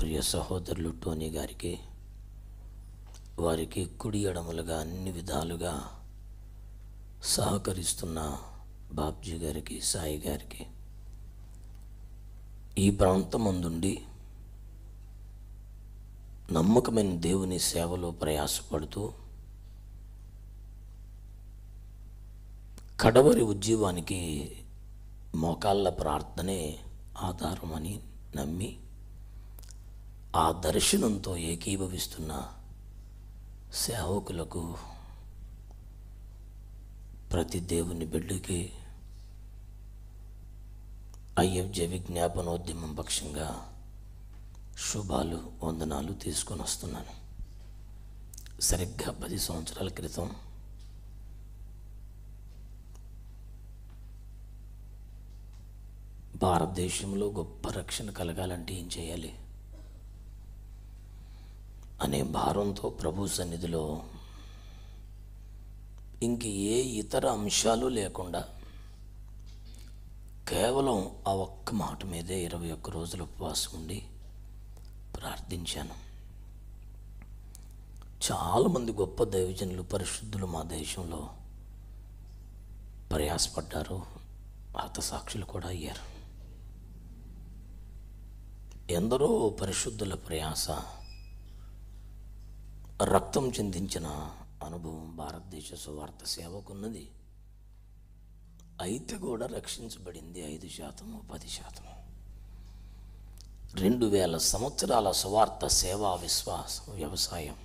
ప్రియ సహోదరులు టోనీ గారికి, వారికి కుడి ఎడమలుగా అన్ని విధాలుగా సహకరిస్తున్న బాబ్జీ గారికి, సాయి గారికి, ఈ ప్రాంతం ముందుండి నమ్మకమైన దేవుని సేవలో ప్రయాసపడుతూ కడవరి ఉద్యమానికి మోకాళ్ళ ప్రార్థనే ఆధారమని నమ్మి ఆ దర్శనంతో ఏకీభవిస్తున్న సేవకులకు, ప్రతి దేవుని బిడ్డకి IFJ విజ్ఞాపనోద్యమం పక్షంగా శుభాలు, వందనాలు తీసుకొని వస్తున్నాను. సరిగ్గా 10 సంవత్సరాల క్రితం భారతదేశంలో గొప్ప రక్షణ కలగాలంటే ఏం చేయాలి అనే భారంతో ప్రభు సన్నిధిలో ఇంక ఏ ఇతర అంశాలు లేకుండా కేవలం ఆ ఒక్క మాట మీదే 21 రోజులు ఉపవాసం ఉండి ప్రార్థించాను. చాలామంది గొప్ప దైవజనులు, పరిశుద్ధులు మా దేశంలో ప్రయాసపడ్డారు, హతసాక్షులు కూడా అయ్యారు. ఎందరో పరిశుద్ధుల ప్రయాస, రక్తం చిందించిన అనుభవం భారతదేశ సువార్త సేవకున్నది. అయితే కూడా రక్షించబడింది 5%, 10%. 2000 సంవత్సరాల సువార్త సేవా విశ్వాసం, వ్యవసాయం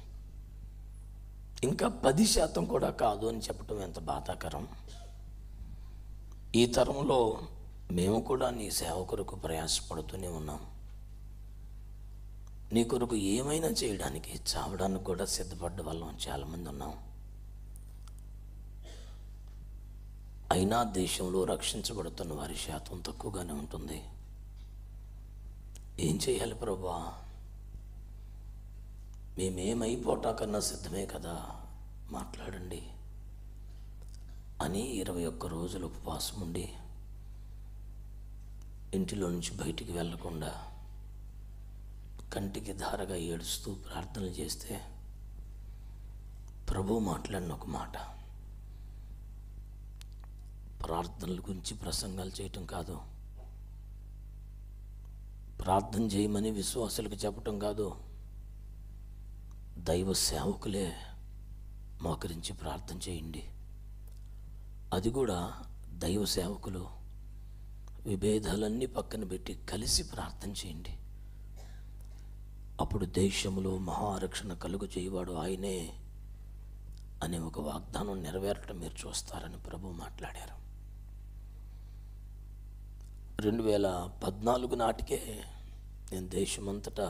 ఇంకా 10% కూడా కాదు అని చెప్పడం ఎంత బాధాకరం. ఈ తరంలో మేము కూడా నీ సేవ కొరకు ప్రయాసపడుతూనే ఉన్నాం. నీ కొరకు ఏమైనా చేయడానికి, చావడానికి కూడా సిద్ధపడ్డ వాళ్ళం చాలామంది ఉన్నాం. అయినా దేశంలో రక్షించబడుతున్న వారి శాతం తక్కువగానే ఉంటుంది. ఏం చేయాలి ప్రభువా? మేమేమైపోటాకన్నా సిద్ధమే కదా, మాట్లాడండి అని 21 రోజులు ఉపవాసం ఉండి ఇంటిలో నుంచి బయటికి వెళ్ళకుండా కంటికి ధారగా ఏడుస్తూ ప్రార్థనలు చేస్తే ప్రభు మాట్లాడిన ఒక మాట, ప్రార్థనల గురించి ప్రసంగాలు చేయటం కాదు, ప్రార్థన చేయమని విశ్వాసులకు చెప్పటం కాదు, దైవ సేవకులే మోకరించి ప్రార్థన చేయండి. అది కూడా దైవ సేవకులు విభేదాలన్నీ పక్కన పెట్టి కలిసి ప్రార్థన చేయండి. అప్పుడు దేశంలో మహారక్షణ కలుగు చేయవాడు ఆయనే అనే ఒక వాగ్దానం నెరవేరటం మీరు చూస్తారని ప్రభు మాట్లాడారు. 2014 నాటికే నేను దేశమంతటా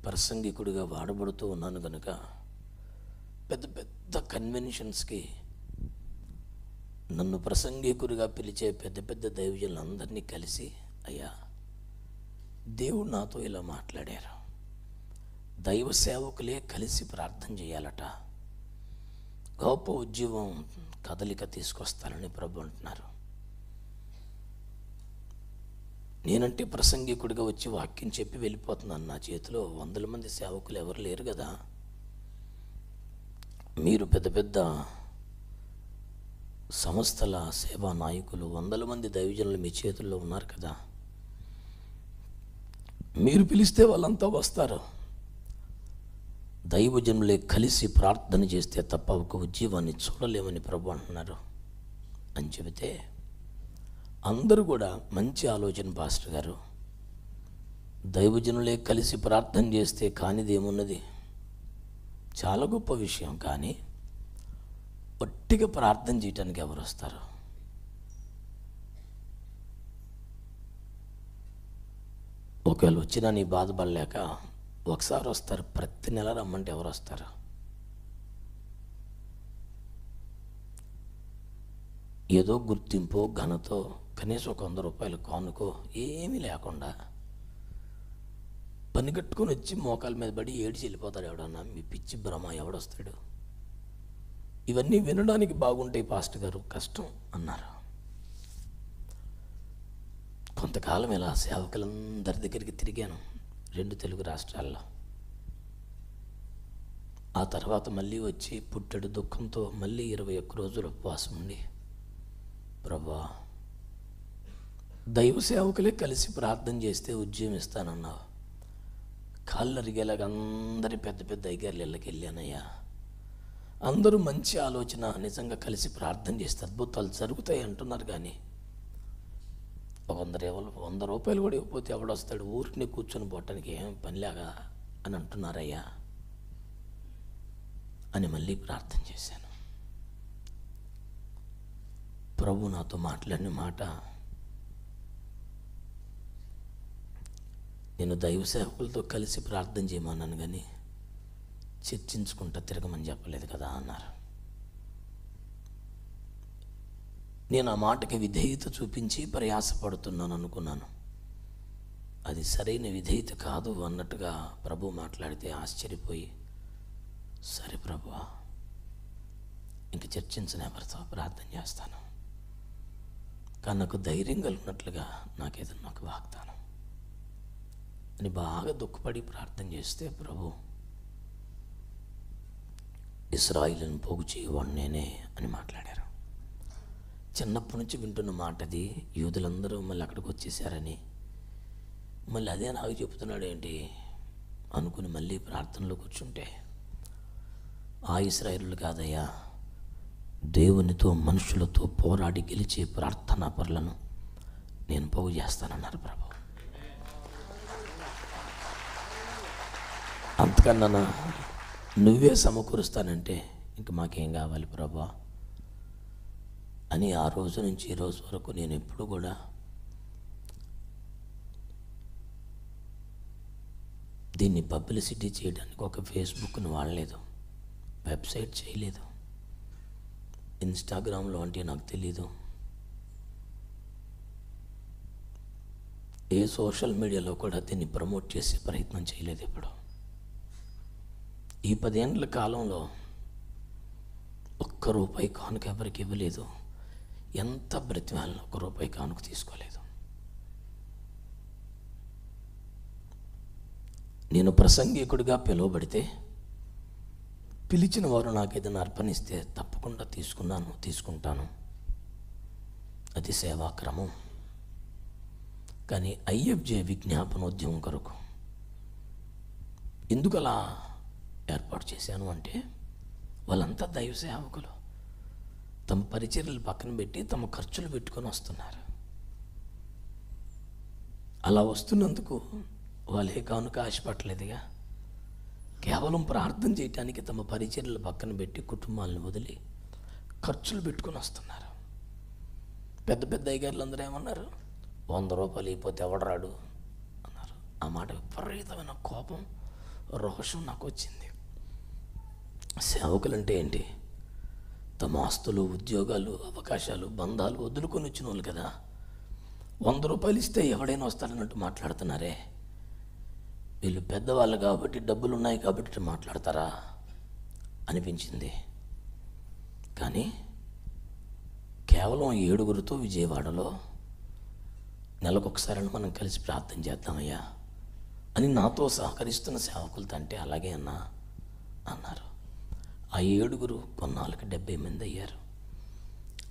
ప్రసంగికుడిగా వాడబడుతూ ఉన్నాను కనుక పెద్ద పెద్ద కన్వెన్షన్స్కి నన్ను ప్రసంగికుడిగా పిలిచే పెద్ద పెద్ద దైవజనులందరినీ కలిసి, అయ్యా దేవుడు నాతో ఇలా మాట్లాడారు, దైవ సేవకులే కలిసి ప్రార్థన చేయాలట, గొప్ప ఉద్యమం కదలిక తీసుకొస్తారని ప్రభు అంటున్నారు. నేనంటే ప్రసంగికుడిగా వచ్చి వాక్యం చెప్పి వెళ్ళిపోతున్నాను. నా చేతిలో 100 మంది సేవకులు ఎవరు లేరు కదా. మీరు పెద్ద పెద్ద సంస్థల సేవా నాయకులు, 100 మంది దైవజనులు మీ చేతుల్లో ఉన్నారు కదా. మీరు పిలిస్తే వాళ్ళంతా వస్తారు. దైవజనులే కలిసి ప్రార్థన చేస్తే తప్ప ఒక ఉద్యమాన్ని చూడలేమని ప్రభు అంటున్నారు అని చెబితే అందరూ కూడా మంచి ఆలోచన పాస్టర్ గారు, దైవజనులే కలిసి ప్రార్థన చేస్తే కానిది ఏమున్నది, చాలా గొప్ప విషయం. కానీ ఒట్టిగా ప్రార్థన చేయటానికి ఎవరు వస్తారు? ఒకవేళ వచ్చినా నీ బాధపడలేక ఒకసారి వస్తారు, ప్రతి నెల రమ్మంటే ఎవరు వస్తారు? ఏదో గుర్తింపో ఘనతో కనీసం ఒక 100 రూపాయలు కానుకో ఏమీ లేకుండా పని కట్టుకొని వచ్చి మోకాల మీద పడి ఏడిచి వెళ్ళిపోతాడు ఎవడన్నా. మీ పిచ్చి భ్రమ, ఎవడొస్తాడు? ఇవన్నీ వినడానికి బాగుంటాయి పాస్టర్ గారు, కష్టం అన్నారు. కొంతకాలం ఇలా సేవకులందరి దగ్గరికి తిరిగాను. 2 తెలుగు రాష్ట్రాల్లో. ఆ తర్వాత మళ్ళీ వచ్చి పుట్టెడు దుఃఖంతో మళ్ళీ 21 రోజులు ఉపవాసం ఉండి, ప్రభువా, దైవ సేవకులే కలిసి ప్రార్థన చేస్తే ఉద్యమం ఇస్తానన్నావు. కాళ్ళు అరిగేలాగా అందరి పెద్ద పెద్ద అయ్యగారులు ఇళ్ళకి వెళ్ళానయ్యా. అందరూ మంచి ఆలోచన, నిజంగా కలిసి ప్రార్థన చేస్తే అద్భుతాలు జరుగుతాయి అంటున్నారు. కానీ ఒక 100 రూపాయలు కూడా ఇవ్వకపోతే ఎవడొస్తాడు? ఊరికి కూర్చొని పోవటానికి ఏం పనిలాగా అని అంటున్నారయ్యా అని మళ్ళీ ప్రార్థన చేశాను. ప్రభు నాతో మాట్లాడిన మాట, నేను దైవ సేవకులతో కలిసి ప్రార్థన చేయమన్నాను కానీ చర్చించుకుంటా తిరగమని చెప్పలేదు కదా అన్నారు. నేను ఆ మాటకి విధేయత చూపించి ప్రయాసపడుతున్నాను అనుకున్నాను. అది సరైన విధేయత కాదు అన్నట్టుగా ప్రభు మాట్లాడితే ఆశ్చర్యపోయి, సరే ప్రభువా, ఇంక చర్చించని ఎవరితో ప్రార్థన చేస్తాను, కానీ నాకు ధైర్యం కలిగినట్లుగా నాకేదన్నా ఒక వాగ్దానం అని బాగా దుఃఖపడి ప్రార్థన చేస్తే, ప్రభు ఇశ్రాయేలును పోగు చేయవాడు నేనే అని మాట్లాడారు. చిన్నప్పటి నుంచి వింటున్న మాట అది. యూదులందరూ మళ్ళీ అక్కడికి వచ్చేసారని మళ్ళీ అదే నాకు చెప్తున్నాడు ఏంటి అనుకుని మళ్ళీ ప్రార్థనలో కూర్చుంటే, ఆ ఇశ్రాయేలు కాదయ్యా, దేవునితో మనుషులతో పోరాడి గెలిచే ప్రార్థనా పరులను నేను పోగు చేస్తానన్నారు ప్రభు. అంతకన్నా నువ్వే సమకూరుస్తానంటే ఇంక మాకేం కావాలి ప్రభా అని ఆ రోజు నుంచి ఈ రోజు వరకు నేను ఎప్పుడు కూడా దీన్ని పబ్లిసిటీ చేయడానికి ఒక ఫేస్బుక్ను వాడలేదు, వెబ్సైట్ చేయలేదు, ఇన్స్టాగ్రామ్లో అంటే నాకు తెలీదు, ఏ సోషల్ మీడియాలో కూడా దీన్ని ప్రమోట్ చేసే ప్రయత్నం చేయలేదు. ఇప్పుడు ఈ 10 ఏళ్ల కాలంలో ₹1 కానుక ఎవరికి ఇవ్వలేదు. ఎంత బ్రతిమాలను ₹1 కానుక తీసుకోలేదు. నేను ప్రసంగికుడిగా పిలువబడితే పిలిచిన వారు నాకు ఏదైనా అర్పణిస్తే తప్పకుండా తీసుకుంటాను. అది సేవాక్రమం. కానీ ఐఎఫ్జే విజ్ఞాపనోద్యమం కొరకు ఎందుకు అలా ఏర్పాటు చేశాను అంటే, వాళ్ళంతా దైవ సేవకులు తమ పరిచర్యలు పక్కన పెట్టి తమ ఖర్చులు పెట్టుకొని వస్తున్నారు. అలా వస్తున్నందుకు వాళ్ళే కానుక ఆశపడలేదుగా, కేవలం ప్రార్థన చేయటానికి తమ పరిచర్యలు పక్కన పెట్టి కుటుంబాలను వదిలి ఖర్చులు పెట్టుకొని వస్తున్నారు. పెద్ద పెద్ద అయ్యగారులు అందరూ ఏమన్నారు, ₹100 అయిపోతే ఎవడరాడు అన్నారు. ఆ మాట విపరీతమైన కోపం, రోషం నాకు వచ్చింది. సేవకులంటే ఏంటి? తమ ఆస్తులు, ఉద్యోగాలు, అవకాశాలు, బంధాలు వదులుకొని వచ్చిన వాళ్ళు కదా. ₹100 ఇస్తే ఎవడైనా వస్తాడన్నట్టు మాట్లాడుతున్నారే. వీళ్ళు పెద్దవాళ్ళు కాబట్టి, డబ్బులు ఉన్నాయి కాబట్టి మాట్లాడతారా అనిపించింది. కానీ కేవలం 7గురితో విజయవాడలో నెలకొకసారి మనం కలిసి ప్రార్థన చేద్దామయ్యా అని నాతో సహకరిస్తున్న సేవకులతో అంటే అలాగే అన్నారు. ఆ 7గురు కొన్నాళ్ళకి 70 మంది అయ్యారు.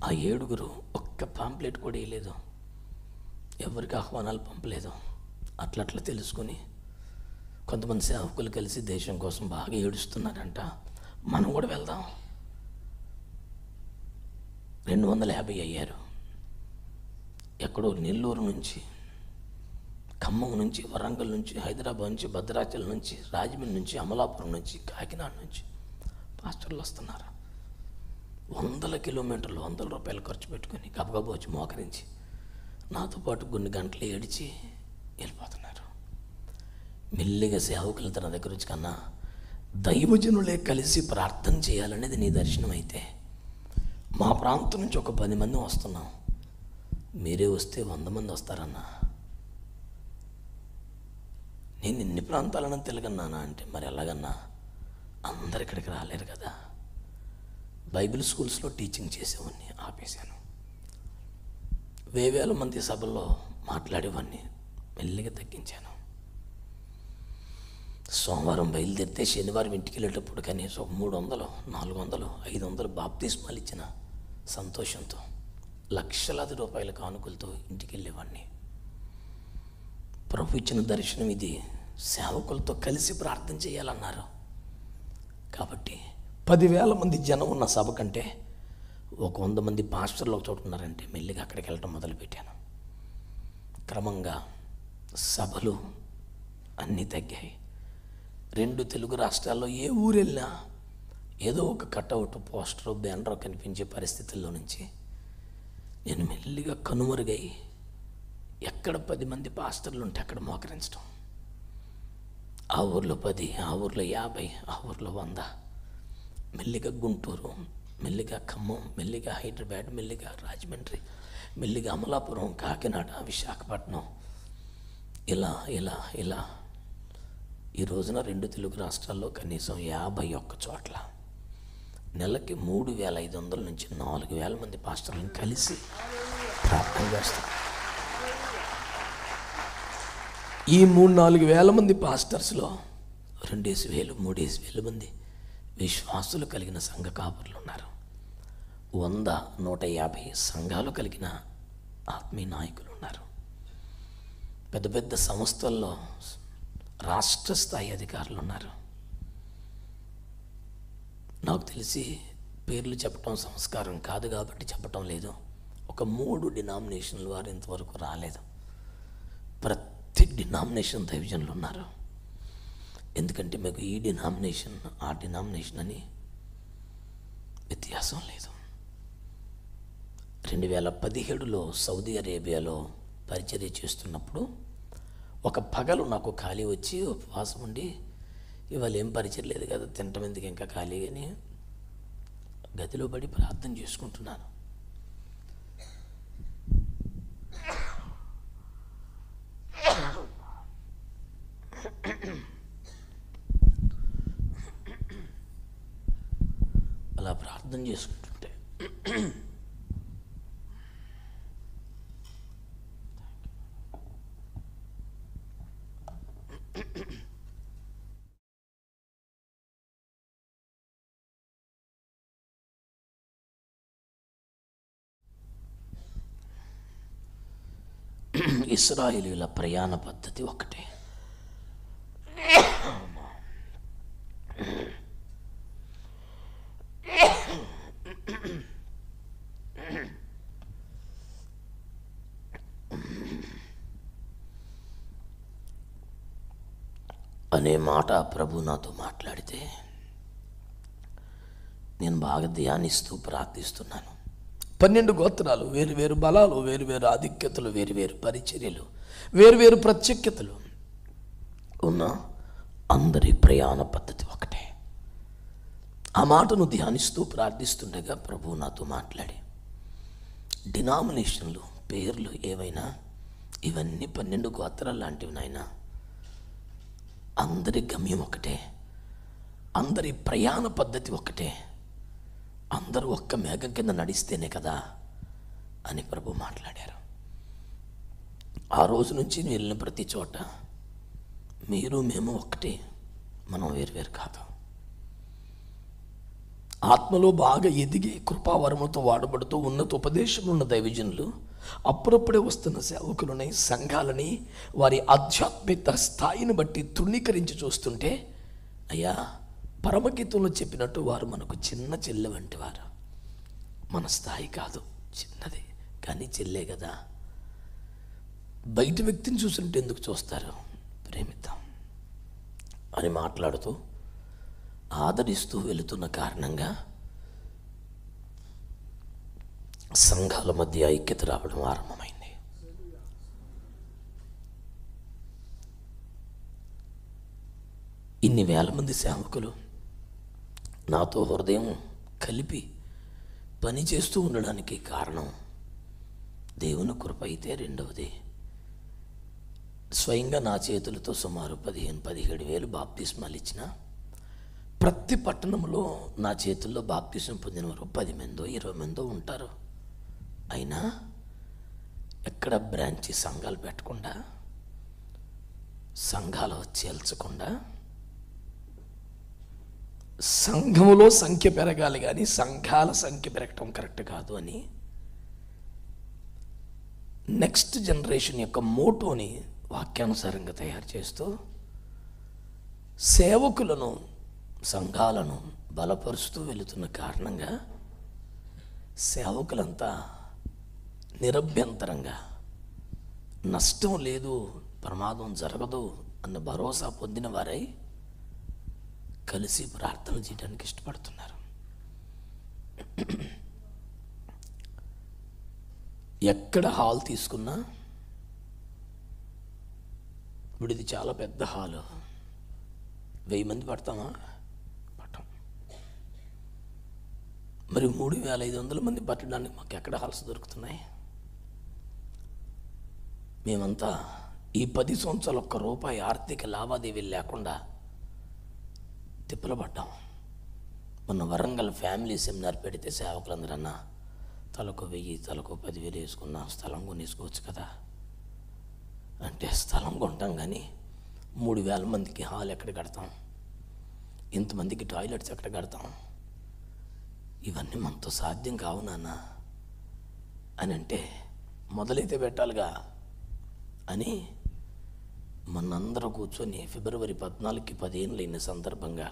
ఆ 7గురు ఒక్క పాంప్లెట్ కూడా వేయలేదు, ఎవరికి ఆహ్వానాలు పంపలేదు. అట్లా తెలుసుకొని కొంతమంది సేవకులు కలిసి దేశం కోసం బాగా ఏడుస్తున్నారంట, మనం కూడా వెళ్దాం. 250 అయ్యారు. ఎక్కడో నెల్లూరు నుంచి, ఖమ్మం నుంచి, వరంగల్ నుంచి, హైదరాబాద్ నుంచి, భద్రాచలం నుంచి, రాజమండ్రి నుంచి, అమలాపురం నుంచి, కాకినాడ నుంచి పాస్టర్లు వస్తున్నారు. 100 కిలోమీటర్లు ₹100 ఖర్చు పెట్టుకొని గబగబా వచ్చి మోకరించి నాతో పాటు కొన్ని గంటలు ఏడిచి వెళ్ళిపోతున్నారు. మెల్లిగా సేవకులు తన దగ్గర వచ్చి, కన్నా దైవజనులే కలిసి ప్రార్థన చేయాలనేది నీ దర్శనం అయితే, మా ప్రాంతం నుంచి ఒక 10 మంది వస్తున్నాం, మీరే వస్తే 100 మంది వస్తారన్నా. నేను ఇన్ని ప్రాంతాలను తిరగన్నానా అంటే, మరి ఎలాగన్నా, అందరు ఇక్కడికి రాలేరు కదా. బైబిల్ స్కూల్స్లో టీచింగ్ చేసేవాడిని, ఆపేశాను. వేల మంది సభల్లో మాట్లాడేవాడిని, మెల్లిగా తగ్గించాను. సోమవారం బయలుదేరితే శనివారం ఇంటికి వెళ్ళేటప్పుడు కనీసం 300, 400, 500 బాప్తిస్మాలు ఇచ్చిన సంతోషంతో లక్షలాది రూపాయల కానుకలతో ఇంటికి వెళ్ళేవాడిని. ప్రభు ఇచ్చిన దర్శనం ఇది. సేవకులతో కలిసి ప్రార్థన చేయాలన్నారు. కాబట్టి 10,000 మంది జనం ఉన్న సభ కంటే ఒక 100 మంది పాస్టర్లు ఒక చోట ఉన్నారంటే మెల్లిగా అక్కడికి వెళ్ళటం మొదలుపెట్టాను. క్రమంగా సభలు అన్నీ తగ్గాయి. 2 తెలుగు రాష్ట్రాల్లో ఏ ఊరు వెళ్ళినా ఏదో ఒక కట్అవుట్, పోస్టరు, బ్యానరు కనిపించే పరిస్థితుల్లో నుంచి నేను మెల్లిగా కనుమరుగై ఎక్కడ 10 మంది పాస్టర్లు ఉంటే అక్కడ మోకరించడం. ఆ ఊర్లో 10, ఆ ఊర్లో 50, ఆ ఊర్లో 100. మెల్లిగా గుంటూరు, మెల్లిగా ఖమ్మం, మెల్లిగా హైదరాబాద్, మెల్లిగా రాజమండ్రి, మెల్లిగా అమలాపురం, కాకినాడ, విశాఖపట్నం, ఇలా ఈ రోజున 2 తెలుగు రాష్ట్రాల్లో కనీసం 51 చోట్ల నెలకి 3,500 నుంచి 4,000 మంది పాస్టర్లను కలిసి ప్రార్థన చేస్తాం. ఈ 3-4 వేల మంది పాస్టర్స్లో 2,000, 3,000 మంది విశ్వాసులు కలిగిన సంఘ కాపరులు ఉన్నారు. 100, 150 సంఘాలు కలిగిన ఆత్మీయ నాయకులు ఉన్నారు. పెద్ద పెద్ద సంస్థల్లో రాష్ట్ర స్థాయి అధికారులు ఉన్నారు. నాకు తెలిసి పేర్లు చెప్పటం సంస్కారం కాదు కాబట్టి చెప్పటం లేదు. ఒక 3 డినామినేషన్ల వారు ఇంతవరకు రాలేదు. ప్రతి డినామినేషన్ దైవజనులు ఉన్నారు. ఎందుకంటే మీకు ఈ డినామినేషన్, ఆ డినామినేషన్ అని వ్యత్యాసం లేదు. 2017లో సౌదీ అరేబియాలో పరిచర్య చేస్తున్నప్పుడు ఒక పగలు నాకు ఖాళీ వచ్చి ఉపవాసం ఉండి, ఇవాళ ఏం పరిచయం లేదు కదా, తినటం ఎందుకు ఇంకా ఖాళీ అని గదిలో పడి ప్రార్థన చేసుకుంటున్నాను. అలా ప్రార్థన చేసుకుంటుంటే ఇశ్రాయేలీయుల ప్రయాణ పద్ధతి ఒకటే. అనే మాట ప్రభు నాతో మాట్లాడితే నేను బాగా ధ్యానిస్తూ ప్రార్థిస్తున్నాను. 12 గోత్రాలు, వేరువేరు బలాలు, వేరువేరు ఆధిక్యతలు, వేరువేరు పరిచర్యలు, వేరువేరు ప్రత్యేకతలు ఉన్న అందరి ప్రయాణ పద్ధతి ఒకటే. ఆ మాటను ధ్యానిస్తూ ప్రార్థిస్తుండగా ప్రభు నాతో మాట్లాడి, డినామినేషన్లు, పేర్లు ఏవైనా ఇవన్నీ 12 గోత్రాలు లాంటివి నాయనా. అందరి గమ్యం ఒకటే, అందరి ప్రయాణ పద్ధతి ఒకటే, అందరూ ఒక్క మేఘం కింద నడిస్తేనే కదా అని ప్రభు మాట్లాడారు. ఆ రోజు నుంచి నేను వెళ్ళిన ప్రతి చోట మీరు మేము ఒకటే, మనం వేరువేరు కాదు. ఆత్మలో బాగా ఎదిగి కృపావరముతో వాడబడుతూ ఉన్నత ఉపదేశం ఉన్న దైవజనులు అప్పుడప్పుడే వస్తున్న సేవకులని, సంఘాలని వారి ఆధ్యాత్మిక స్థాయిని బట్టి తృణీకరించి చూస్తుంటే, అయ్యా పరమగీతంలో చెప్పినట్టు వారు మనకు చిన్న చెల్లె వంటి వారు. మన స్థాయి కాదు, చిన్నది కానీ చెల్లే కదా. బయట వ్యక్తిని చూస్తుంటే ఎందుకు చూస్తారు, ప్రేమిద్దాం అని మాట్లాడుతూ ఆదరిస్తూ వెళుతున్న కారణంగా సంఘాల మధ్య ఐక్యత రావడం ఆరంభమైంది. ఇన్ని వేల మంది సేవకులు నాతో హృదయం కలిపి పని చేస్తూ ఉండడానికి కారణం దేవుని కృప అయితే, రెండవది స్వయంగా నా చేతులతో సుమారు 15,000-17,000 బాప్తిస్మాలు ఇచ్చిన ప్రతి పట్టణంలో నా చేతుల్లో బాప్తిస్మం పొందిన వారు 10 మందో 20 మందో ఉంటారు. అయినా ఎక్కడ బ్రాంచి సంఘాలు పెట్టకుండా, సంఘాలు చేల్చకుండా సంఘములో సంఖ్య పెరగాలి కానీ సంఘాల సంఖ్య పెరగటం కరెక్ట్ కాదు అని నెక్స్ట్ జనరేషన్ యొక్క మోటోని వాక్యానుసారంగా తయారు చేస్తూ సేవకులను సంఘాలను బలపరుస్తూ వెళుతున్న కారణంగా సేవకులంతా నిరభ్యంతరంగా నష్టం లేదు, ప్రమాదం జరగదు అన్న భరోసా పొందిన వారై కలిసి ప్రార్థన చేయడానికి ఇష్టపడుతున్నారు. ఎక్కడ హాల్ తీసుకున్నా, ఇప్పుడు ఇది చాలా పెద్ద హాలు, 1000 మంది పడతామా? పట్టం. మరి 3500 మంది పట్టడానికి మాకు ఎక్కడ హాల్స్ దొరుకుతున్నాయి? మేమంతా ఈ 10 సంవత్సరాలు ₹1 ఆర్థిక లావాదేవీలు లేకుండా తిప్పలు పడ్డాం. మొన్న వరంగల్ ఫ్యామిలీ సెమినార్ పెడితే సేవకులందరూ అన్న తలకు 1000 తలకు 10,000 వేసుకున్న స్థలం కొనేసుకోవచ్చు కదా అంటే, స్థలం కొంటాం కానీ 3000 మందికి హాల్ ఎక్కడ కడతాం, ఇంతమందికి టాయిలెట్స్ ఎక్కడ కడతాం, ఇవన్నీ మనతో సాధ్యం కావు నాన్న అని అంటే, మొదలైతే పెట్టాలిగా అని మనందరూ కూర్చొని ఫిబ్రవరి 14కి 10 ఏళ్ళు అయిన సందర్భంగా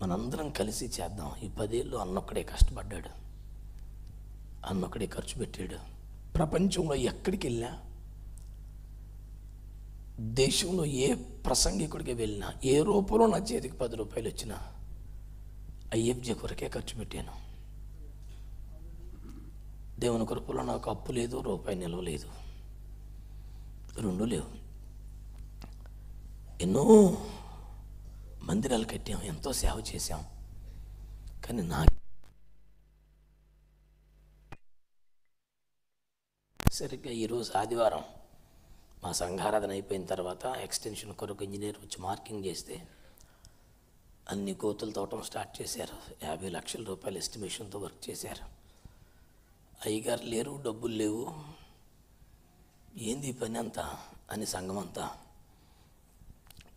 మనందరం కలిసి చేద్దాం. ఈ 10 ఏళ్ళు అన్నొక్కడే కష్టపడ్డాడు, అన్నొక్కడే ఖర్చు పెట్టాడు. ప్రపంచంలో ఎక్కడికి వెళ్ళినా, దేశంలో ఏ ప్రసంగికుడికి వెళ్ళినా, ఏ రూపంలో నా చేతికి ₹10 వచ్చినా ఐఎఫ్జే కొరకే ఖర్చు పెట్టాను. దేవుని కృపలో నాకు అప్పు లేదు, రూపాయి నిలవ లేదు, రెండూ లేవు. ఎన్నో మందిరాలు కట్టాం, ఎంతో సేవ చేశాం. కానీ సరిగ్గా ఈరోజు ఆదివారం మా సంఘారాధన అయిపోయిన తర్వాత ఎక్స్టెన్షన్ కొరకు ఇంజనీర్ వచ్చి మార్కింగ్ చేస్తే అన్ని కోతులు తవ్వటం స్టార్ట్ చేశారు. ₹50 లక్షల ఎస్టిమేషన్తో వర్క్ చేశారు. అయ్యగారు లేరు, డబ్బులు లేవు, ఏంది ఈ పని అంతా అని సంఘం అంతా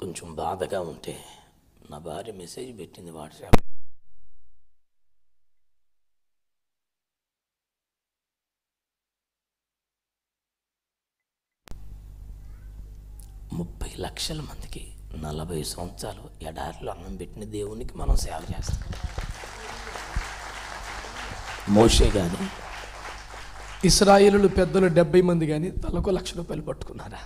కొంచెం బాధగా ఉంటే నా భార్య మెసేజ్ పెట్టింది వాట్సాప్. ముప్పై లక్షల మందికి 40 సంవత్సరాలు ఎడారిలో అన్నం పెట్టిన దేవునికి మనం సేవ చేస్తాం. మోషే కానీ ఇశ్రాయేలు పెద్దలు 70 మంది కానీ తలకు ₹1,00,000 పట్టుకున్నారా?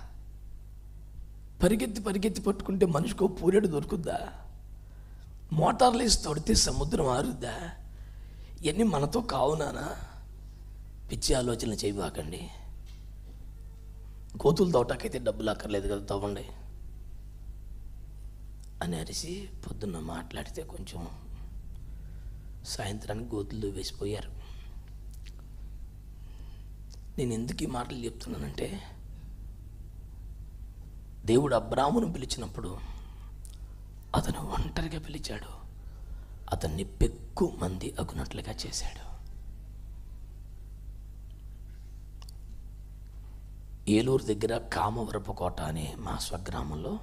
పరిగెత్తి పరిగెత్తి పట్టుకుంటే మనిషికి పూరేడు దొరుకుద్దా? మోటార్లు వేసి తొడితే సముద్రం ఆరుద్దా? ఇవన్నీ మనతో కావునానా? పిచ్చి ఆలోచనలు చేయబాకండి. కోతులు తవ్వటాకైతే డబ్బులు అక్కర్లేదు కదా, తవ్వండి అని అరిసి పొద్దున్న మాట్లాడితే కొంచెం సాయంత్రానికి గోతులు వేసిపోయారు. నేను ఎందుకు ఈ మాటలు చెప్తున్నానంటే, దేవుడు అబ్రామును పిలిచినప్పుడు అతను ఒంటరిగా పిలిచాడు, అతన్ని పెక్కు మంది అగునట్లుగా చేశాడు. ఏలూరు దగ్గర కామవరపుకోట అనే మా స్వగ్రామంలో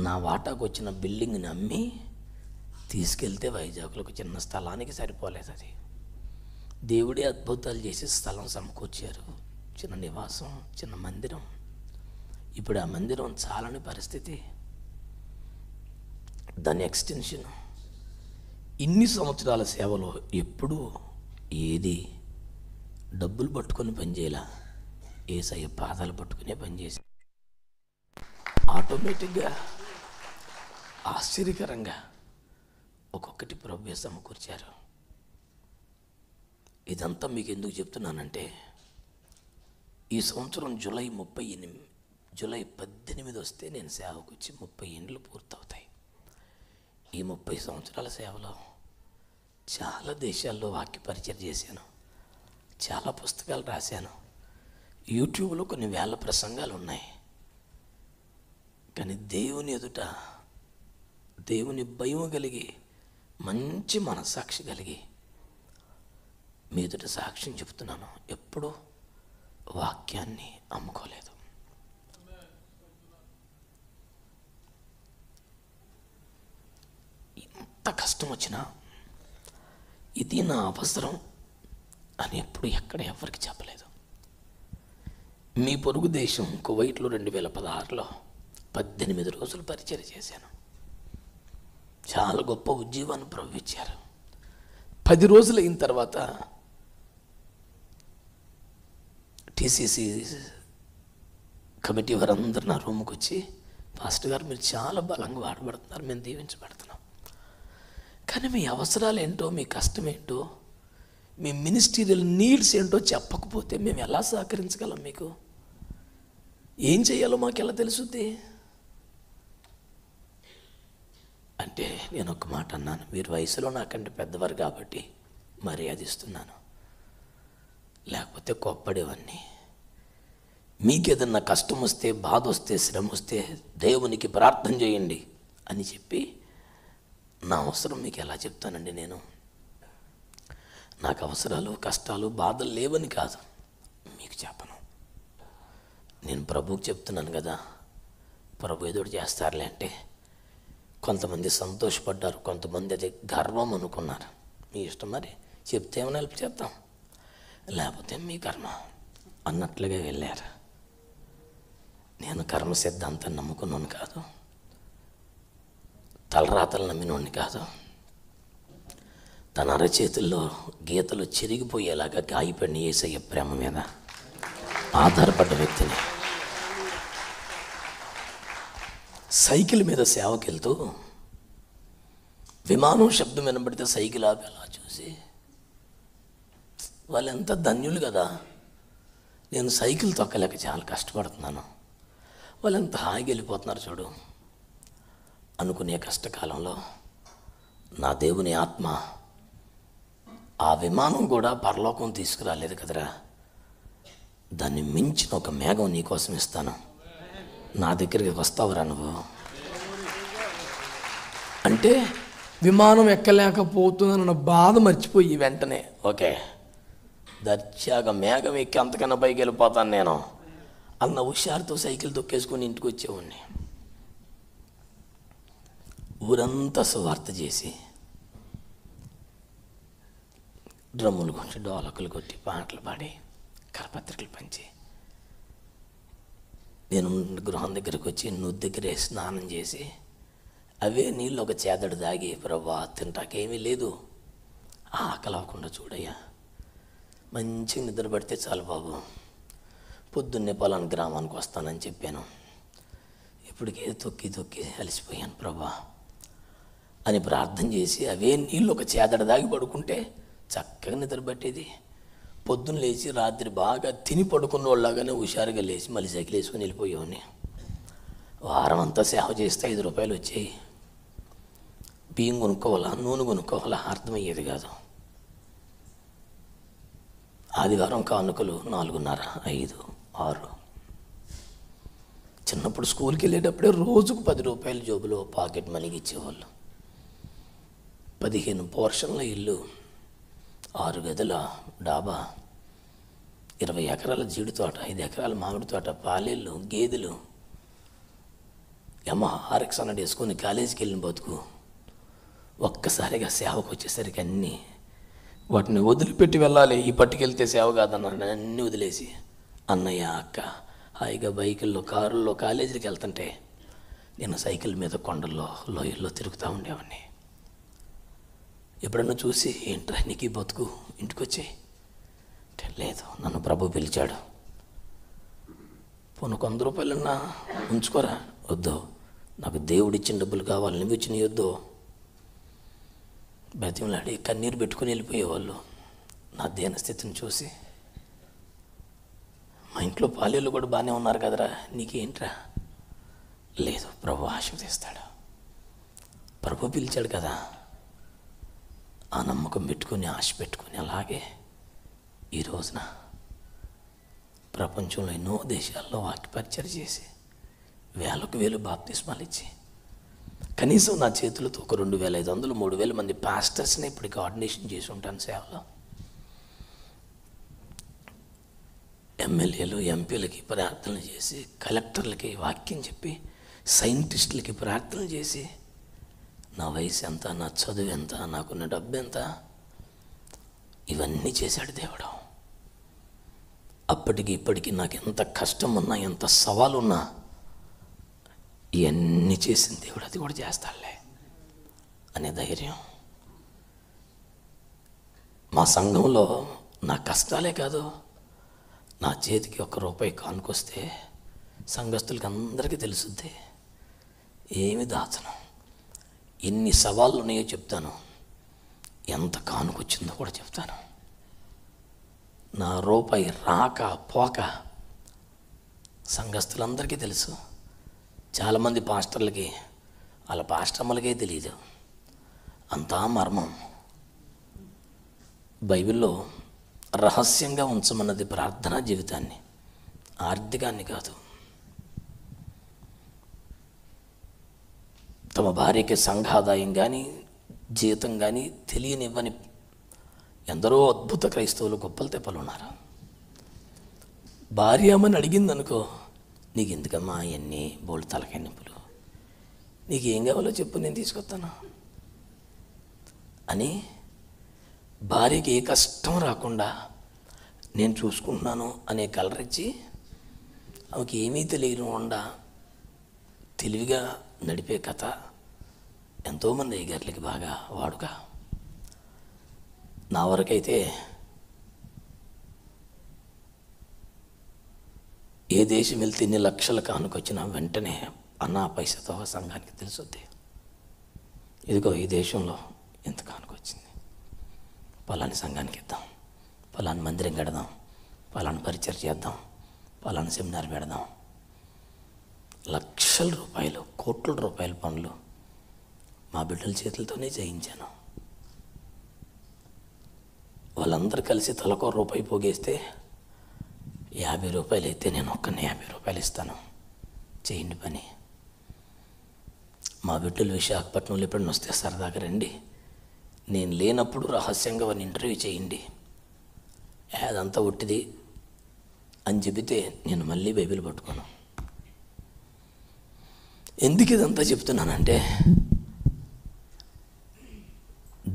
నా వాటాకు వచ్చిన బిల్డింగ్ని అమ్మి తీసుకెళ్తే వైజాగ్లో ఒక చిన్న స్థలానికి సరిపోలేదు. అది దేవుడే అద్భుతాలు చేసి స్థలం సమకూర్చారు. చిన్న నివాసం, చిన్న మందిరం. ఇప్పుడు ఆ మందిరం చాలని పరిస్థితి. దాని ఎక్స్టెన్షన్. ఇన్ని సంవత్సరాల సేవలో ఎప్పుడూ ఏది డబ్బులు పట్టుకొని పనిచేయాల, యేసయ్య పాదాలు పట్టుకునే పనిచేసి ఆటోమేటిక్గా ఆశ్చర్యకరంగా ఒక్కొక్కటి ప్రభువే సమకూర్చారు. ఇదంతా మీకు ఎందుకు చెప్తున్నానంటే, ఈ సంవత్సరం జూలై 18 వస్తే నేను సేవకు వచ్చి 30 ఏళ్ళు పూర్తవుతాయి. ఈ 30 సంవత్సరాల సేవలో చాలా దేశాల్లో వాక్య పరిచయం చేశాను, చాలా పుస్తకాలు రాశాను, యూట్యూబ్లో కొన్ని వేల ప్రసంగాలు ఉన్నాయి. కానీ దేవుని ఎదుట దేవుని భయం కలిగి, మంచి మనస్సాక్షి కలిగి మీ ఎదుట సాక్ష్యం చెప్తున్నాను. ఎప్పుడూ వాక్యాన్ని అమ్ముకోలేదు. కష్టం వచ్చినా ఇది నా అవసరం అని ఎప్పుడు ఎక్కడ ఎవరికి చెప్పలేదు. మీ పొరుగు దేశం కువైట్లో 2016లో 18 రోజులు పరిచయం చేశాను. చాలా గొప్ప ఉద్యోగాన్ని ప్రభు ఇచ్చారు. 10 రోజులు అయిన తర్వాత టీసీసీ కమిటీ వారందరూ నా రూమ్కి వచ్చి, పాస్టర్ గారు మీరు చాలా బలంగా వాడబడుతున్నారు, మేము దీవించబడుతున్నాం, కానీ మీ అవసరాలు ఏంటో, మీ కష్టం ఏంటో, మీ మినిస్టీరియల్ నీడ్స్ ఏంటో చెప్పకపోతే మేము ఎలా సహకరించగలం, మీకు ఏం చేయాలో మాకు ఎలా తెలుసుద్ది అంటే నేను ఒక మాట అన్నాను, మీరు వయసులో నాకంటే పెద్దవారు కాబట్టి మర్యాద ఇస్తున్నాను, లేకపోతే కోప్పడేవాన్ని. మీకేదన్నా కష్టం వస్తే, బాధ వస్తే, శ్రమ వస్తే దేవునికి ప్రార్థన చేయండి అని చెప్పి నా అవసరం మీకు ఎలా చెప్తానండి? నాకు అవసరాలు, కష్టాలు, బాధలు లేవని కాదు, మీకు చెప్పను. నేను ప్రభువుకి చెప్తున్నాను కదా, ప్రభు ఏదోటి చేస్తారులే అంటే కొంతమంది సంతోషపడ్డారు, కొంతమంది అది గర్వం అనుకున్నారు. మీ ఇష్టం, మరి చెప్తే ఏమైనా హెల్ప్ చేద్దాం, లేకపోతే మీ కర్మ అన్నట్లుగా వెళ్ళారు. నేను కర్మ సిద్ధాంతాన్ని నమ్ముకున్నాను కాదు, తలరాతలు నమ్మినోడిని కాదు. తన అరచేతుల్లో గీతలు చెరిగిపోయేలాగా గాయపడిన యేసయ్య ప్రేమ మీద ఆధారపడ్డ వ్యక్తిని. సైకిల్ మీద సేవకి వెళ్తూ విమానం శబ్దం వినబడితే సైకిల్ ఆపి అలా చూసి, వాళ్ళు ఎంత ధన్యులు కదా, నేను సైకిల్ తొక్కలేక చాలా కష్టపడుతున్నాను, వాళ్ళు ఎంత హాయిగా వెళ్ళిపోతున్నారు చూడు అనుకునే కష్టకాలంలో నా దేవుని ఆత్మ, ఆ విమానం కూడా పరలోకం తీసుకురాలేదు కదరా, దాన్ని మించిన ఒక మేఘం నీకోసం ఇస్తాను, నా దగ్గరికి వస్తావురా నువ్వు అంటే, విమానం ఎక్కలేకపోతుందన్న బాధ మర్చిపోయి వెంటనే ఓకే దర్జాగా మేఘం ఎక్కి అంతకన్నా పైకి వెళ్ళిపోతాను నేను అన్న హుషారుతో సైకిల్ తొక్కేసుకొని ఇంటికి వచ్చేవాడిని. ఊరంతా సువార్త చేసి, డ్రమ్ములు కొట్టి, డోలకులు కొట్టి, పాటలు పాడి, కరపత్రికలు పంచి, నేను గృహం దగ్గరికి వచ్చి నువ్వు దగ్గరే స్నానం చేసి అవే నీళ్ళు ఒక చేదడు దాగి, ప్రభా తింటాకేమీ లేదు, ఆకలి అవ్వకుండా చూడయ్యా, మంచిగా నిద్ర పడితే చాలు బాబు, పొద్దున్నే పొలాన్ని గ్రామానికి వస్తానని చెప్పాను, ఇప్పటికే తొక్కి తొక్కి అలసిపోయాను ప్రభా అని ప్రార్థన చేసి అవే నీళ్ళు ఒక చేదడ దాగి పడుకుంటే చక్కగా నిద్ర పట్టేది. పొద్దున్న లేచి రాత్రి బాగా తిని పడుకున్న వాళ్ళలాగానే హుషారుగా లేచి మళ్ళీ సైకిల్ వేసుకొని వెళ్ళిపోయేవాడిని. వారం అంతా సేవ చేస్తే 5 రూపాయలు వచ్చాయి. బియ్యం కొనుక్కోవాలా, నూనె కొనుక్కోవాలా అర్థమయ్యేది కాదు. ఆదివారం కానుకలు 4:30, 5, 6. చిన్నప్పుడు స్కూల్కి వెళ్ళేటప్పుడే రోజుకు 10 రూపాయలు జోబులో పాకెట్ మనీకి ఇచ్చేవాళ్ళు. 15 పోర్షన్ల ఇల్లు, 6 గదుల డాబా, 20 ఎకరాల జీడి తోట, 5 ఎకరాల మామిడి తోట, పాలేళ్ళు, గేదెలు, RX అన్నట్టు వేసుకొని కాలేజీకి వెళ్ళిన బతుకు. ఒక్కసారిగా సేవకు వచ్చేసరికి అన్నీ వాటిని వదిలిపెట్టి వెళ్ళాలి, ఈ పట్టుకెళ్తే సేవ కాదన్నాను. అన్నీ వదిలేసి అన్నయ్య, అక్క హాయిగా బైకుల్లో, కారుల్లో కాలేజీకి వెళ్తుంటే నేను సైకిల్ మీద కొండల్లో, లోయల్లో తిరుగుతూ ఉండేవాడిని. ఎప్పుడన్నా చూసి ఏంట్రా నీకు ఈ బతుకు, ఇంటికి వచ్చాయి అంటే, లేదు నన్ను ప్రభు పిలిచాడు, పోను 100 రూపాయలన్నా ఉంచుకోరా, వద్దు నాకు దేవుడిచ్చిన డబ్బులు కావాలి, నువ్వు ఇచ్చిన వద్దు, బతిమలాడి కన్నీరు పెట్టుకుని వెళ్ళిపోయేవాళ్ళు. నా దేన స్థితిని చూసి, మా ఇంట్లో పాలేళ్ళు కూడా బాగానే ఉన్నారు కదరా, నీకేంట్రా, లేదు ప్రభు ఆశీర్వదిస్తాడు, ప్రభు పిలిచాడు కదా, ఆ నమ్మకం పెట్టుకుని, ఆశ పెట్టుకుని, అలాగే ఈ రోజున ప్రపంచంలో ఎన్నో దేశాల్లో వాక్య పరిచయం చేసి వేలకు వేలు బాప్తిస్మాలు ఇచ్చి, కనీసం నా చేతులతో ఒక 2,500, 3,000 మంది పాస్టర్స్ని ఇప్పటికి ఆర్డినేషన్ చేసి ఉంటాను సేవలో. ఎమ్మెల్యేలు, ఎంపీలకి ప్రార్థనలు చేసి, కలెక్టర్లకి వాక్యం చెప్పి, సైంటిస్టులకి ప్రార్థనలు చేసి, నా వయసు ఎంత, నా చదువు ఎంత, నాకున్న డబ్బు ఎంత, ఇవన్నీ చేశాడు దేవుడు. అప్పటికి ఇప్పటికీ నాకు ఎంత కష్టం ఉన్నా, ఎంత సవాలున్నా ఇవన్నీ చేసిన దేవుడు అది కూడా చేస్తాడులే అనే ధైర్యం. మా సంఘంలో నా కష్టాలే కాదు, నా చేతికి ₹1 కానుకొస్తే సంఘస్థులకి అందరికీ తెలుసుద్ది. ఏమి దాచను, ఎన్ని సవాళ్ళు ఉన్నాయో చెప్తాను, ఎంత కానుకొచ్చిందో కూడా చెప్తాను. నా రూపాయి రాక పోక సంఘస్థులందరికీ తెలుసు. చాలామంది పాస్టర్లకి, వాళ్ళ పాస్టమ్మలకే తెలియదు, అంతా మర్మం. బైబిల్లో రహస్యంగా ఉంచమన్నది ప్రార్థనా జీవితాన్ని, ఆర్థికాన్ని కాదు. తమ భార్యకి సంఘాదాయం కానీ జీతం కానీ తెలియనివ్వని ఎందరో అద్భుత క్రైస్తవులు గొప్పలు తెప్పలు ఉన్నారు. భార్య అమ్మని అడిగిందనుకో, నీకు ఎందుకమ్మా అవన్నీ బోల్డ్ తలకాయ నొప్పులు, నీకు ఏం కావాలో చెప్పు నేను తీసుకొస్తాను అని భార్యకి ఏ కష్టం రాకుండా నేను చూసుకుంటున్నాను అనే కలర్ ఇచ్చి ఆమెకి ఏమీ తెలియకుండా తెలివిగా నడిపే కథ ఎంతోమంది అయ్యగారులకి బాగా వాడుక. నా వరకైతే ఏ దేశం వెళ్తే ఇన్ని లక్షల కానుకొచ్చినా వెంటనే అన్నా పైసతో సంఘానికి తెలుసుద్ది. ఇదిగో ఈ దేశంలో ఎంత కానుకొచ్చింది, పలాని సంఘానికి ఇద్దాం, పలాని మందిరం కడదాం, పలాని పరిచయం చేద్దాం, పలాని సెమినార్ పెడదాం. లక్షల రూపాయలు, కోట్ల రూపాయల పనులు మా బిడ్డల చేతులతోనే చేయించాను. వాళ్ళందరూ కలిసి తలకో ₹1 పోగేస్తే ₹50 అయితే నేను ఒక్కనే ₹50 ఇస్తాను, చేయండి పని. మా బిడ్డలు విశాఖపట్నంలో ఎప్పుడైనా వస్తే సరదాగా రండి, నేను లేనప్పుడు రహస్యంగా వాడిని ఇంటర్వ్యూ చేయండి, అదంతా ఒట్టిది అని చెబితే నేను మళ్ళీ బైబిల్ పట్టుకోను. ఎందుకు ఇదంతా చెప్తున్నానంటే,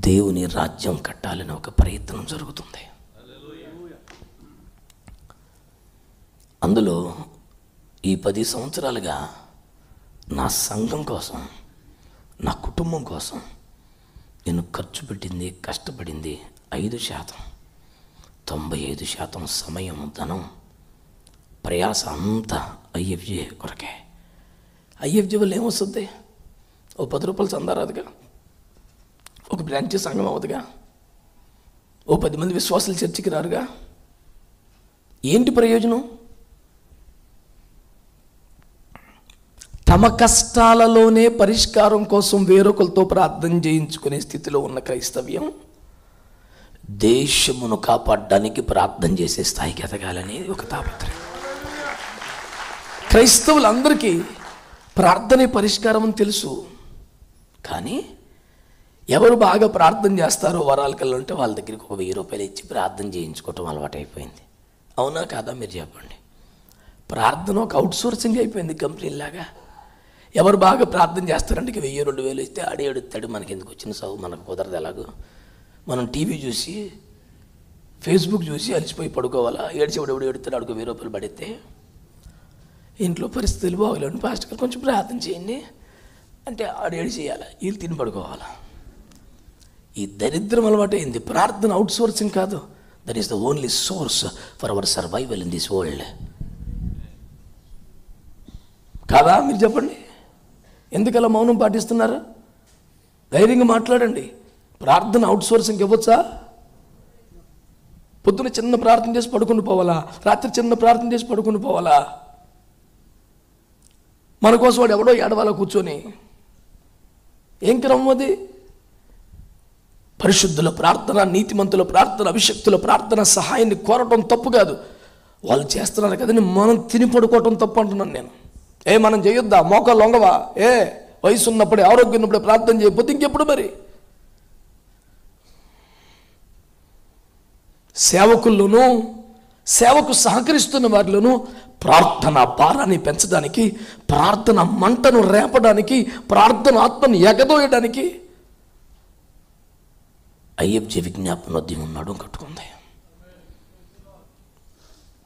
దేవుని రాజ్యం కట్టాలని ఒక ప్రయత్నం జరుగుతుంది. అందులో ఈ 10 సంవత్సరాలుగా నా సంఘం కోసం, నా కుటుంబం కోసం నేను ఖర్చు పెట్టింది, కష్టపడింది 5%. 95% సమయం, ధనం, ప్రయాస అంతా IFJ కొరకే. IFJ వల్ల ఏమొస్తుంది? ఓ ₹10 చందా రాదుగా, ఒక బ్రాంచ్ సంఘం అవ్వదుగా, ఓ 10 మంది విశ్వాసులు చర్చికి రారుగా. ఏంటి ప్రయోజనం? తమ కష్టాలలోనే పరిష్కారం కోసం వేరొకరితో ప్రార్థన చేయించుకునే స్థితిలో ఉన్న క్రైస్తవ్యం దేశమును కాపాడడానికి ప్రార్థన చేసే స్థాయికి ఎదగాలనేది ఒక తాపత్రయం. క్రైస్తవులందరికీ ప్రార్థనే పరిష్కారం అని తెలుసు, కానీ ఎవరు బాగా ప్రార్థన చేస్తారో వరాల కల్లా ఉంటే వాళ్ళ దగ్గరికి ఒక ₹1000 ఇచ్చి ప్రార్థన చేయించుకోవటం అలవాటు అయిపోయింది. అవునా కాదా మీరు చెప్పండి? ప్రార్థన ఒక అవుట్సోర్సింగ్ అయిపోయింది, కంపెనీలాగా. ఎవరు బాగా ప్రార్థన చేస్తారంటే 1000-2000 ఇస్తే ఆడే ఎడుతాడు, మనకి ఎందుకు వచ్చిన సౌ, మనకు కుదరదు. ఎలాగో మనం టీవీ చూసి ఫేస్బుక్ చూసి అలసిపోయి పడుకోవాలా, ఏడ్చేవాడు ఎడుతాడు, అడుగు ₹1000 పడితే ఇంట్లో పరిస్థితులు బాగోలేని పాస్టర్ గారు కొంచెం ప్రార్థన చేయండి అంటే ఆడు ఏడు చేయాలి, వీళ్ళు తిని పడుకోవాలా. ఈ దరిద్రం అలవాటు అయింది. ప్రార్థన అవుట్సోర్సింగ్ కాదు, that is the only source for hour survival in this world. కాదా మీరు చెప్పండి? ఎందుకలా మౌనం పాటిస్తున్నారు? ధైర్యంగా మాట్లాడండి. ప్రార్థన అవుట్సోర్సింగ్ ఇవ్వచ్చా? పొద్దున చిన్న ప్రార్థన చేసి పడుకుని పోవాలా, రాత్రి చిన్న ప్రార్థన చేసి పడుకుని పోవాలా? మన కోసం వాడు ఎవడో ఏడవాలా కూర్చొని? ఏం క్రమం అది? పరిశుద్ధుల ప్రార్థన, నీతిమంతుల ప్రార్థన, అభిషక్తుల ప్రార్థన, సహాయాన్ని కోరటం తప్పు కాదు. వాళ్ళు చేస్తున్నారు కదని మనం తిని పడుకోవటం తప్పు అంటున్నాను నేను. మనం చేయొద్దా? మోకాలు లొంగవా? వయసు ఉన్నప్పుడే, ఆరోగ్యం ఉన్నప్పుడే ప్రార్థన చేయకపోతే ఇంకెప్పుడు మరి? సేవకుల్లోనూ సేవకు సహకరిస్తున్న వారిలోనూ ప్రార్థన భారాన్ని పెంచడానికి, ప్రార్థన మంటను రేపడానికి, ప్రార్థన ఆత్మను ఎగదోయడానికి ఐఎఫ్జే విజ్ఞాపనోద్యమం నడుం కట్టుకుంది.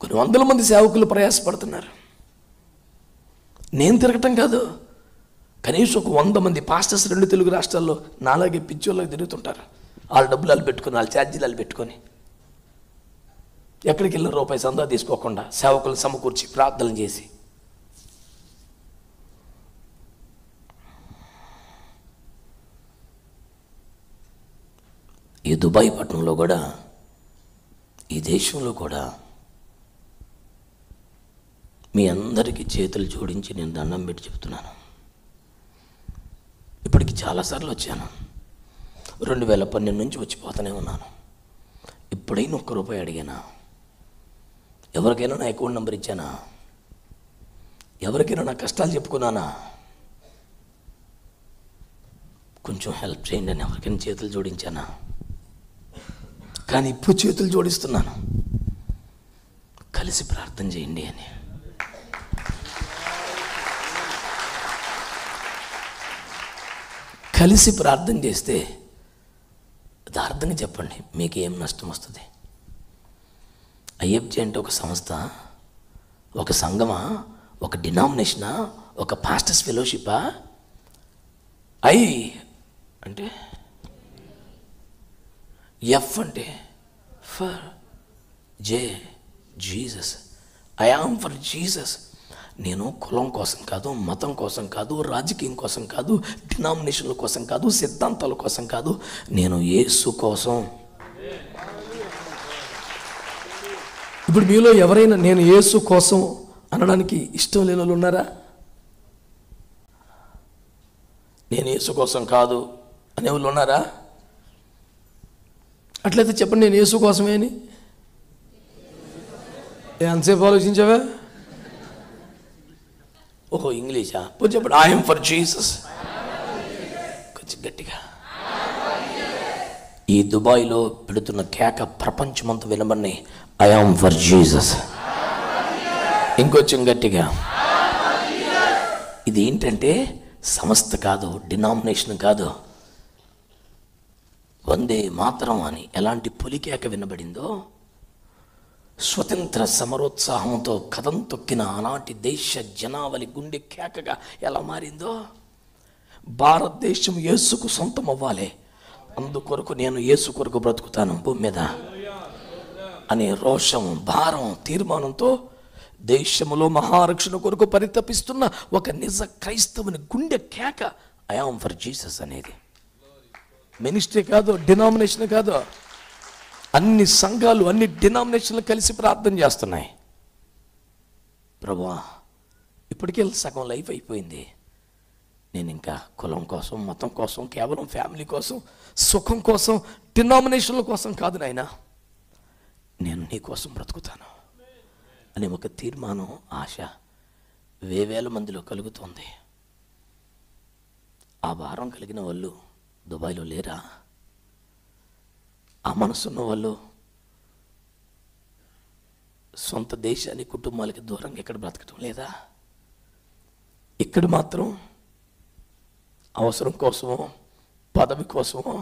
కొన్ని వందల మంది సేవకులు ప్రయాసపడుతున్నారు. నేను తిరగటం కాదు, కనీసం ఒక 100 మంది పాస్టర్స్ 2 తెలుగు రాష్ట్రాల్లో నాలాగే పిచ్చోళ్ళకి తిరుగుతుంటారు. వాళ్ళ డబ్బులు వాళ్ళు పెట్టుకొని, వాళ్ళ ఛార్జీలు వాళ్ళు పెట్టుకొని, ఎక్కడికి వెళ్ళిన రూపాయి సందా తీసుకోకుండా సేవకులు సమకూర్చి ప్రార్థనలు చేసి. ఈ దుబాయ్ పట్టణంలో కూడా, ఈ దేశంలో కూడా మీ అందరికీ చేతులు జోడించి నేను దండం పెట్టి చెప్తున్నాను. ఇప్పటికి చాలాసార్లు వచ్చాను. 2012 నుంచి వచ్చిపోతూనే ఉన్నాను. ఇప్పుడైనా ₹1 అడిగానా? ఎవరికైనా నా అకౌంట్ నెంబర్ ఇచ్చానా? ఎవరికైనా నా కష్టాలు చెప్పుకున్నానా? కొంచెం హెల్ప్ చేయండి అని ఎవరికైనా చేతులు జోడించానా? కానీ ఇప్పుడు చేతులు జోడిస్తున్నాను, కలిసి ప్రార్థన చేయండి అని. కలిసి ప్రార్థన చేస్తే యథార్థంగా చెప్పండి, మీకు ఏం నష్టం వస్తుంది? ఐఎఫ్జే అంటే ఒక సంస్థ, ఒక సంఘమా, ఒక డినామినేషనా, ఒక పాస్టర్స్ ఫెలోషిపా? ఐ అంటే ఎఫ్ అంటే for, J Jesus. I am for Jesus. నేను కులం కోసం కాదు, మతం కోసం కాదు, రాజకీయం కోసం కాదు, డినామినేషన్ల కోసం కాదు, సిద్ధాంతాల కోసం కాదు, నేను యేసు కోసం. ఇప్పుడు మీలో ఎవరైనా నేను యేసు కోసం అనడానికి ఇష్టం లేని వాళ్ళు ఉన్నారా? నేను యేసు కోసం కాదు అనేవాళ్ళు ఉన్నారా? అట్లయితే చెప్పండి, నేను యేసు కోసమే అని. ఎంతసేపు ఆలోచించావా? ఓహో, ఇంగ్లీషా? పోనీ చెప్పండి, ఐఎమ్ ఫర్ జీసస్. కొంచెం గట్టిగా. ఈ దుబాయ్లో పెడుతున్న కేక ప్రపంచమంతా వినబడి, ఐ యామ్ ఫర్ జీసస్. ఇంకొంచెం గట్టిగా. ఇది ఏంటంటే సంస్థ కాదు, డినామినేషన్ కాదు. వందే మాతరం అని ఎలాంటి పొలికేక వినబడిందో, స్వతంత్ర సమరోత్సాహంతో కథం తొక్కిన ఆనాటి దేశ జనావళి గుండె కేకగా ఎలా మారిందో, భారతదేశం యేసుకు సొంతం అవ్వాలి, అందుకొరకు నేను యేసు కొరకు బ్రతుకుతాను భూమి మీద అనే రోషం, భారం, తీర్మానంతో దేశంలో మహారక్షణ కొరకు పరితపిస్తున్న ఒక నిజ క్రైస్తవుని గుండె కేక ఐ యామ్ ఫర్ జీసస్ అనేది. మినిస్ట్రీ కాదు, డినామినేషన్ కాదు, అన్ని సంఘాలు, అన్ని డినామినేషన్లు కలిసి ప్రార్థన చేస్తున్నాయి. ప్రభువా, ఇప్పటికే సగం లైఫ్ అయిపోయింది, నేను ఇంకా కులం కోసం, మతం కోసం, కేవలం ఫ్యామిలీ కోసం, సుఖం కోసం, డినామినేషన్ల కోసం కాదు నాయనా, నేను నీ కోసం బ్రతుకుతాను అనే ఒక తీర్మానం, ఆశ వేవేల మందిలో కలుగుతుంది. ఆ భారం కలిగిన వాళ్ళు దుబాయ్లో లేరా? ఆ మనసున్న వాళ్ళు సొంత దేశాన్ని, కుటుంబాలకి దూరంగా ఎక్కడ బ్రతకటం లేదా? ఇక్కడ మాత్రం అవసరం కోసమో, పదవి కోసమో,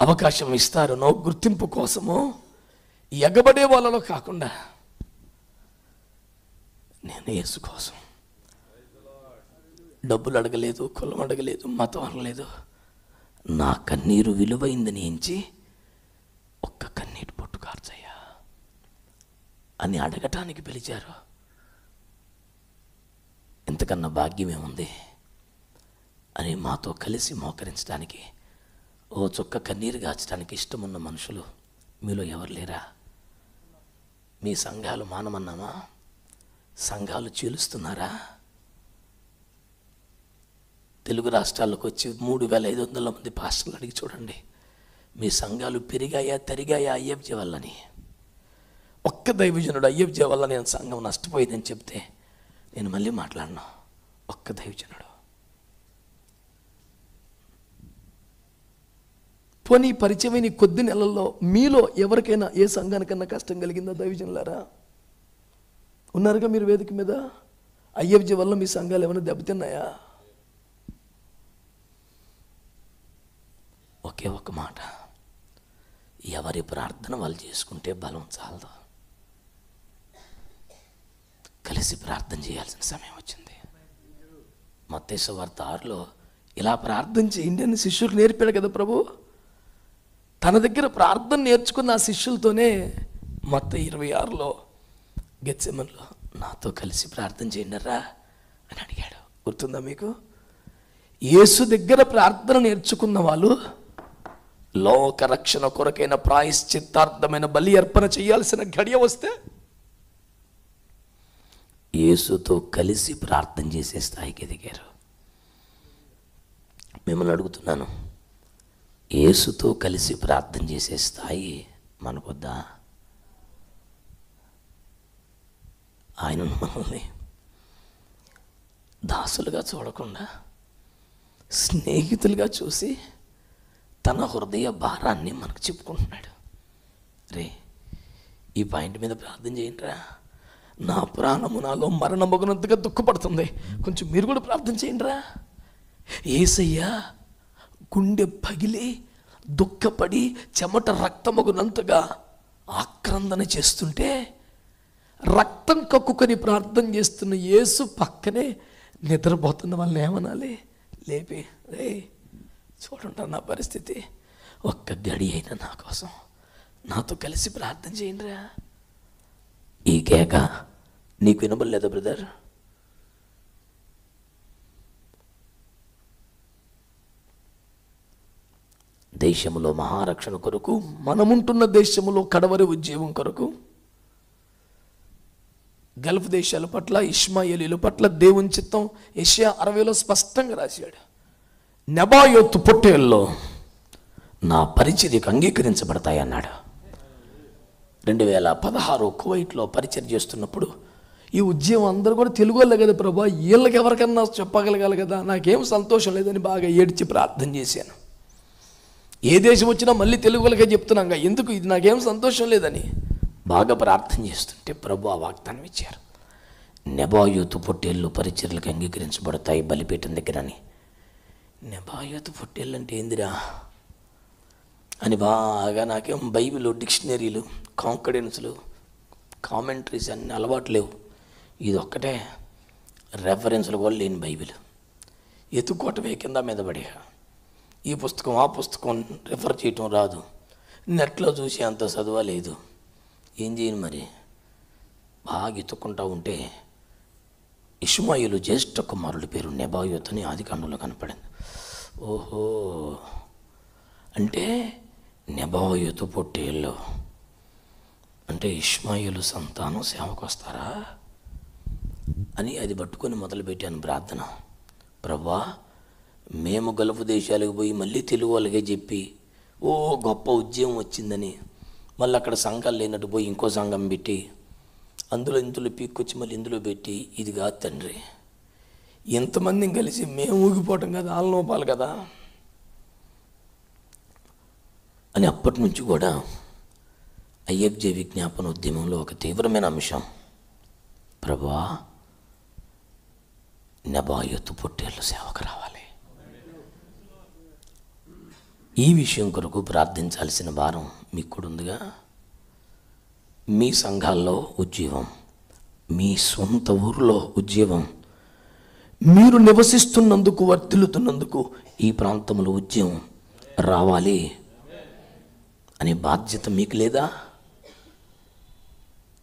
అవకాశం ఇస్తారనో, గుర్తింపు కోసమో ఎగబడే వాళ్ళలో కాకుండా నేను యేసు కోసం. డబ్బులు అడగలేదు, కులం అడగలేదు, మతం అడగలేదు, నా కన్నీరు విలువైందని ఎంచి ఒక్క కన్నీటి పొట్టు కార్చయ్యా అని అడగటానికి పిలిచారు. ఇంతకన్నా భాగ్యమేముంది అని మాతో కలిసి మోకరించడానికి, ఓ చుక్క కన్నీరు గార్చడానికి ఇష్టమున్న మనుషులు మీలో ఎవరు లేరా? మీ సంఘాలు మానమన్నామా? సంఘాలు చీలుస్తున్నారా? తెలుగు రాష్ట్రాలకు వచ్చి 3500 మంది పాస్టర్లు అడిగి చూడండి, మీ సంఘాలు పెరిగాయా తరిగాయా ఐఎఫ్జే వల్లని? ఒక్క దైవజనుడు ఐఎఫ్జే వల్ల నేను సంఘం నష్టపోయిందని చెప్తే నేను మళ్ళీ మాట్లాడను. ఒక్క దైవజనుడు. పోనీ పరిచయమైన కొద్ది నెలల్లో మీలో ఎవరికైనా ఏ సంఘానికన్నా కష్టం కలిగిందా దైవజనులారా? ఉన్నారుగా మీరు వేదిక మీద. IFG వల్ల మీ సంఘాలు ఏమైనా దెబ్బతిన్నాయా? ఒకే ఒక మాట, ఎవరి ప్రార్థన వాళ్ళు చేసుకుంటే బలం చాలదు. కలిసి ప్రార్థన చేయాల్సిన సమయం వచ్చింది. మత్తయి సువార్త 6లో ఇలా ప్రార్థన చేయండి అని శిష్యులకు నేర్పాడు కదా ప్రభు. తన దగ్గర ప్రార్థన నేర్చుకున్న ఆ శిష్యులతోనే మత్తయి 26లో గెత్సెమన్లో నాతో కలిసి ప్రార్థన చేయండిరా అని అడిగాడు. గుర్తుందా మీకు? యేసు దగ్గర ప్రార్థన నేర్చుకున్న వాళ్ళు లోక రక్షణ కొరకైన ప్రాయశ్చిత్తార్థమైన బలి అర్పణ చేయాల్సిన గడియ వస్తే యేసుతో కలిసి ప్రార్థన చేసే స్థాయికి ఎదిగారు. మిమ్మల్ని అడుగుతున్నాను, యేసుతో కలిసి ప్రార్థన చేసే స్థాయి మనకొద్దా? ఆయన మనల్ని దాసులుగా చూడకుండా స్నేహితులుగా చూసి తన హృదయ భారాన్ని మనకు చెప్పుకుంటున్నాడు. రే, ఈ పాయింట్ మీద ప్రార్థన చేయండిరా, నా ప్రాణము నాలో మరణమగునంతగా దుఃఖపడుతుంది, కొంచెం మీరు కూడా ప్రార్థన చేయండిరా. యేసయ్య గుండె పగిలి దుఃఖపడి చెమట రక్తమగునంతగా ఆక్రందన చేస్తుంటే రక్తం కక్కుకొని ప్రార్థన చేస్తున్న యేసు పక్కనే నిద్రపోతున్న వాళ్ళని ఏమనాలి? లేపి, రే చూడండి నా పరిస్థితి, ఒక్క గడి అయినా నా కోసం నాతో కలిసి ప్రార్థన చేయండిరా. ఈ కేక నీకు వినబడలేదా బ్రదర్? దేశములో మహారక్షణ కొరకు, మనముంటున్న దేశములో కడవరి ఉద్యోగం కొరకు, గల్ఫ్ దేశాల పట్ల, ఇష్మాయేలీల పట్ల దేవుని చిత్తం యెషయా 60లో స్పష్టంగా రాశాడు. నెబాయోతు పొట్టేల్లో నా పరిచర్యకు అంగీకరించబడతాయి అన్నాడు. 2016 కువైట్లో పరిచర్య చేస్తున్నప్పుడు ఈ ఉద్యమం అందరూ కూడా తెలుగు వాళ్ళే కదా ప్రభా, వీళ్ళకి ఎవరికన్నా చెప్పగలగాలి కదా, నాకేం సంతోషం లేదని బాగా ఏడ్చి ప్రార్థన చేశాను. ఏ దేశం వచ్చినా మళ్ళీ తెలుగు వాళ్ళకే చెప్తున్నాగా, ఎందుకు ఇది నాకేం సంతోషం లేదని బాగా ప్రార్థన చేస్తుంటే ప్రభు ఆ వాగ్దానం ఇచ్చారు. నెబాయోతు పొట్టేళ్ళు పరిచర్యలకు అంగీకరించబడతాయి బలిపీఠం దగ్గర అని. నెబాయోతు పొట్టేళ్ళు అంటే ఏందిరా అని బాగా నాకేం బైబిల్ డిక్షనరీలు, కాంకడెన్స్లు, కామెంటరీస్ అన్నీ అలవాటు లేవు. ఇది ఒక్కటే రెఫరెన్స్లు కూడా లేని బైబిల్. ఎత్తుకోవటమే కింద మీద పడే, ఈ పుస్తకం ఆ పుస్తకం రిఫర్ చేయటం రాదు, నెట్లో చూసి అంత చదవలేదు. ఏం చేయను మరి? బాగా ఎత్తుకుంటా ఉంటే ఇష్మాయేలు జ్యేష్ఠ కుమారుడి పేరు నెబాయోతు అని ఆదికాండంలో కనపడింది. ఓహో, అంటే నెబాయోతు పొట్టేళ్ళు అంటే ఇష్మాయేలు సంతానం సేవకు వస్తారా అని అది పట్టుకొని మొదలుపెట్టాను ప్రార్థన. ప్రభువా, మేము గల్ఫ్ దేశాలకు పోయి మళ్ళీ తెలుగు వాళ్ళకే చెప్పి ఓ గొప్ప ఉద్యమం వచ్చిందని మళ్ళీ అక్కడ సంఘాలు లేనట్టు పోయి ఇంకో సంఘం పెట్టి అందులో ఇందులో పీక్కొచ్చి మళ్ళీ ఇందులో పెట్టి, ఇది కాదు తండ్రి, ఎంతమందిని కలిసి మేము ఊగిపోవటం కదా, ఆలనోపాలు కదా అని అప్పటి నుంచి కూడా IFJ విజ్ఞాపన ఉద్యమంలో ఒక తీవ్రమైన అంశం, ప్రభువా నెబాయోతు పొట్టేళ్ళు సేవకు రావాలి. ఈ విషయం కొరకు ప్రార్థించాల్సిన భారం మీకు కూడా ఉందిగా. మీ సంఘాల్లో ఉద్యోగం, మీ సొంత ఊరిలో ఉద్యోగం, మీరు నివసిస్తున్నందుకు వర్ధిల్లుతున్నందుకు ఈ ప్రాంతంలో ఉద్యమం రావాలి అనే బాధ్యత మీకు లేదా?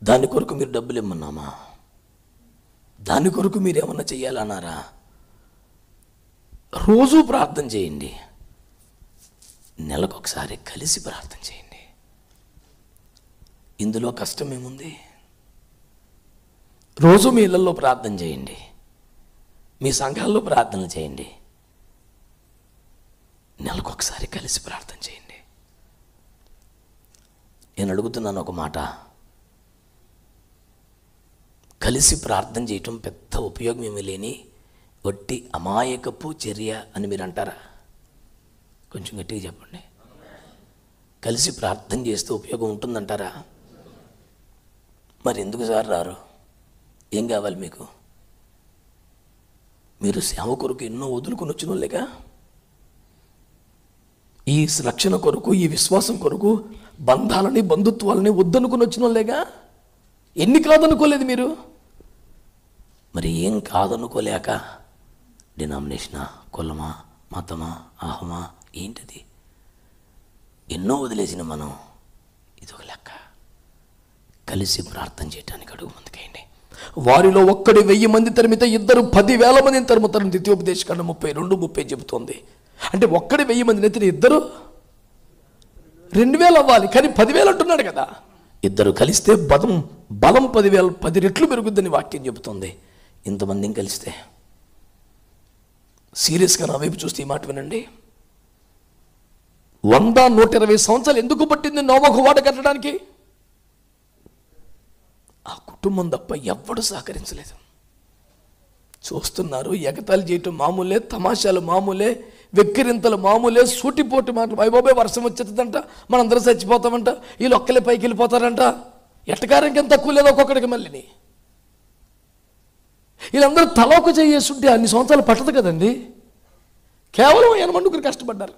దాని కొరకు మీరు డబ్బులు ఇమ్మన్నామా? దాని కొరకు మీరు ఏమన్నా చెయ్యాలన్నారా? రోజు ప్రార్థన చేయండి, నెలకొకసారి కలిసి ప్రార్థన చేయండి. ఇందులో కష్టం ఏముంది? రోజు మీ ఇళ్ళల్లో ప్రార్థన చేయండి, మీ సంఘాల్లో ప్రార్థనలు చేయండి, నెలకొకసారి కలిసి ప్రార్థన చేయండి. నేను అడుగుతున్నాను ఒక మాట, కలిసి ప్రార్థన చేయటం పెద్ద ఉపయోగం ఏమీ లేని వట్టి అమాయకపు చర్య అని మీరు అంటారా? కొంచెం గట్టిగా చెప్పండి. కలిసి ప్రార్థన చేస్తే ఉపయోగం ఉంటుందంటారా? మరి ఎందుకు సార్ రారు? ఏం కావాలి మీకు? మీరు సేవ కొరకు ఎన్నో వదులుకొని వచ్చిన వాళ్ళేగా. ఈ రక్షణ కొరకు, ఈ విశ్వాసం కొరకు బంధాలని, బంధుత్వాలని వద్దనుకుని వచ్చిన వాళ్ళేగా. ఎన్ని కాదనుకోలేదు మీరు? మరి ఏం కాదనుకోలేక డినామినేషనా, కులమా, మతమా, అహమా, ఏంటది? ఎన్నో వదిలేసిన మనం ఇదొక లెక్క. కలిసి ప్రార్థన చేయడానికి అడుగు ముందుకేయండి. వారిలో ఒక్కడి 1000 మంది తరిమితే ఇద్దరు 10,000 మందిని తరుముతారని ద్వితీయోపదేశకాండం 32:30 చెబుతోంది. అంటే ఒక్కడి 1000 మందిని ఎత్తిన ఇద్దరు 2000 అవ్వాలి, కానీ 10,000 అంటున్నాడు కదా. ఇద్దరు కలిస్తే బలం 10 రెట్లు పెరుగుద్దని వాక్యం చెబుతుంది. ఇంతమందిని కలిస్తే సీరియస్గా నా వైపు చూస్తే ఈ మాట వినండి. 100-120 సంవత్సరాలు ఎందుకు పట్టింది నోవహు ఓడ కట్టడానికి? ఆ కుటుంబం తప్ప ఎవ్వడు సహకరించలేదు. చూస్తున్నారు, ఎగతాళి చేయటం మామూలే, తమాషాలు మామూలే, వెక్కిరింతలు మామూలే, సూటిపోటి మాటలు. బాబాయ్ వర్షం వచ్చేస్తుందంట, మనందరం చచ్చిపోతామంట, వీళ్ళు ఒక్కలే పైకి వెళ్ళిపోతారంట. ఎట్టకారంకి ఎంత తక్కువ లేదు ఒక్కొక్కడికి. మళ్ళీని వీళ్ళందరూ తలోక చేస్తుంటే అన్ని సంవత్సరాలు పట్టదు కదండి. కేవలం 80 మంది కష్టపడ్డారు.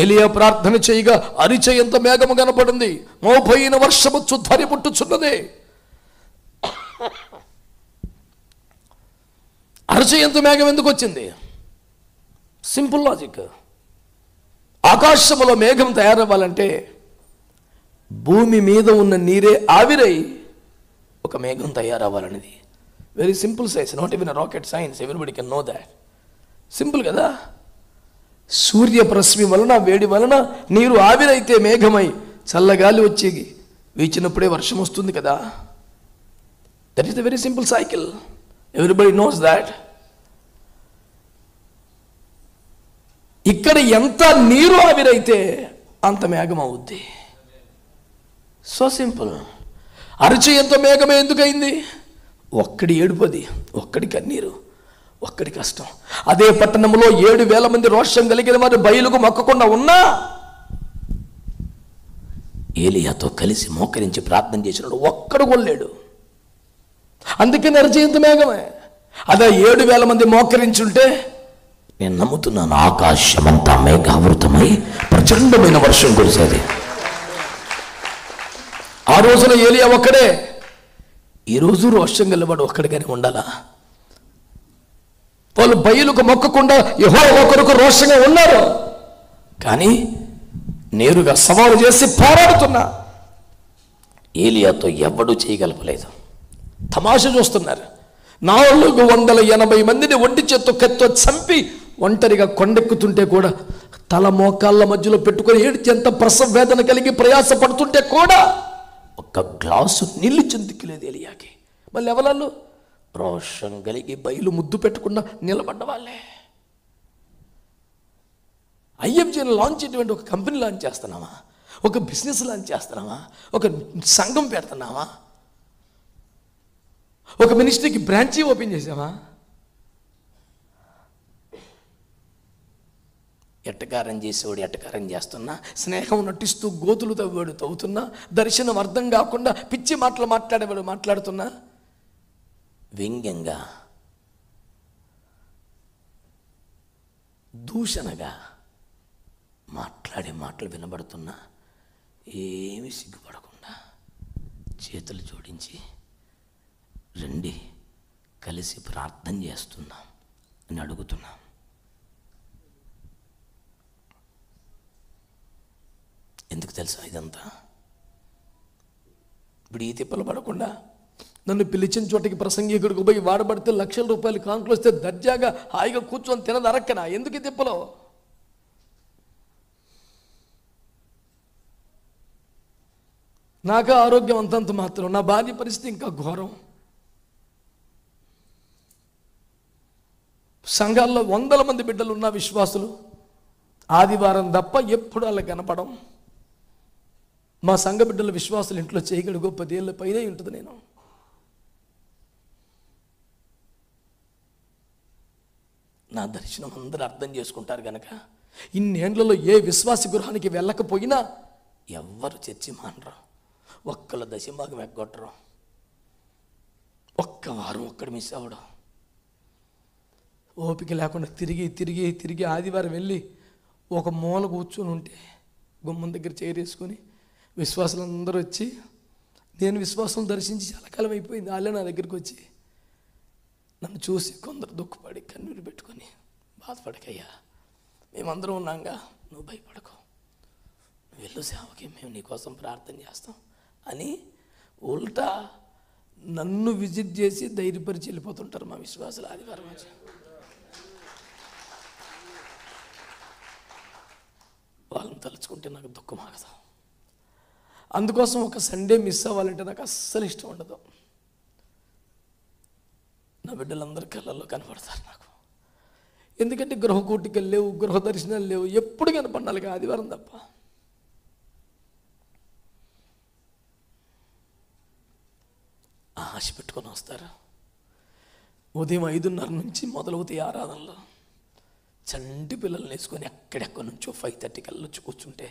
ఏలియా ప్రార్థన చేయగా అరిచేయంత మేఘము కనపడింది, మోపైన వర్షము చుద్దరి పుట్టుచున్నది. అరిచేయంత మేఘం ఎందుకు వచ్చింది? Simple logic. ఆకాశములో మేఘం తయారవ్వాలంటే భూమి మీద ఉన్న నీరే ఆవిరై ఒక మేఘం తయారవ్వాలనేది very simple science, not even rocket science, everybody can know that. Simple కదా. సూర్యప్రశ్మి వలన, వేడి వలన నీరు ఆవిరైతే మేఘమై చల్లగాలి వచ్చి వీచినప్పుడే వర్షం వస్తుంది కదా. That is the very simple cycle, everybody knows that. ఇక్కడ ఎంత నీరు ఆవిరైతే అంత మేఘం అవుద్ది. So simple. అరిచేయంత మేఘమే ఎందుకైంది? ఒక్కడి ఏడుపది, ఒక్కడి కన్నీరు, ఒక్కడి కష్టం. అదే పట్టణంలో 7,000 మంది రోషం కలిగిన వారు బయలుకు మొక్కకుండా ఉన్నా ఏలియాతో కలిసి మోకరించి ప్రార్థన చేసినాడు, ఒక్కడు కొల్లేడు. అందుకే అరిచేయంత మేఘమే. అదే 7,000 మంది మోకరించుంటే నేను నమ్ముతున్నాను ఆకాశమంతా మేఘావృతమై ప్రచండమైన వర్షం కురిసేది. ఆ రోజున ఏలియా ఒక్కడే. ఈరోజు రోషం గలవాడు ఒక్కడిగానే ఉండాలా? వాళ్ళు బయలుకు మొక్కకుండా యెహోవా కొరకు రోషంగా ఉన్నారు, కానీ నేరుగా సవాలు చేసి పోరాడుతున్నా ఏలియాతో ఎవడూ చేయగలపలేదు. తమాషా చూస్తున్నారు. 480 మందిని ఒంటి చేత్తో కత్తితో చంపి ఒంటరిగా కొండెక్కుతుంటే కూడా తల మోకాళ్ళ మధ్యలో పెట్టుకొని ఏడ్చి ఎంత ప్రసవ వేదన కలిగి ప్రయాస పడుతుంటే కూడా ఒక్క గ్లాసు నీళ్ళు చెందుకులేదు ఏలియాకి. మళ్ళీ ఎవరు? రోషం కలిగి బయలు ముద్దు పెట్టకుండా నిలబడ్డ వాళ్ళే. ఐఎఫ్జీని లాంచ్ చేయటువంటి ఒక కంపెనీ లాంచ్ చేస్తున్నామా? ఒక బిజినెస్ లాంచ్ చేస్తున్నామా? ఒక సంఘం పెడుతున్నామా? ఒక మినిస్ట్రీకి బ్రాంచీ ఓపెన్ చేసామా? ఎట్టకారం చేసేవాడు ఎట్టకారం చేస్తున్నా, స్నేహం నటిస్తూ గోతులు తవ్వేవాడు తవ్వుతున్నా, దర్శనం అర్థం కాకుండా పిచ్చి మాటలు మాట్లాడేవాడు మాట్లాడుతున్నా, వ్యంగ్యంగా దూషణగా మాట్లాడే మాటలు వినబడుతున్నా ఏమీ సిగ్గుపడకుండా చేతులు జోడించి రండి కలిసి ప్రార్థన చేస్తున్నాం అని అడుగుతున్నాం. ఎందుకు తెలుసా ఇదంతా? ఇప్పుడు ఈ తిప్పలు పడకుండా నన్ను పిలిచిన చోటకి ప్రసంగికుడికి పోయి వాడబడితే లక్షల రూపాయలు కాంకులు వస్తే దర్జాగా హాయిగా కూర్చొని తినదరక్కనా? ఎందుకు ఈ తిప్పలో? నాకా ఆరోగ్యం అంతంత మాత్రం, నా భార్య పరిస్థితి ఇంకా ఘోరం. సంఘాల్లో 100 మంది బిడ్డలు ఉన్న విశ్వాసులు ఆదివారం తప్ప ఎప్పుడు అలా కనపడం. మా సంఘ బిడ్డల విశ్వాసులు ఇంట్లో చేయగలిగో 10 ఏళ్ళ పైనే ఉంటుంది. నేను నా దర్శనం అందరూ అర్థం చేసుకుంటారు కనుక ఇన్నేండ్లలో ఏ విశ్వాస గృహానికి వెళ్ళకపోయినా ఎవ్వరు చర్చి మానరు, ఒక్కళ్ళ దశమాగం ఎగ్గొట్టరు, ఒక్క వారం ఒక్కడు మిస్ అవ్వడం. ఓపిక లేకుండా తిరిగి తిరిగి తిరిగి ఆదివారం వెళ్ళి ఒక మూల కూర్చొని ఉంటే గుమ్మం దగ్గర చేరేసుకొని విశ్వాసులందరూ వచ్చి, నేను విశ్వాసం దర్శించి చాలా కాలం అయిపోయింది, వాళ్ళే నా దగ్గరికి వచ్చి నన్ను చూసి కొందరు దుఃఖపడి కన్నీరు పెట్టుకొని, బాధపడకయ్యా మేమందరం ఉన్నాంగా, నువ్వు భయపడకు, నువ్వు వెళ్ళు సేవకి, మేము నీకోసం ప్రార్థన చేస్తాం అని ఉల్టా నన్ను విజిట్ చేసి ధైర్యపరిచి వెళ్ళిపోతుంటారు మా విశ్వాసులు ఆదివారం వచ్చి. వాళ్ళని తలుచుకుంటే నాకు దుఃఖం ఆగదు. అందుకోసం ఒక సండే మిస్ అవ్వాలంటే నాకు అస్సలు ఇష్టం ఉండదు. నా బిడ్డలందరి కళ్ళల్లో కనపడతారు నాకు, ఎందుకంటే గృహ కూటికలు లేవు, గృహ దర్శనాలు లేవు, ఎప్పుడు కనపడాలి ఆదివారం తప్ప. ఆశ పెట్టుకొని వస్తారు. ఉదయం 5:30 నుంచి మొదలవుతాయి ఆరాధనలో. చంటి పిల్లల్ని వేసుకొని ఎక్కడెక్కడి నుంచో 5:30 కల్లా వచ్చి కూర్చుంటే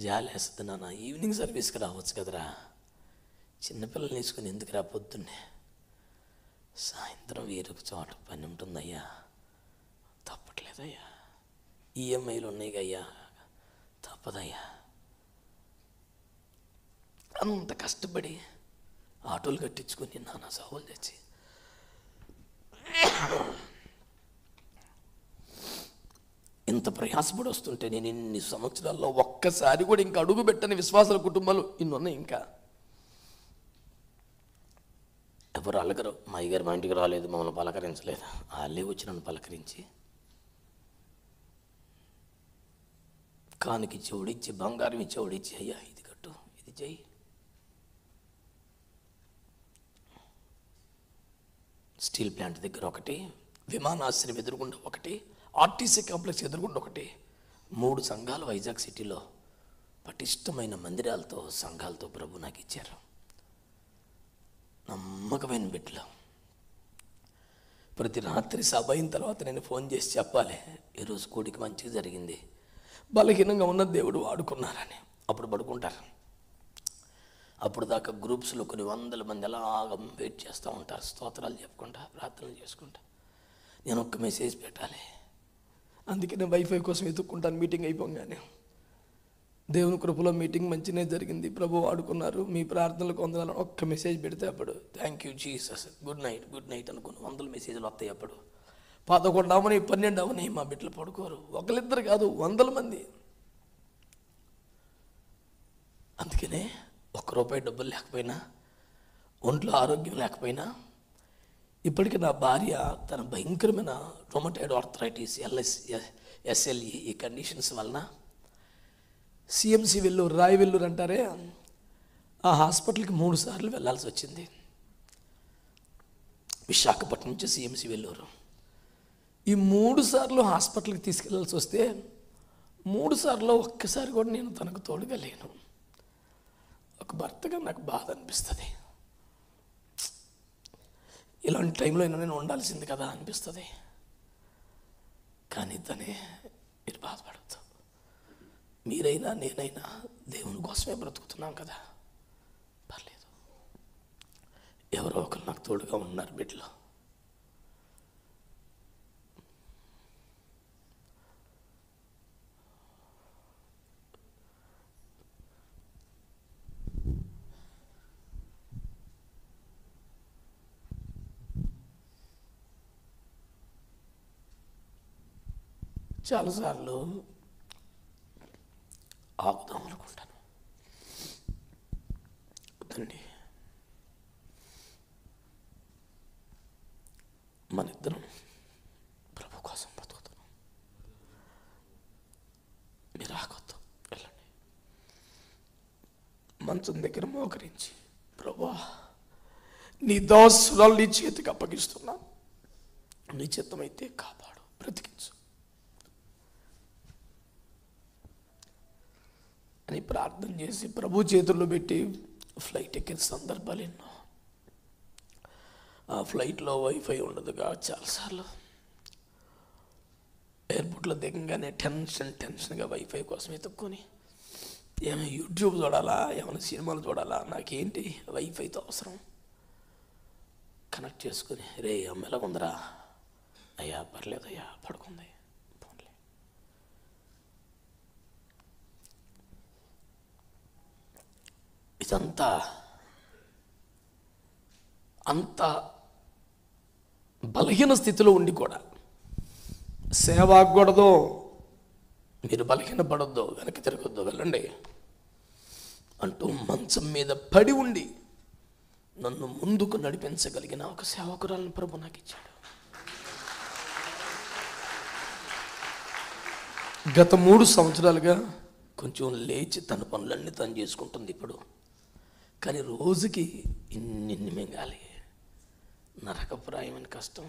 జాలి వేస్తుంది. నాన్న ఈవినింగ్ సర్వీస్కి రావచ్చు కదరా, చిన్నపిల్లల్ని వేసుకొని ఎందుకు రా, పొద్దున్నే సాయంత్రం వేరొక చోట పని ఉంటుందయ్యా, తప్పట్లేదయ్యా, ఈఎంఐలు ఉన్నాయి అయ్యా, తప్పదయ్యా. అంత కష్టపడి ఆటోలు కట్టించుకొని నాన్న సావులు తెచ్చి ఇంత ప్రయాసపడి వస్తుంటే నేను ఇన్ని సంవత్సరాల్లో ఒక్కసారి కూడా ఇంకా అడుగు పెట్టని విశ్వాసాల కుటుంబాలు ఇన్నున్నాయి. ఇంకా ఎవరు అలగరు, మా అయ్యగారు మా ఇంటికి రాలేదు, మమ్మల్ని పలకరించలేదు, వాళ్ళే వచ్చి నన్ను పలకరించి కానికి చెవుడిచ్చి బంగారం చెవుడిచ్చి, అయ్యా ఇది కట్టు, ఇది చెయ్యి. స్టీల్ ప్లాంట్ దగ్గర ఒకటి, విమానాశ్రయం ఎదురుగుండా ఒకటి, ఆర్టీసీ కాంప్లెక్స్ ఎదురుగుండా ఒకటి, 3 సంఘాలు వైజాగ్ సిటీలో పటిష్టమైన మందిరాలతో సంఘాలతో ప్రభు నాకు ఇచ్చారు. నమ్మకమైన బిడ్డలు. ప్రతి రాత్రి సభ అయిన తర్వాత నేను ఫోన్ చేసి చెప్పాలి, ఈరోజు కూడికి మంచిగా జరిగింది, బలహీనంగా ఉన్న దేవుడు వాడుకున్నారని. అప్పుడు పడుకుంటారు. అప్పుడు దాకా గ్రూప్స్లో కొన్ని 100 మంది అలాగ వెయిట్ చేస్తూ ఉంటారు, స్తోత్రాలు చెప్పుకుంటా, ప్రార్థనలు చేసుకుంటా. నేను ఒక్క మెసేజ్ పెట్టాలి, అందుకే నేను వైఫై కోసం వెతుక్కుంటాను. మీటింగ్ అయిపోగానే దేవుని కృపలో మీటింగ్ మంచిగానే జరిగింది, ప్రభు వాడుకున్నారు, మీ ప్రార్థనలకు వందనాలు, ఒక్క మెసేజ్ పెడితే అప్పుడు thank you Jesus, good night అనుకుని 100 మెసేజ్లు వస్తాయి. అప్పుడు 11 అవని 12 అవని మా బిడ్డలు పడుకోరు, ఒకరిద్దరు కాదు, 100 మంది. అందుకనే ₹1 డబ్బులు లేకపోయినా, ఒంట్లో ఆరోగ్యం లేకపోయినా, ఇప్పటికీ నా భార్య తన భయంకరమైన రొమటైడ్ ఆర్థరైటిస్ SLE ఈ కండిషన్స్ వలన CMC వెల్లూరు, రాయి వెల్లూరు అంటారే, ఆ హాస్పిటల్కి 3 సార్లు వెళ్ళాల్సి వచ్చింది. విశాఖపట్నం నుంచి CMC వెల్లూరు. ఈ 3 సార్లు హాస్పిటల్కి తీసుకెళ్లాల్సి వస్తే 3 సార్లు ఒక్కసారి కూడా నేను తనకు తోడుగా లేను. ఒక భర్తగా నాకు బాధ అనిపిస్తుంది. ఇలాంటి టైంలో నేను ఉండాల్సింది కదా అనిపిస్తుంది. కానీ తనే, మీరు బాధపడద్దు, మీరైనా నేనైనా దేవుని కోసమే బ్రతుకుతున్నాం కదా, పర్లేదు, ఎవరో ఒకరు నాకు తోడుగా ఉన్నారు బిడ్డలో. చాలాసార్లు ఆపుదాం అనుకుంటాను, వద్దండి, మన ఇద్దరం ప్రభు కోసం బతుకుతున్నాం, మీరు ఆగొద్దు, వెళ్ళండి. మంచం దగ్గర మోకరించి, ప్రభా నీ దాసురాలు నీ చేతికి అప్పగిస్తున్నా, నీ చిత్తమైతే కాపాడు, బ్రతికించు అని ప్రార్థన చేసి ప్రభు చేతుల్లో పెట్టి ఫ్లైట్ ఎక్కిన సందర్భాలు ఎన్నో. ఆ ఫ్లైట్లో వైఫై ఉండదుగా, చాలాసార్లు ఎయిర్పోర్ట్లో దిగంగానే టెన్షన్గా వైఫై కోసం ఎత్తుక్కొని ఏమైనా యూట్యూబ్ చూడాలా, ఏమైనా సినిమాలు చూడాలా, నాకేంటి వైఫైతో అవసరం. కనెక్ట్ చేసుకుని, రే అమ్మ ఎలాగుందరా, అయ్యా పర్లేదయ్యా పడుకుంది, పోన్లే. ఇదంతా అంత బలహీన స్థితిలో ఉండి కూడా సేవ ఆగకూడదు, మీరు బలహీనపడొద్దు, వెనక్కి తిరగొద్దు, వెళ్ళండి అంటూ మంచం మీద పడి ఉండి నన్ను ముందుకు నడిపించగలిగిన ఒక సేవకురాలను ప్రభు నాకు ఇచ్చాడు. గత 3 సంవత్సరాలుగా కొంచెం లేచి తన పనులన్నీ తను చేసుకుంటుంది ఇప్పుడు. కానీ రోజుకి ఇన్ని మింగాలి, నరకప్రాయమైన కష్టం,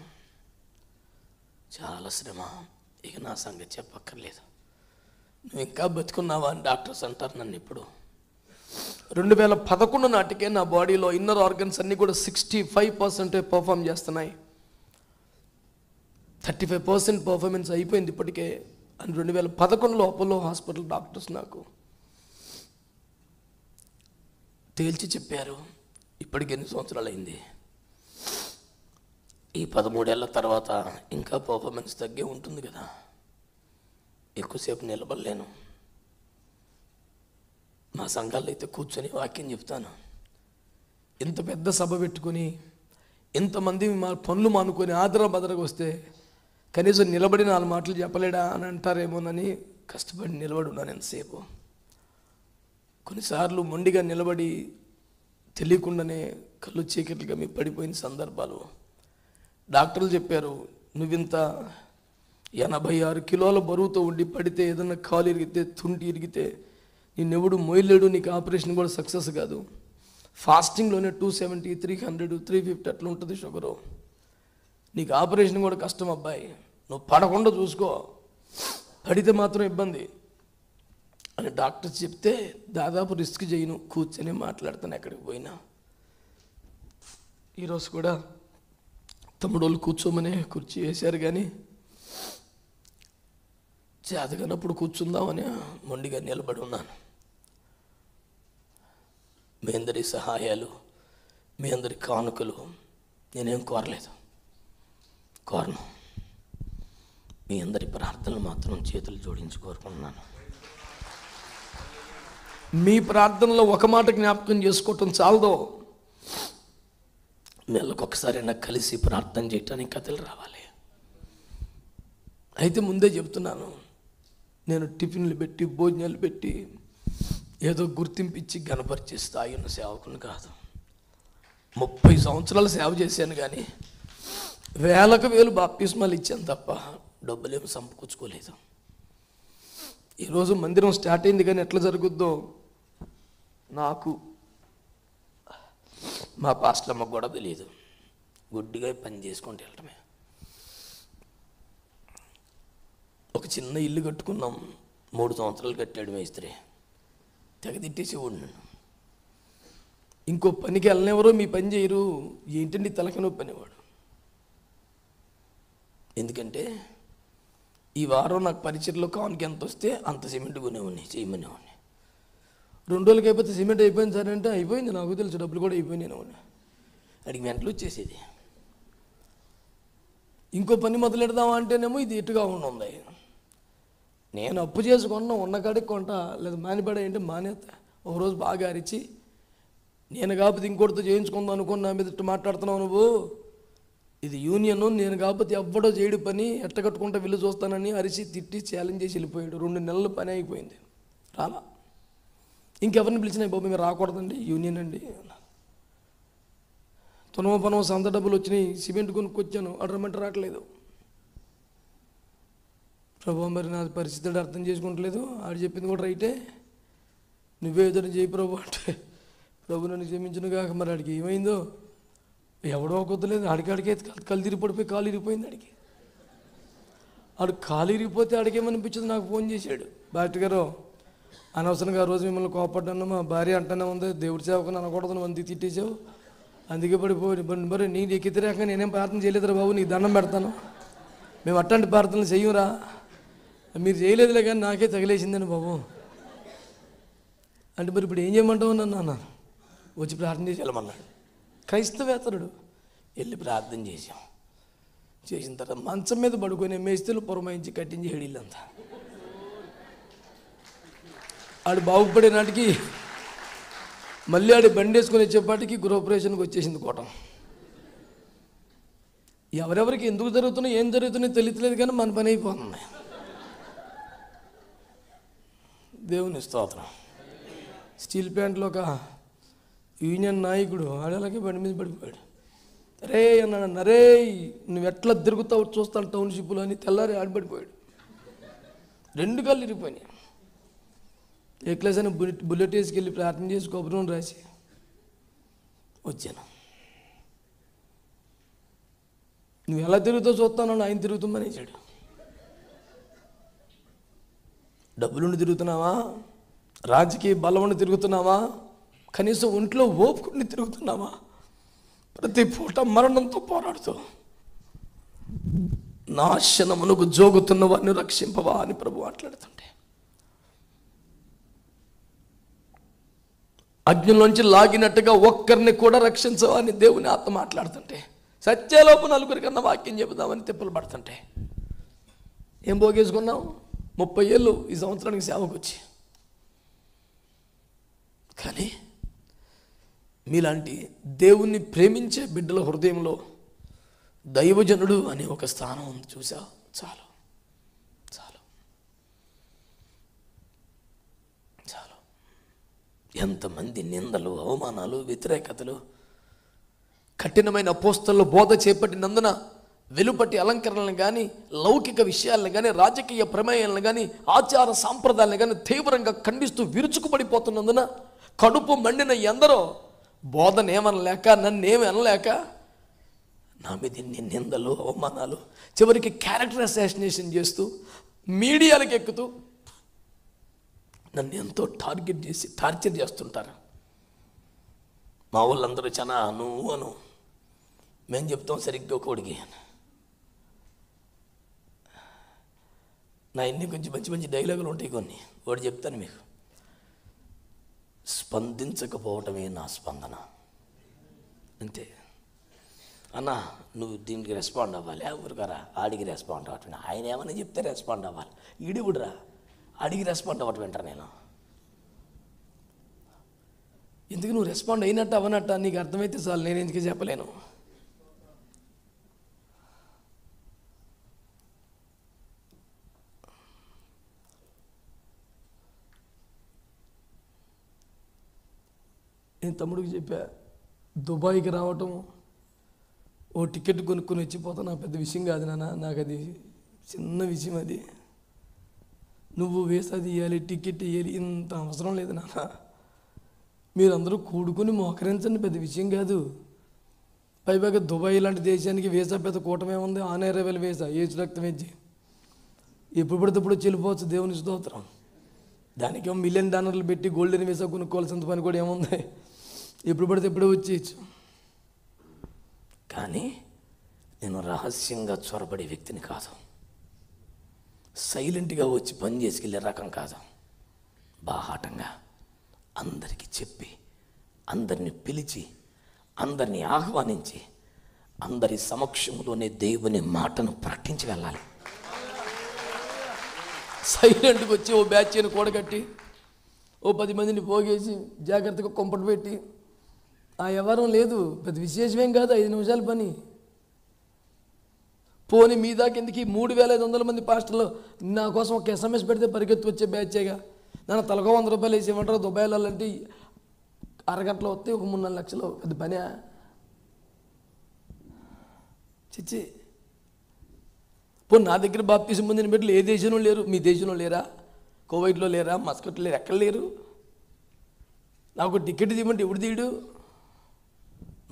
చాలా శ్రమ. ఇక నా సంగతి చెప్పక్కర్లేదు. నువ్వు ఇంకా బతుకున్నావా అని డాక్టర్స్ అంటారు నన్ను. ఇప్పుడు 2011 నాటికే నా బాడీలో ఇన్నర్ ఆర్గన్స్ అన్నీ కూడా 65% పర్ఫామ్ చేస్తున్నాయి. 35% పర్ఫార్మెన్స్ అయిపోయింది ఇప్పటికే అని 2011లో అపోలో హాస్పిటల్ డాక్టర్స్ నాకు తేల్చి చెప్పారు. ఇప్పటికి ఎన్ని సంవత్సరాలు అయింది, ఈ 13 ఏళ్ళ తర్వాత ఇంకా పర్ఫార్మెన్స్ తగ్గే ఉంటుంది కదా, ఎక్కువసేపు నిలబడలేను. మా సంఘాల్లో అయితే కూర్చొని వాక్యం చెప్తాను. ఇంత పెద్ద సభ పెట్టుకుని ఇంతమంది మా పనులు మానుకొని ఆదరబదరగా వస్తే కనీసం నిలబడి 4 మాటలు చెప్పలేడా అని అంటారేమోనని కష్టపడి నిలబడి ఉన్నాను ఎంతసేపు. కొన్నిసార్లు మొండిగా నిలబడి తెలియకుండానే కళ్ళు చీకట్లుగా మీ పడిపోయిన సందర్భాలు. డాక్టర్లు చెప్పారు, నువ్వింత 86 కిలోల బరువుతో ఉండి పడితే, ఏదన్నా కాలు ఇరిగితే, తుంటి ఇరిగితే నిన్నెవడు మోయలేడు, నీకు ఆపరేషన్ కూడా సక్సెస్ కాదు. ఫాస్టింగ్లోనే 270, 300, 350 అట్లా ఉంటుంది షుగరు, నీకు ఆపరేషన్ కూడా కష్టం అబ్బాయి, నువ్వు పడకుండా చూసుకో, పడితే మాత్రం ఇబ్బంది అని డాక్టర్ చెప్తే దాదాపు రిస్క్ చేయను, కూర్చొని మాట్లాడతాను ఎక్కడికి పోయినా. ఈరోజు కూడా తమ్ముడోళ్ళు కూర్చోమనే కుర్చీ వేశారు, కానీ చేతగానప్పుడు కూర్చుందామని మొండిగా నిలబడి ఉన్నాను. మీ అందరి సహాయాలు, మీ అందరి కానుకలు నేనేం కోరలేదు, కోరను. మీ అందరి ప్రార్థనలు మాత్రం చేతులు జోడించి కోరుకుంటున్నాను. మీ ప్రార్థనలో ఒక మాట జ్ఞాపకం చేసుకోవటం చాలదో, నెలకొకసారైనా కలిసి ప్రార్థన చేయటానికి కథలు రావాలి. అయితే ముందే చెప్తున్నాను, నేను టిఫిన్లు పెట్టి భోజనాలు పెట్టి ఏదో గుర్తింపిచ్చి గణపరిచే స్థాయి ఉన్న సేవకుని కాదు. 30 సంవత్సరాలు సేవ చేశాను, కానీ వేలకు వేలు బాప్తిస్మాలు ఇచ్చాను తప్ప డబ్బులేమి సంపుకొచ్చుకోలేదు. ఈరోజు మందిరం స్టార్ట్ అయింది, కానీ ఎట్లా జరుగుద్దో నాకు మా పాస్టర్ అమ్మకు కూడా తెలియదు. గుడ్డిగా పని చేసుకుంటూ వెళ్ళటమే. ఒక చిన్న ఇల్లు కట్టుకున్నాం, 3 సంవత్సరాలు కట్టాడు మేస్త్రి, తెగదిట్టేసి నన్ను. ఇంకో పనికి వెళ్ళనివ్వరు, మీ పని చేయరు, ఏంటండి తలకనో పనివాడు. ఎందుకంటే ఈ వారం నాకు పరిచయలో కానుక ఎంత వస్తే అంత సిమెంట్ కొనేవాడిని, చేయమనేవాడిని. 2 రోజులకి అయిపోతే సిమెంట్ అయిపోయింది సార్ అంటే, అయిపోయింది నాకు తెలుసు, డబ్బులు కూడా అయిపోయినాయి అడిగి వెంటలు వచ్చేసేది. ఇంకో పని మొదలెడదామా అంటేనేమో ఇది ఇటుగా ఉంది. నేను అప్పు చేసుకున్నా, ఉన్న కాడికి కొంటా, లేదా మానిపడే అంటే మానేస్తా. ఒకరోజు బాగా అరిచి, నేను కాకపోతే ఇంకోటితో చేయించుకుందాం అనుకుని నా మీద మాట్లాడుతున్నావు నువ్వు, ఇది యూనియన్, నేను కాకపోతే ఎవ్వడో చేయడు పని, ఎట్ట కట్టుకుంటా వెళ్ళి చూస్తానని అరిచి తిట్టి ఛాలెంజ్ చేసి వెళ్ళిపోయాడు. 2 నెలలు పని అయిపోయింది, రాలా. ఇంకెవరిని పిలిచినా బాబు మీరు రాకూడదండి, యూనియన్ అండి. పనవ సంత డబ్బులు వచ్చినాయి, సిమెంట్ కొనుక్కొచ్చాను, అడరమంటే రావట్లేదు. ప్రభు మరి నా పరిస్థితి అర్థం చేసుకుంటలేదు, ఆడు చెప్పింది కూడా రైటే, నువ్వే ఏదైనా చేయి ప్రభు అంటే, ప్రభు నన్ను క్షమించును కాక. మరి ఆడికి ఏమైందో ఎవడో కొద్దలేదు, ఆడికాడికే కళ్ళు తిరిగి పడిపోయి కాలు ఇరిగిపోయింది ఆడికి. ఆడు కాలు ఇరిగిపోతే ఆడికేమనిపించదు, నాకు ఫోన్ చేశాడు, డాక్టర్ గారు అనవసరంగా ఆ రోజు మిమ్మల్ని కోపడ్డాను, మా భార్య అంటూనే ఉంది, దేవుడి సేవకుని అనకూడదు, మంది తిట్టేసావు, అందుకే పడిపోయి. మరి నీకు వ్యతిరేకంగా నేనేం ప్రార్థన చేయలేదురా బాబు, నీకు దండం పెడతాను, మేము అట్లాంటి ప్రార్థనలు చెయ్యరా, మీరు చేయలేదులే కానీ నాకే తగిలేసిందని బాబు అంటే మరి ఇప్పుడు ఏం చేయమంటావు నన్ను అన్నాను. వచ్చి ప్రార్థన చేసి వెళ్ళమన్నాడు. క్రైస్తవేతరుడు. వెళ్ళి ప్రార్థన చేసాం. చేసిన తర్వాత మంచం మీద పడుకొని మేస్తులు పురమాయించి కట్టించి హెడీళ్ళంతా ఆడు బాగుపడే నాటికి మళ్ళీ ఆడి బండి వేసుకొని వచ్చేపాటికి గృహప్రవేశానికి వచ్చేసింది కోటం. ఎవరెవరికి ఎందుకు జరుగుతున్నాయి ఏం జరుగుతున్నాయో తెలియట్లేదు కానీ మన పని అయిపోతుంది. దేవుని స్తోత్రం. స్టీల్ ప్యాంట్లో ఒక యూనియన్ నాయకుడు ఆడలాగే బండి మీద పడిపోయాడు. అరే అన్నాడు, నరే నువ్వు ఎట్లా తిరుగుతావు చూస్తాను టౌన్షిప్లో అని తెల్లారి ఆడిపడిపోయాడు. 2 కాళ్ళు ఇరిగిపోయినాయి. ఏ క్లాస్ అని బుల్లెట్ వేసుకెళ్ళి ప్రార్థన చేసి కొబ్బరి రాసి వచ్చాను. నువ్వు ఎలా తిరుగుతావు చూస్తాను, ఆయన తిరుగుతామని వేసాడు. డబ్బులుండి తిరుగుతున్నావా, రాజకీయ బలం ఉండి తిరుగుతున్నావా, కనీసం ఒంట్లో ఓపుకుని తిరుగుతున్నావా, ప్రతి పూట మరణంతో పోరాడుతూ నాశనమునకు జోగుతున్న వారిని రక్షింపవా అని ప్రభు మాట్లాడుతుంటే, అగ్నిలోంచి లాగినట్టుగా ఒక్కరిని కూడా రక్షించవా అని దేవుని ఆత్మ మాట్లాడుతుంటే, సత్యలోపు 4 కన్నా వాక్యం చెబుదామని తిప్పలు పడుతుంటే ఏం పోగేసుకున్నావు? 30 ఏళ్ళు ఈ సంవత్సరానికి సేవకు వచ్చి. కానీ మీలాంటి దేవుణ్ణి ప్రేమించే బిడ్డల హృదయంలో దైవజనుడు అనే ఒక స్థానం ఉంది చూసా. చాలు చాలు చాలు. ఎంతమంది నిందలు, అవమానాలు, వ్యతిరేకతలు, కఠినమైన అపోస్తలు బోధ చేపట్టినందున వెలుపటి అలంకరణలను కానీ, లౌకిక విషయాలను కానీ, రాజకీయ ప్రమేయాలను కానీ, ఆచార సాంప్రదాయాలను కానీ తీవ్రంగా ఖండిస్తూ విరుచుకుపడిపోతున్నందున కడుపు మండిన ఎందరో బోధనేమనలేక, నన్నేమి అనలేక నా మీద ఇన్ని నిందలు, అవమానాలు, చివరికి క్యారెక్టర్ అసాసినేషన్ చేస్తూ మీడియాలకు ఎక్కుతూ నన్ను ఎంతో టార్గెట్ చేసి టార్చర్ చేస్తుంటారు. మా వాళ్ళందరూ చాలా నువ్వు అను, మేము చెప్తాం సరిగ్గా కోడికి. నా ఇన్ని కొంచెం మంచి మంచి డైలాగులు ఉంటాయి కొన్ని, ఒకటి చెప్తాను మీకు. స్పందించకపోవటమే నా స్పందన. అంతే అన్నా, నువ్వు దీనికి రెస్పాండ్ అవ్వాలి. ఊరుగారా, ఆడికి రెస్పాండ్ అవ్వటం. ఆయన ఏమని చెప్తే రెస్పాండ్ అవ్వాలి. ఈడిగుడురా అడిగి రెస్పాండ్ అవ్వటం వింటారు. నేను ఎందుకు నువ్వు రెస్పాండ్ అయినట్టు అవనట్ట నీకు అర్థమైతే చాలు, నేను ఎందుకు చెప్పలేను. నేను తమ్ముడికి చెప్పా, దుబాయ్కి రావటం, ఓ టికెట్ కొనుక్కొని వచ్చిపోతా నాకు పెద్ద విషయం కాదు నాన్న, నాకు అది చిన్న విషయం. అది నువ్వు వీసా ఇవ్వాలి, టికెట్ ఇవ్వాలి, ఇంత అవసరం లేదు నాన్న. మీరందరూ కూడుకొని మోకరించండి, పెద్ద విషయం కాదు. పైగా దుబాయ్ లాంటి దేశానికి వీసా పెద్ద కూటమే ఉంది. ఆన్ అరైవల్ వీసా, ఏజ్ రక్తం వేసి ఎప్పుడు పడితే ఇప్పుడు చెల్లిపోవచ్చు. దేవుని స్తోత్రం. దానికి $1 మిలియన్ పెట్టి గోల్డెన్ వీసా కొనుక్కోవాల్సిన పని కూడా ఏముంది, ఎప్పుడు పడితే ఎప్పుడో వచ్చేయచ్చు. కానీ నేను రహస్యంగా చొరబడే వ్యక్తిని కాదు, సైలెంట్గా వచ్చి పని చేసుకెళ్ళే రకం కాదు. బాహాటంగా అందరికీ చెప్పి, అందరిని పిలిచి, అందరినీ ఆహ్వానించి, అందరి సమక్షంలోనే దేవుని మాటను ప్రకటించి వెళ్ళాలి. సైలెంట్గా వచ్చి ఓ బ్యాచ్ని కూడగట్టి ఓ 10 మందిని పోగేసి జాగ్రత్తగా కొంపట పెట్టి ఆ వ్యవహారం లేదు. పెద్ద విశేషమేం కాదు, 5 నిమిషాల పని. పోనీ మీ దాకెందుకు 3,500 మంది పాస్టర్లు నా కోసం ఒక SMS పెడితే పరిగెత్తి వచ్చే బ్యాచేగా. నన్ను తలకో $100 వేసి ఇవ్వమంటారు. దుబాయ్ వెళ్ళాలంటే అరగంటలో వస్తే ఒక 3-4 లక్షలు, పెద్ద పని. చిచ్చి, పోనీ నా దగ్గర బాప్తిసం పొందిన బిడ్డలు ఏ దేశంలో లేరు? మీ దేశంలో లేరా? కువైట్లో లేరా? మస్కట్లో లేరు? ఎక్కడ లేరు? నాకు టికెట్ తీయమంటే ఎవడు తీయడు?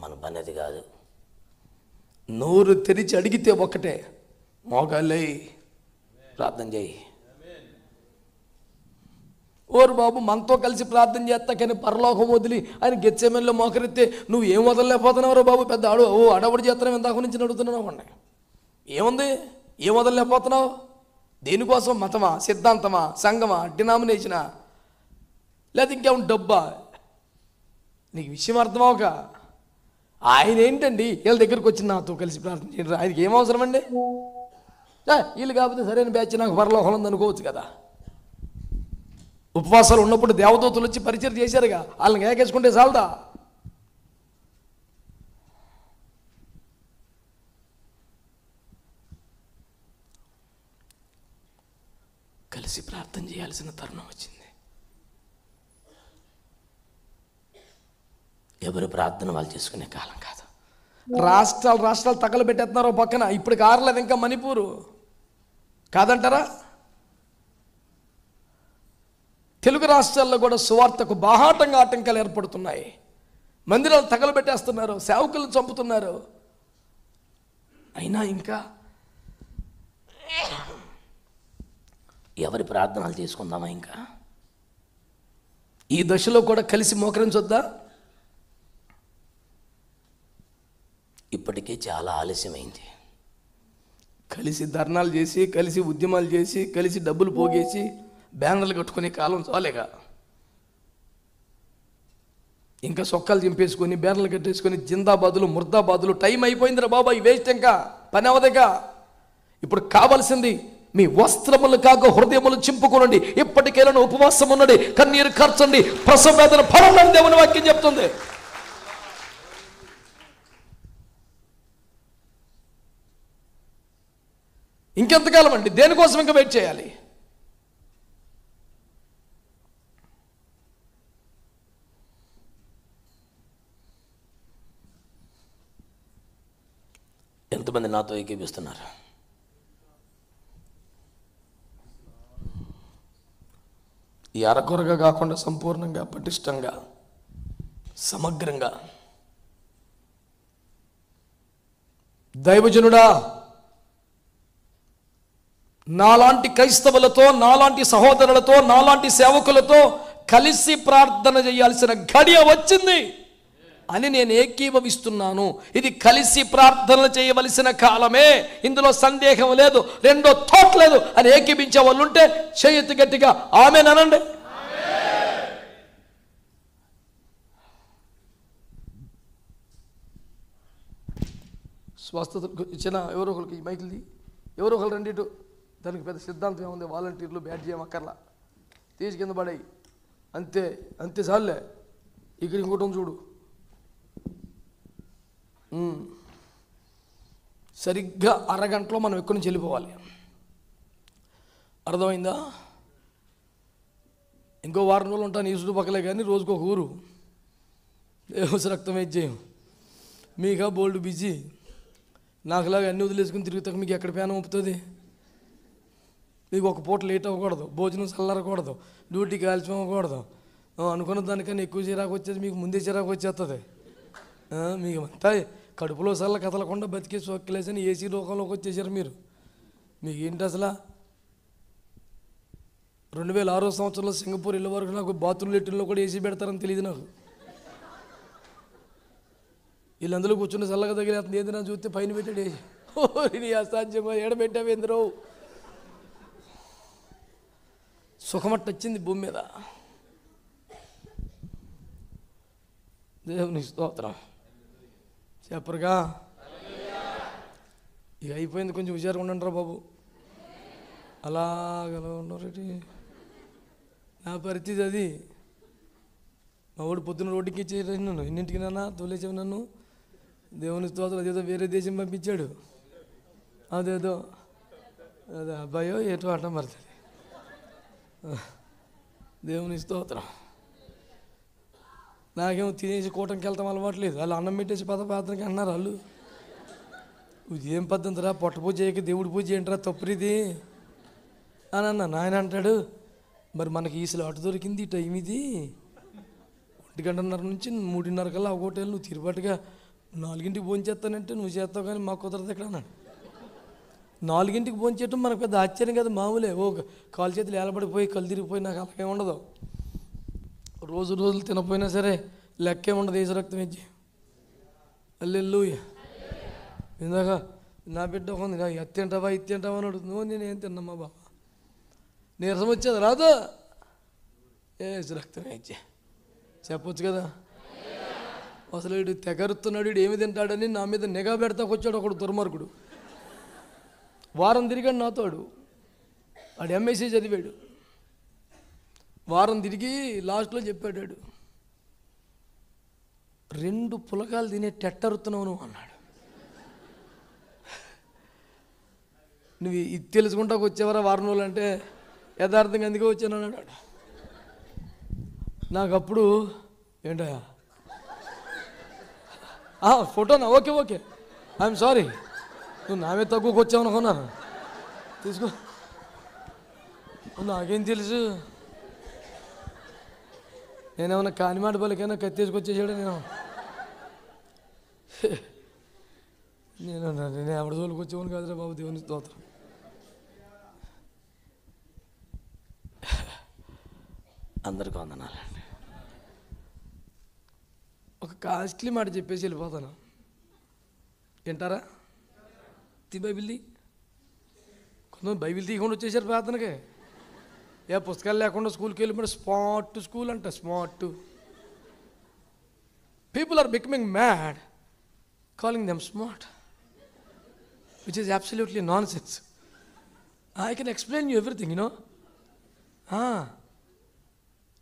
మన పని అది కాదు. నోరు తెరిచి అడిగితే ఒక్కటే, మోకాళ్ళై ప్రార్థన చేయి. ఓరు బాబు, మనతో కలిసి ప్రార్థన చేస్తా కానీ పరలోకం వదిలి ఆయన గెత్సేమన్లో మోకరిస్తే నువ్వు ఏం వదలలేకపోతున్నావు బాబు? పెద్ద అడవుడు చేస్తున్నావు, ఎంత నుంచి అడుగుతున్నావు అండి. ఏముంది, ఏం వదలలేకపోతున్నావు? దేనికోసం? మతమా, సిద్ధాంతమా, సంఘమా, డినామినేషనా, లేదా ఇంకేమన్నా డబ్బా? నీకు విషయం అర్థమవక ఆయన ఏంటండి వీళ్ళ దగ్గరికి వచ్చి నాతో కలిసి ప్రార్థన చేయండి. ఆయనకి ఏం అవసరం అండి? వీళ్ళు కాకపోతే సరైన బ్యాచ్ నాకు పరలోకం ఉంది అనుకోవచ్చు కదా. ఉపవాసాలు ఉన్నప్పుడు దేవదూతలు వచ్చి పరిచయం చేశారుగా, వాళ్ళని ఏకేసుకుంటే చాలదా? కలిసి ప్రార్థన చేయాల్సిన తరుణం వచ్చింది. ఎవరు ప్రార్థన వాళ్ళు చేసుకునే కాలం కాదు. రాష్ట్రాలు తగలబెట్టేస్తున్నారు పక్కన. ఇప్పుడు కారలేదు ఇంకా మణిపూరు కాదంటారా? తెలుగు రాష్ట్రాల్లో కూడా సువార్తకు బాహాటంగా ఆటంకాలు ఏర్పడుతున్నాయి. మందిరాలు తగలబెట్టేస్తున్నారు, సేవకులను చంపుతున్నారు. అయినా ఇంకా ఎవరి ప్రార్థనలు చేసుకుందామా? ఇంకా ఈ దశలో కూడా కలిసి మోకరించొద్దా? ఇప్పటికే చాలా ఆలస్యమైంది. కలిసి ధర్నాలు చేసి, కలిసి ఉద్యమాలు చేసి, కలిసి డబ్బులు పోగేసి బ్యానర్లు కట్టుకునే కాలం చాలేగా. ఇంకా సొక్కాలు చింపేసుకొని బ్యానర్లు కట్టేసుకొని జిందాబాదులు, ముర్దాబాదులు. టైం అయిపోయిందిరా బాబా, ఈ వేస్ట్. ఇంకా పని అవదేగా. ఇప్పుడు కావాల్సింది మీ వస్త్రములు కాక హృదయములు చింపుకోనండి, ఇప్పటికేలను ఉపవాసం ఉన్నది, కన్నీరు కార్చండి, ప్రసవ వేదన పడండి దేవుని వాక్యం చెప్తుంది. ఇంకెంతకాలం అండి? దేనికోసం ఇంకా వెయిట్ చేయాలి? ఎంతమంది నాతో ఏకీపిస్తున్నారు? ఈ అరకొరగా కాకుండా సంపూర్ణంగా, పటిష్టంగా, సమగ్రంగా. దైవజనుడా, నాలాంటి క్రైస్తవులతో, నాలాంటి సహోదరులతో, నాలాంటి సేవకులతో కలిసి ప్రార్థన చేయాల్సిన ఘడియ వచ్చింది అని నేను ఏకీభవిస్తున్నాను. ఇది కలిసి ప్రార్థన చేయవలసిన కాలమే, ఇందులో సందేహం లేదు, రెండో థాట్ లేదు అని ఏకీభించే వాళ్ళు ఉంటే చేయెత్తి గట్టిగా ఆమేన్ అనండి. స్వస్థత ఇచ్చిన ఎవరో ఒకరికి మైకిల్ది, ఎవరో ఒకరు రెండిటు. దానికి పెద్ద సిద్ధాంతం ఏముంది? వాలంటీర్లు బ్యాట్ చేయమక్కర్లా, తీసి కింద పడాయి అంతే, అంతే చాలే. ఇక్కడ ఇంకోటి చూడు, సరిగ్గా అరగంటలో మనం ఎక్కడి నుంచి వెళ్ళిపోవాలి. అర్థమైందా? ఇంకో వారం రోజులు ఉంటాను ఈ చుట్టుపక్కలే, కానీ రోజుకు ఒక ఊరు. దేవస రక్తం చేయం. మీకా బోల్డ్ బిజీ. నాకులాగా అన్ని వదిలేసుకుని తిరుగుతాక మీకు ఎక్కడ పేనం ఒప్పుతుంది? మీకు ఒక పూట లేట్ అవ్వకూడదు, భోజనం చల్లారకూడదు, డ్యూటీకి ఆలస్యం అవ్వకూడదు. అనుకున్న దానికన్నా ఎక్కువ చిరాకు వచ్చేది మీకు ముందే చిరాకు వచ్చేస్తుంది. మీకు అంతా కడుపులో సల్ల కదలకుండా బతికే సోక్కిలేసని ఏసీ లోకంలోకి వచ్చేసారు మీరు. మీకు ఏంటి అసలు? 2006 సంవత్సరంలో సింగపూర్ వెళ్ళే వరకు నాకు బాత్రూమ్ లెట్రిన్లో కూడా ఏసీ పెడతారని తెలియదు నాకు. వీళ్ళందరూ కూర్చుని చల్లగా తగిలేస్తుంది. ఏదైనా చూస్తే పైన పెట్టాడు ఏసీ. నీ అసాధ్యంగా ఏడబెట్టావు ఎందురో. సుఖమట్టు వచ్చింది భూమి మీద. దేవుని స్తోత్రం. చెప్పరుగా ఇక అయిపోయింది, కొంచెం హుషారుగా ఉండండిరా బాబు. అలాగలా ఉండరేటి నా పరిస్థితి అది. మా వాడు పొద్దున్న రోడ్డుకి ఇచ్చేసి నన్ను ఎన్నింటికి నాన్న తోలేసావు నన్ను. దేవుని స్తోత్రం. అదేదో వేరే దేశం పంపించాడు, అదేదో అదే అబ్బాయో ఏటో ఆటం పడుతుంది. దేవుని స్తోత్రం. నాకేమో తినేసి కూటంకి వెళ్తాం అలవాట్లేదు. వాళ్ళు అన్నం పెట్టేసి పాత్రకి అన్నారు వాళ్ళు. ఏం పద్ధతిరా, పొట్ట పూజ చేయక దేవుడి పూజ ఏంటరా తప్పురిది అని అన్న. నాయన అంటాడు, మరి మనకి ఈ స్లాట్ దొరికింది, ఈ టైం ఇది 1:30 నుంచి 3:30 కల్లా ఒకటేళ్ళు నువ్వు తిరుపతిగా 4ంటికి భోంచేస్తానంటే నువ్వు చేస్తావు కానీ మాకు కుదరదు ఎక్కడ అన్నాడు. 4ంటికి భోంచేయటం మనకు పెద్ద ఆశ్చర్యం కదా, మామూలే. ఓ కాలు చేతులు ఏలబడిపోయి కళ్ళు తిరిగిపోయి నాకు అలాగే ఉండదు. రోజులు తినపోయినా సరే లెక్కే ఉండదు ఏసు రక్తం ఇచ్చి. హల్లెలూయా. ఇందాక నా బిడ్డ ఉంది, ఇది తింటావా అన్నాడు. నువ్వు నేను ఏం తిన్నామా బాబా, నీరసం వచ్చేది రాదు, రక్తమే ఇచ్చే చెప్పొచ్చు కదా. అసలు వీడు తెగరుతున్నాడు, వీడు ఏమి తింటాడని నా మీద నిఘా పెడతాకొచ్చాడు ఒకడు దుర్మార్గుడు. వారం తిరిగాడు నాతోడు, వాడు ఎంఎస్సీ చదివాడు. వారం తిరిగి లాస్ట్లో చెప్పాడు, 2 పులకాలు తినే టెట్టరుతున్నావు నువ్వు అన్నాడు. నువ్వు ఇది తెలుసుకుంటాకు వచ్చేవరా వారం రోజులు అంటే, యథార్థంగా అందుకే వచ్చాను అన్నాడు. నాకు అప్పుడు ఏంటా ఫోటోనా, ఓకే ఓకే ఐఎమ్ సారీ, నువ్వు నామే తక్కువకి వచ్చావు అనుకున్నాను, తీసుకో. నాకేం తెలుసు, నేనేమన్నా కానిమాట పలికైనా కత్తేసుకొచ్చేసాడు. నేను ఎవరి జోలికి వచ్చేవాను కాదురా బాబు, దేవుని స్తోత్రం. అందరికీ వందనాలండి. ఒక కాస్ట్లీ మాట చెప్పేసి వెళ్ళిపోతాను, వింటారా? బైబిల్ది కొంతమంది బైబిల్ తీయకుండా వచ్చేసారు ప్రార్థనకే. ఏ పుస్తకాలు లేకుండా స్కూల్కి వెళ్ళిపోయి స్మార్ట్ స్కూల్ అంట, smart. People are becoming mad calling them smart, which is absolutely nonsense. I can explain you everything, you know.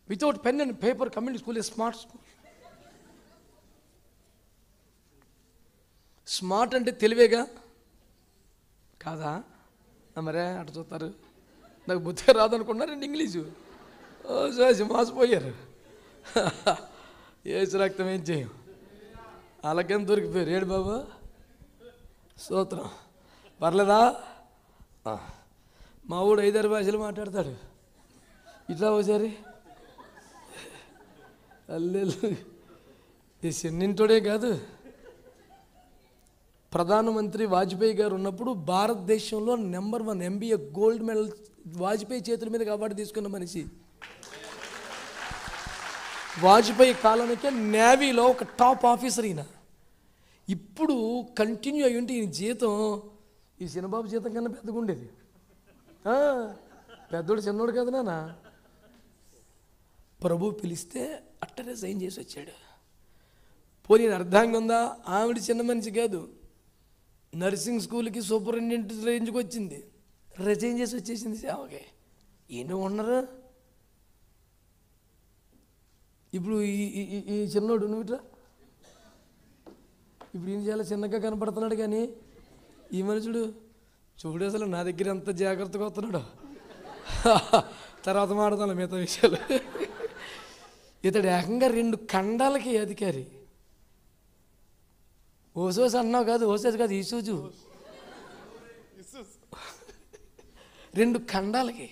Without pen and paper coming school is smart school. Smart అంటే తెలివేగా కాదా? మరే అటు చూస్తారు, నాకు బుద్ధిగా రాదనుకున్నారండి English. మాసిపోయారు. ఏసు రక్తం ఏం చేయం, అలాగేం దొరికిపోయారు. ఏడు బాబా స్తోత్రం, పర్లేదా? మా ఊడు 5-6 భాషలు మాట్లాడతాడు. ఇట్లా ఒకసారి అల్లెలు ఈ చెన్నింటోడే కాదు, ప్రధానమంత్రి వాజ్పేయి గారు ఉన్నప్పుడు భారతదేశంలో number 1 MBA gold medal Vajpayee చేతుల మీద అవార్డు తీసుకున్న మనిషి. వాజ్పేయి కాలానికే నేవీలో ఒక టాప్ ఆఫీసర్ ఈయన. ఇప్పుడు కంటిన్యూ అయ్యి ఉంటే ఈయన జీతం ఈ చిన్నబాబు జీతం కన్నా పెద్దగా ఉండేది. పెద్దోడు చిన్నోడు కదా నాన్న. ప్రభు పిలిస్తే అట్టనే సైన్ చేసి వచ్చాడు. పోనీ అర్థంగా ఉందా? ఆవిడ చిన్న మనిషి కాదు, నర్సింగ్ స్కూల్కి సూపరింటెండెంట్ రేంజ్కి వచ్చింది, రిజైన్ చేసి వచ్చేసింది సేవకి. ఏంటో ఉన్నారు ఇప్పుడు ఈ చిన్నోడు. నువ్వు ఇట్లా ఇప్పుడు ఈయన చాలా చిన్నగా కనపడుతున్నాడు, కానీ ఈ మనుషుడు చూడు అసలు నా దగ్గర ఎంత జాగ్రత్తగా వస్తున్నాడు. తర్వాత మాడతాను మిగతా విషయాలు. ఇతడు ఏకంగా 2 ఖండాలకి అధికారి. ఓసోస్ అన్నావు కాదు, ఓసోస్ కాదు, ఈసూజు. 2 ఖండాలకి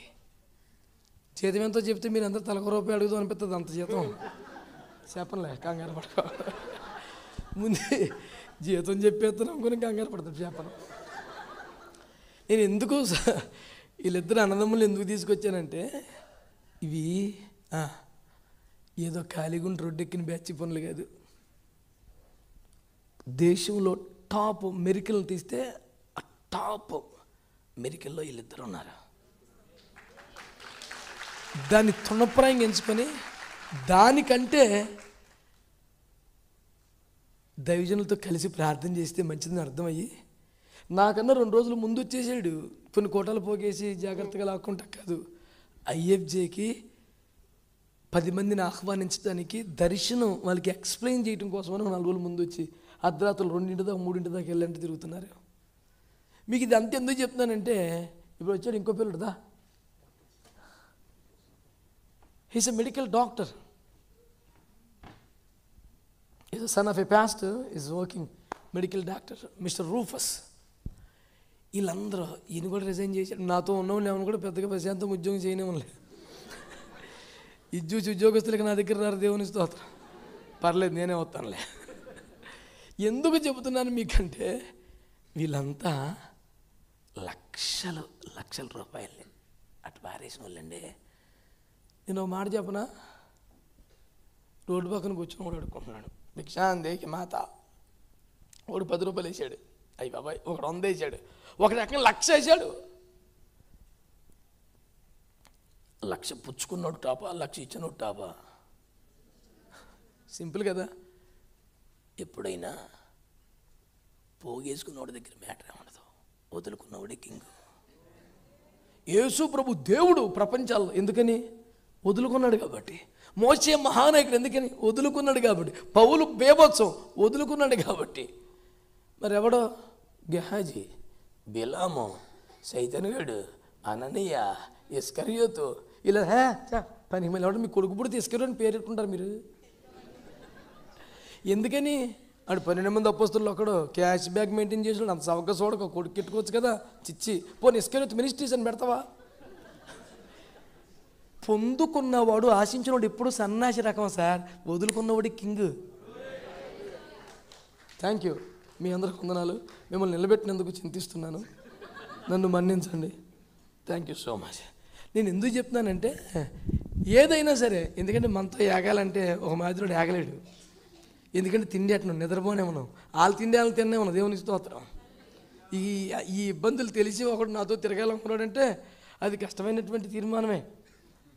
జీతం ఎంతో చెప్తే మీరు అందరూ తలకు రూపాయి అడుగుతూ అనిపిస్తుంది. అంత జీతం చెప్పనులే, కంగారు పడుకో. ముందే జీతం చెప్పేస్తాను అనుకుని కంగారు పడతాను, చెప్పను. నేను ఎందుకు వీళ్ళిద్దరు అన్నదమ్ములు ఎందుకు తీసుకొచ్చానంటే, ఇవి ఏదో ఖాళీగుండి రోడ్డెక్కిన బ్యాచ్ పనులు కాదు. దేశంలో టాప్ మెరికల్ తీస్తే ఆ టాప్ మెరికల్లో వీళ్ళిద్దరు ఉన్నారు. దాన్ని తృణప్రాయంగా ఎంచుకొని దానికంటే దైవజనులతో కలిసి ప్రార్థన చేస్తే మంచిదని అర్థమయ్యి నాకన్నా 2 రోజులు ముందు వచ్చేసాడు. కొన్ని కోటలు పోగేసి జాగ్రత్తగా లాక్కుంటా కాదు, IFJకి 10 మందిని ఆహ్వానించడానికి దర్శనం వాళ్ళకి ఎక్స్ప్లెయిన్ చేయడం కోసమని 4 రోజుల ముందు వచ్చి అర్ధరాత్రులు 2 దాకా 3 దాకా వెళ్ళంటే తిరుగుతున్నారు. మీకు ఇది అంత ఎందుకు చెప్తున్నానంటే, ఇప్పుడు వచ్చాడు ఇంకో పిల్లడుదా, he's a medical doctor, is son of a pastor, is working medical doctor, mister Rufus. వీళ్ళందరూ ఈయన కూడా రిజైన్ చేశాడు. నాతో ఉన్నవాళ్ళు ఏమన్నా కూడా పెద్దగా ప్రశాంతంగా ఉద్యోగం చేయనివ్వలే. ఇది చూసి ఉద్యోగస్తులకి నా దగ్గర రారు, దేవుని స్తోత్రం. పర్లేదు నేనే వస్తానులే. ఎందుకు చెబుతున్నాను మీకంటే, వీళ్ళంతా లక్షల రూపాయలు అటు పారేసిన వాళ్ళండి. నేను ఒక మాట చెప్పనా, రోడ్డు పక్కన కూర్చొని కూడా అడుక్కుంటున్నాడు, భిక్షాందేకి మాత. ఒకడు 10 రూపాయలు వేసాడు, అయ్యి బాబాయ్. ఒకడు 100 వేసాడు, ఒకటి రకంగా 1,00,000 వేసాడు. 1,00,000 పుచ్చుకున్నాడు టాపా, 1,00,000 ఇచ్చినోడు టాపా? సింపుల్ కదా. ఎప్పుడైనా పోగేసుకున్నవాడి దగ్గర మ్యాటర్ ఉండదు, వదులుకున్నవాడే కింగ్. యేసు ప్రభు దేవుడు ప్రపంచాల్లో, ఎందుకని? వదులుకున్నాడు కాబట్టి. మోసే మహానాయకుడు ఎందుకని? వదులుకున్నాడు కాబట్టి. పౌలు బేభత్సం వదులుకున్నాడు కాబట్టి. మరి ఎవడో గెహాజీ, బిలాము, సైతన్యుడు, అననీయ, ఇస్కరియోతు, ఇలా పని మళ్ళీ ఎవడో మీ కొడుకు పుడితే ఇస్కరియో అని పేరు పెట్టుకుంటారు మీరు. ఎందుకని? ఆడు 12 మంది అపోస్తలులో ఒకడు క్యాష్ బ్యాక్ మెయింటైన్ చేసినాడు. అంత సవక చూడక కొడుకు పెట్టుకోవచ్చు కదా, చిచ్చి. పోనీ ఇస్కరియోతు మినిస్ట్రీస్ అని పెడతావా? పొందుకున్నవాడు ఆశించినవాడు ఎప్పుడు సన్నాసి రకం సార్, వదులుకున్నవాడి కింగ్. థ్యాంక్ యూ, మీ అందరికి వందనాలు. మిమ్మల్ని నిలబెట్టినందుకు చింతిస్తున్నాను, నన్ను మన్నించండి. Thank you so much. నేను ఎందుకు చెప్తున్నానంటే, ఏదైనా సరే, ఎందుకంటే మనతో ఏగాలంటే ఒక మాదిరిడు ఏగలేడు. ఎందుకంటే తిండి అట్ను నిద్రపోనే ఉన్నాం, వాళ్ళు తిండి వాళ్ళు తిన్నే ఉన్నాం. దేవుని స్తోత్రం. ఈ ఇబ్బందులు తెలిసి ఒకడు నాతో తిరగాలనుకున్నాడంటే అది కష్టమైనటువంటి తీర్మానమే.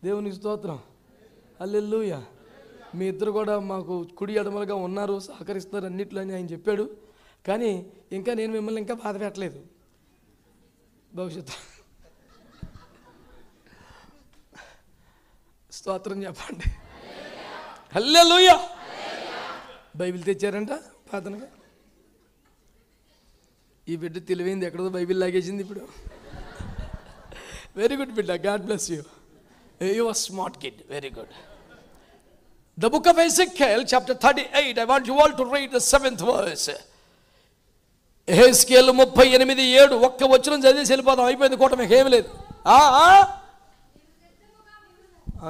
దేవునికి స్తోత్రం. హల్లెలూయా. మీ ఇద్దరు కూడా మాకు కుడి ఎడమలుగా ఉన్నారు, సహకరిస్తారు అన్నిట్లో అని ఆయన చెప్పాడు. కానీ ఇంకా నేను మిమ్మల్ని ఇంకా బాధ పెట్టలేదు. భవిష్యత్తు స్తోత్రం చెప్పండి. హల్లెలూయా. బైబిల్ తెచ్చారంట పాతనగా. ఈ బిడ్డ తెలివైంది, ఎక్కడో బైబిల్ లాగేసింది ఇప్పుడు. వెరీ గుడ్ బిడ్డ, God bless you. You are smart kid, very good. The book of Ezekiel chapter 38, I want you all to read the 7th verse. Ezekiel 38:7 ఒక్క వచనం చదివేసి వెళ్ళిపోదాం, అయిపోయింది కోట, మీకు ఏమి లేదు.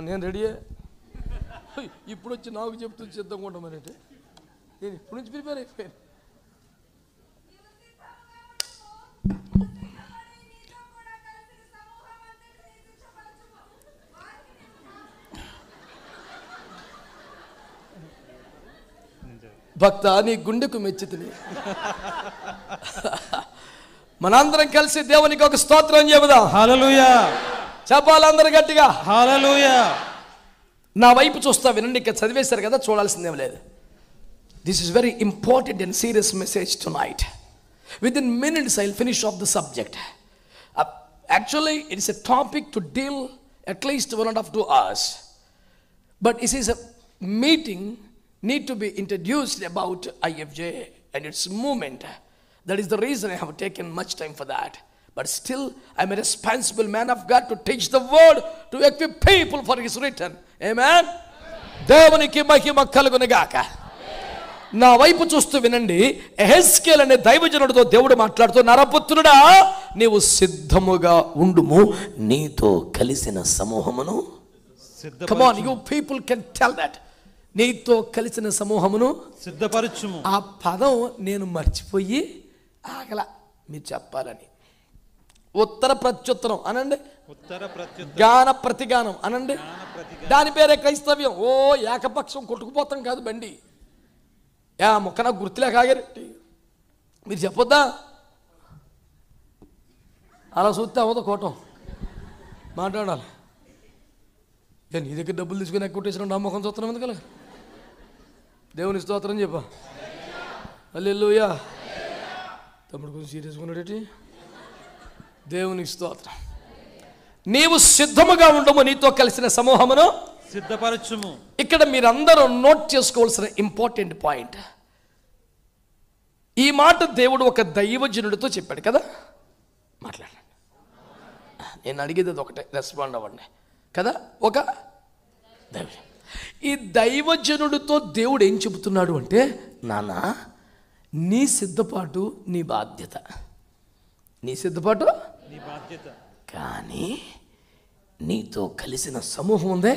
నేను రెడీయే. ఇప్పుడు వచ్చి నాకు చెప్తూ సిద్ధంగా ఉంటామనంటే నేను ఇప్పుడు నుంచి ప్రిపేర్ అయిపోయాను. భక్త, నీ గుండెకు మెచ్చితిని. మనందరం కలిసి దేవునికి ఒక స్తోత్రం చెబుదాం. హల్లెలూయా. చెప్పాలందరూ గట్టిగా హల్లెలూయా. నా వైపు చూస్తా వినండి, ఇక్కడ చదివేశారు కదా, చూడాల్సిందేం లేదు. This is very important and serious message tonight. With in minutes I will finish off the subject. Actually it is a topic to deal at least 1.5 to 2 hours. But it is a meeting need to be introduced about IFJ and its movement. That is the reason I have taken much time for that. But still, I am a responsible man of God to teach the word, to equip people for his return. Amen. దేవునికి మహిమ కలుగును గాక. నా వైపు చూస్తూ వినండి. ఎహెజ్కేలు అనే దైవజనుడితో దేవుడు మాట్లాడుతూ, నరపుత్రుడా, నీవు సిద్ధముగా ఉండుము, నీతో కలిసిన సమూహమును. Come on, you people can tell that. నీతో కలిసిన సమూహమును సిద్ధపరచుము. ఆ పదం నేను మర్చిపోయి ఆగల, మీరు చెప్పాలని. ఉత్తర ప్రత్యుత్తరం అనండి, గాన ప్రతిగానం అనండి, దాని పేరే క్రైస్తవ్యం. ఓ ఏకపక్షం కొట్టుకుపోతాం కాదు బండి. మొక్క నాకు గుర్తులేక ఆగారెట్టి మీరు చెప్పొద్దా? అలా చూస్తే అవ్వదు, కోటం మాట్లాడాలి. నీ దగ్గర డబ్బులు తీసుకుని కొట్టేసిన నమ్మకం చూస్తున్నాం ఎందుకలా? దేవుని స్తోత్రం చెప్పా. హల్లెలూయా. తమ్ముడు కొంచెం సీరియస్గా ఉన్నాడేటి. దేవునికి స్తోత్రం. నీవు సిద్ధముగా ఉండము, నీతో కలిసిన సమూహమును సిద్ధపరచుము. ఇక్కడ మీరందరూ నోట్ చేసుకోవాల్సిన ఇంపార్టెంట్ పాయింట్. ఈ మాట దేవుడు ఒక దైవజనుడితో చెప్పాడు కదా. మాట్లాడండి, నేను అడిగేది అది ఒకటే, రెస్పాండ్ అవ్వండి కదా. ఒక దైవ, ఈ దైవజనుడితో దేవుడు ఏం చెబుతున్నాడు అంటే, నాన్న నీ సిద్ధపాటు నీ బాధ్యత, నీ సిద్ధపాటు నీ బాధ్యత. కానీ నీతో కలిసిన సమూహం ఉందే,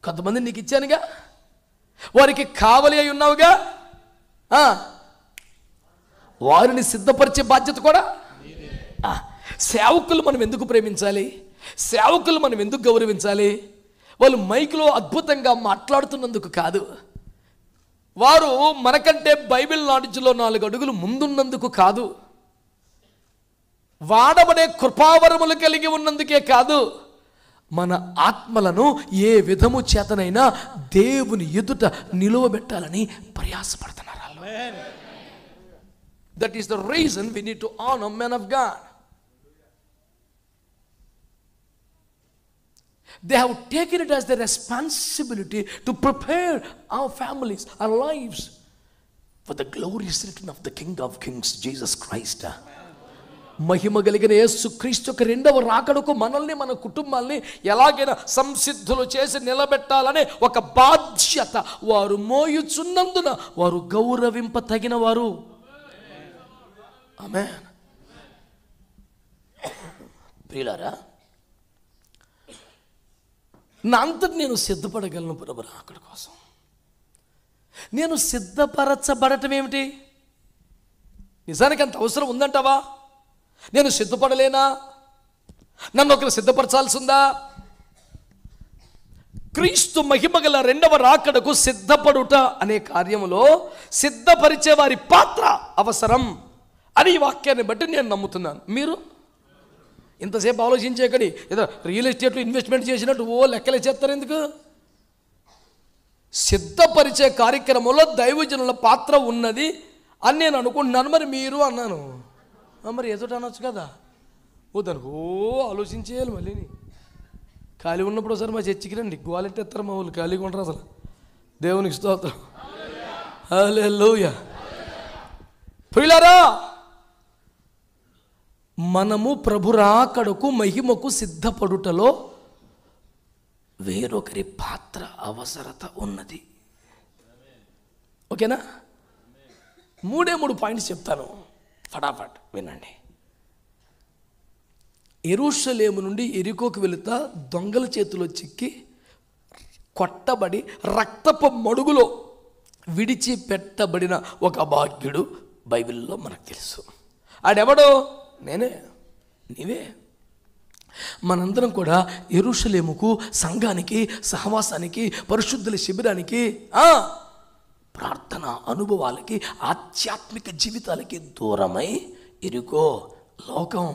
కొంతమంది నీకు ఇచ్చానుగా, వారికి కావలి అయి ఉన్నావుగా, వారిని సిద్ధపరిచే బాధ్యత కూడా. సేవకులు మనం ఎందుకు ప్రేమించాలి? సేవకులు మనం ఎందుకు గౌరవించాలి? వాళ్ళు మైక్లో అద్భుతంగా మాట్లాడుతున్నందుకు కాదు, వారు మనకంటే బైబిల్ నాలెడ్జ్లో 4 అడుగులు ముందున్నందుకు కాదు, వాడబడే కృపావరములు కలిగి ఉన్నందుకే కాదు, మన ఆత్మలను ఏ విధము చేతనైనా దేవుని ఎదుట నిలువబెట్టాలని ప్రయాసపడుతున్నారు వాళ్ళు. That is the reason we need to honour men of God. They have taken it as their responsibility to prepare our families, our lives for the glorious return of the King of Kings, Jesus Christ. మహిమ కలిగిన యేసుక్రీస్తు యొక్క రెండవ రాకడకు మనల్ని, మన కుటుంబాల్ని ఎలాగైనా సంసిద్ధులు చేసి నిలబెట్టాలనే ఒక బాధ్యత వారు మోయుచున్నందున వారు గౌరవింప తగిన వారు. ఆమేన్. ప్రియులారా, నా అంతటి నేను సిద్ధపడగలను ప్రభు రాకడ కోసం. నేను సిద్ధపరచబడటం ఏమిటి? నిజానికి అంత అవసరం ఉందంటావా? నేను సిద్ధపడలేనా? నన్ను ఒకరు సిద్ధపరచాల్సి ఉందా? క్రీస్తు మహిమగల రెండవ రాకడకు సిద్ధపడుట అనే కార్యములో సిద్ధపరిచే వారి పాత్ర అవసరం అని ఈ వాక్యాన్ని బట్టి నేను నమ్ముతున్నాను. మీరు ఇంతసేపు ఆలోచించేకడి ఏదో రియల్ ఎస్టేట్లో ఇన్వెస్ట్మెంట్ చేసినట్టు లెక్కలే చేస్తారు ఎందుకు? సిద్ధపరిచే కార్యక్రమంలో దైవజనుల పాత్ర ఉన్నది అని నేను అనుకుంటున్నాను. మరి మీరు అన్నాను, మరి ఎదుట అనొచ్చు కదా. దానికి ఆలోచించేయాలి. మళ్ళీ ఖాళీ ఉన్నప్పుడు ఒకసారి మా చర్చికి రండి, గోలెట్టి ఎత్తారు మా వాళ్ళు, ఖాళీగా ఉంటారు అసలు. దేవునికి స్తోత్రం, హల్లెలూయా. ప్రియులారా, మనము ప్రభు రాకడకు మహిమకు సిద్ధపడుటలో వేరొకరి పాత్ర అవసరత ఉన్నది. ఓకేనా? 3 పాయింట్స్ చెప్తాను, ఫటాఫట్ వినండి. యెరూషలేము నుండి యెరికోకు వెళుతా దొంగల చేతిలో చిక్కి కొట్టబడి రక్తపు మడుగులో విడిచిపెట్టబడిన ఒక భాగ్యుడు బైబిల్లో మనకు తెలుసు. ఆడెవడో? నేనే, నీవే. మనందరం కూడా యెరూషలేముకు, సంఘానికి, సహవాసానికి, పరిశుద్ధుల శిబిరానికి, ప్రార్థన అనుభవాలకి, ఆధ్యాత్మిక జీవితాలకి దూరమై ఎరుకో, లోకం,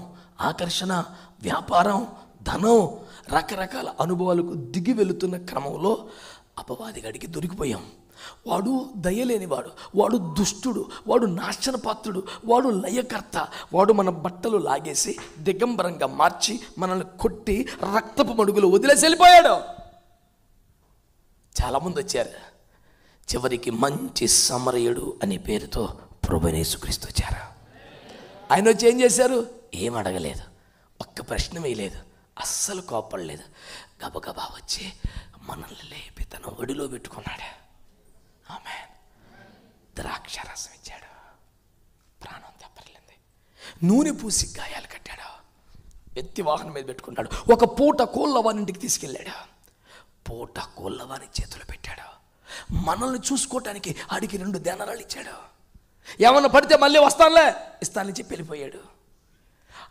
ఆకర్షణ, వ్యాపారం, ధనం, రకరకాల అనుభవాలకు దిగి వెళుతున్న క్రమంలో అపవాదిగాడికి దొరికిపోయాం. వాడు దయలేనివాడు, వాడు దుష్టుడు, వాడు నాశనపాత్రుడు, వాడు లయకర్త. వాడు మన బట్టలు లాగేసి దిగంబరంగా మార్చి మనల్ని కొట్టి రక్తపు మడుగులు వదిలేసి వెళ్ళిపోయాడు. చాలామంది వచ్చారు. చివరికి మంచి సమరయుడు అనే పేరుతో ప్రభువైన యేసుక్రీస్తు వచ్చారు. ఆయన వచ్చి ఏం చేశారు? ఏం అడగలేదు, ఒక్క ప్రశ్న వేయలేదు, అస్సలు కోపడలేదు. గబగబా వచ్చి మనల్ని లేపి తన ఒడిలో పెట్టుకున్నాడు. ఆమేన్. ద్రాక్షారసం ఇచ్చాడు, ప్రాణం తెప్పరిల్లింది. నూనె పూసి గాయాలు కట్టాడు, ఎత్తి వాహనం మీద పెట్టుకున్నాడు. ఒక పూట కోళ్ళవాని ఇంటికి తీసుకెళ్ళాడు, పూట కోళ్ళవాని చేతులు పెట్టాడు. మనల్ని చూసుకోవటానికి ఆడికి 2 దేనారాలు ఇచ్చాడు. ఏమన్నా పడితే మళ్ళీ వస్తానులే, ఇస్తానని చెప్పి వెళ్ళిపోయాడు.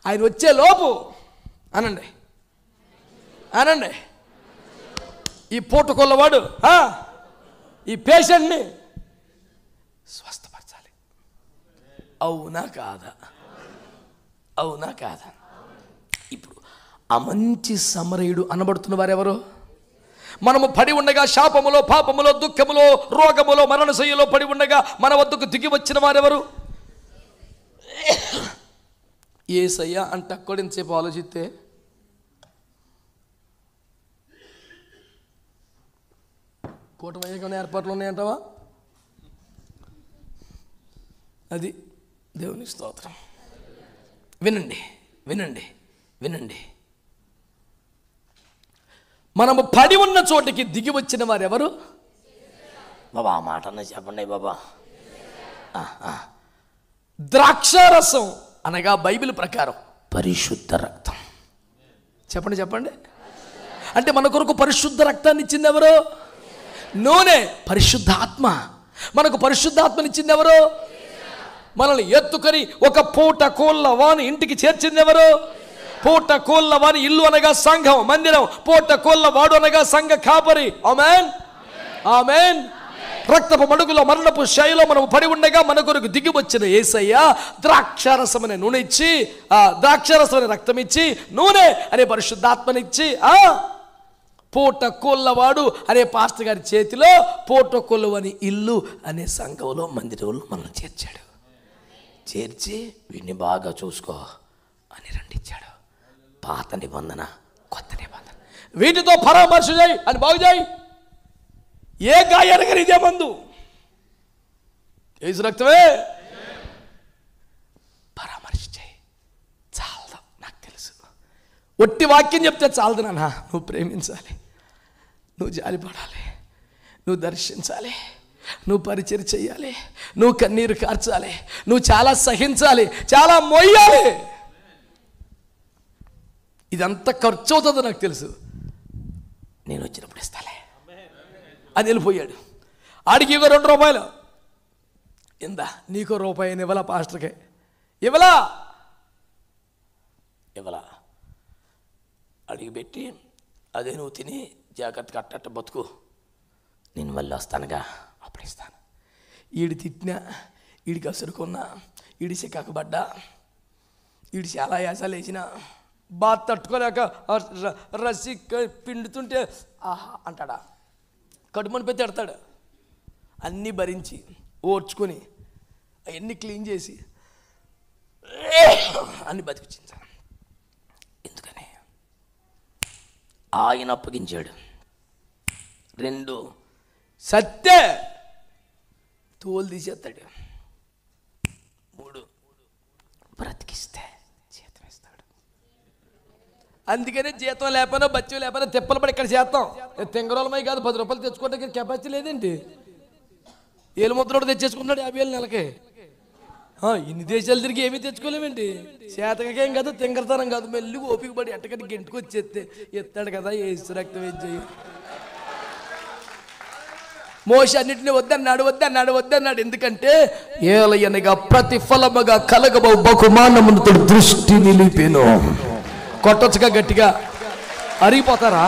ఆయన వచ్చే లోపు అనండి అనండి, ఈ పూట కోళ్ళవాడు ఈ పేషెంట్ని స్వస్థపరచాలి. అవునా కాదా? అవునా కాదా? ఇప్పుడు ఆ మంచి సమరయుడు అనబడుతున్న వారెవరు? మనము పడి ఉండగా శాపములో, పాపములో, దుఃఖములో, రోగములో, మరణశయ్యలో పడి ఉండగా మన వద్దకు దిగి వచ్చిన వారెవరు? యేసయ్య అంటే అక్కడింతసేపు ఆలోచిస్తే కూటమయ్యకనే ఏర్పాట్లు ఉన్నాయంటావా? అది దేవుని స్తోత్రం. వినండి వినండి వినండి, మనము పడి ఉన్న చోటికి దిగి వచ్చిన వారెవరు? బాబా ఆ మాట అన్న చెప్పండి బాబా. ద్రాక్షారసం అనగా బైబిల్ ప్రకారం పరిశుద్ధ రక్తం. చెప్పండి చెప్పండి. అంటే మన కొరకు పరిశుద్ధ రక్తాన్ని ఇచ్చింది ఎవరు? నూనె. పరిశుద్ధాత్మ. మనకు పరిశుద్ధాత్మని ఇచ్చింది ఎవరు? మనల్ని ఎత్తుకొని ఒక పూట కోళ్ళ వాని ఇంటికి చేర్చింది ఎవరు? పూట కోళ్ళ వాని ఇల్లు అనగా సంఘం, మందిరం. పూట కోళ్ళ వాడు అనగా సంఘ కాపరి. ఆమేన్ ఆమేన్. రక్తపు మడుగులో, మరణపు శైలో మనం పడి ఉండగా మన కొరకు దిగి వచ్చిన యేసయ్య ద్రాక్షారసం అనే నూనె ఇచ్చి, ద్రాక్షారసం అనే రక్తం ఇచ్చి, నూనె అనే పరిశుద్ధాత్మనిచ్చి పూటకొల్లవాడు అనే పాస్టర్ గారి చేతిలో పూటకొల్లవని ఇల్లు అనే సంఘంలో మందిరంలో మనం చేర్చాడు. చేర్చి వీడిని బాగా చూసుకో అని రండిచ్చాడు. పాత నిబంధన, కొత్త నిబంధన, వీటితో పరామర్శ చేయి అని బాగు చేయి. ఏ గాయానికి ఇదే మందు, యేసు రక్తమే. పరామర్శ చేయి, చాలదు. నాకు తెలుసు, ఒట్టి వాక్యం చెప్తే చాలదు నాన్న. నువ్వు ప్రేమించాలి, నువ్వు జాలిపడాలి, నువ్వు దర్శించాలి, నువ్వు పరిచయం చేయాలి, నువ్వు కన్నీరు కార్చాలి, నువ్వు చాలా సహించాలి, చాలా మోయాలి. ఇదంతా ఖర్చు అవుతుందో నాకు తెలుసు, నేను వచ్చినప్పుడు ఇస్తాలే అని వెళ్ళిపోయాడు. ఆడికి ఇగో 2 రూపాయలు ఇందా, నీకో రూపాయి ఇవ్వలా, పాస్టర్కే ఇవ్వలా. అడిగి పెట్టి అదే నువ్వు తిని జాగ్రత్తగా అట్టట్ట బతుకు, నేను మళ్ళీ వస్తానుగా అప్పుడు ఇస్తాను. ఈడు తిట్టినా, ఈడికి అసురుకున్నా, ఈడి చికాకుపడ్డా, ఈడు చాలా యాసాలు వేసిన బాగా తట్టుకోలేక రసి పిండుతుంటే ఆహా అంటాడా, కడుపుని పెట్టి ఎడతాడు. అన్నీ భరించి ఓర్చుకొని అవన్నీ క్లీన్ చేసి అన్ని బతికించాను. ఎందుకని ఆయన అప్పగించాడు. 2 సత్తే తోలు తీసేస్తాడు. 3 బ్రతికిస్తే జీతం ఇస్తాడు. అందుకనే జీతం లేకపోయినా బచ్చం లేకపోయినా తిప్పలు పడి ఇక్కడ చేస్తాం. తెంగరోళమై కాదు, 10 రూపాయలు తెచ్చుకోవడానికి కెపాసిటీ లేదేంటి? ఏలు ముద్రోడు తెచ్చేసుకుంటున్నాడు 50,000 నెలకి. ఇన్ని దేశాలు తిరిగి ఏమీ తెచ్చుకోలేమేంటి? చేతకేం కాదు, తెంగరతనం కాదు, మెల్లి ఓపిక పడి ఎట్టకట్టి గెంటుకు వచ్చేస్తే ఎత్తాడు కదా యేసు రక్తం వేసి. మోషే అన్నింటినీ వద్దన్నాడు. ఎందుకంటే ఏలయనగా ప్రతిఫలముగా కలగబో బహుమానముతో దృష్టి నిలిపెను. కొట్టొచ్చుగా గట్టిగా, అరిగిపోతారా?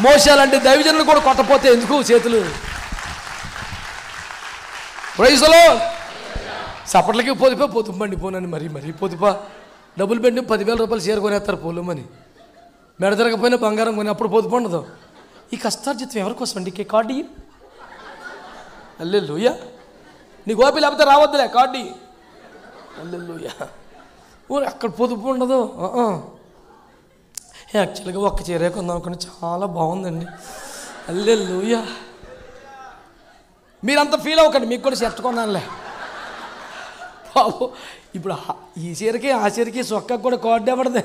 మోషాలంటే దైవజనులు కూడా కొట్టపోతే ఎందుకు చేతులు? ప్రైజ్లో సపట్లకి పొదుపండి పోనని మరీ పొదుపా డబ్బులు పెట్టి 10,000 రూపాయలు షేర్ కొనేస్తారు పోలేమని. మెడ తిరగపోయినా బంగారం కొని అప్పుడు పొదుపు ఉండదు. ఈ కష్టార్జితం ఎవరికోసం అండి? కార్డు అల్లెల్లుయ్యా, నీ గోపి లేకపోతే రావద్దులే, కార్డు అల్లెల్లుయ్యా. అక్కడ పొదుపు ఉండదు. యాక్చువల్గా ఒక్క చీరే కొందాం అనుకుని చాలా బాగుందండి, అల్లెల్లుయ్యా. మీరంతా ఫీల్ అవ్వకండి, మీకు కూడా షర్ట్ కొన్నానులే బాబు. ఇప్పుడు ఈ చీరకి ఆ చీరకి సొక్కకు కూడా కార్డు పడదే.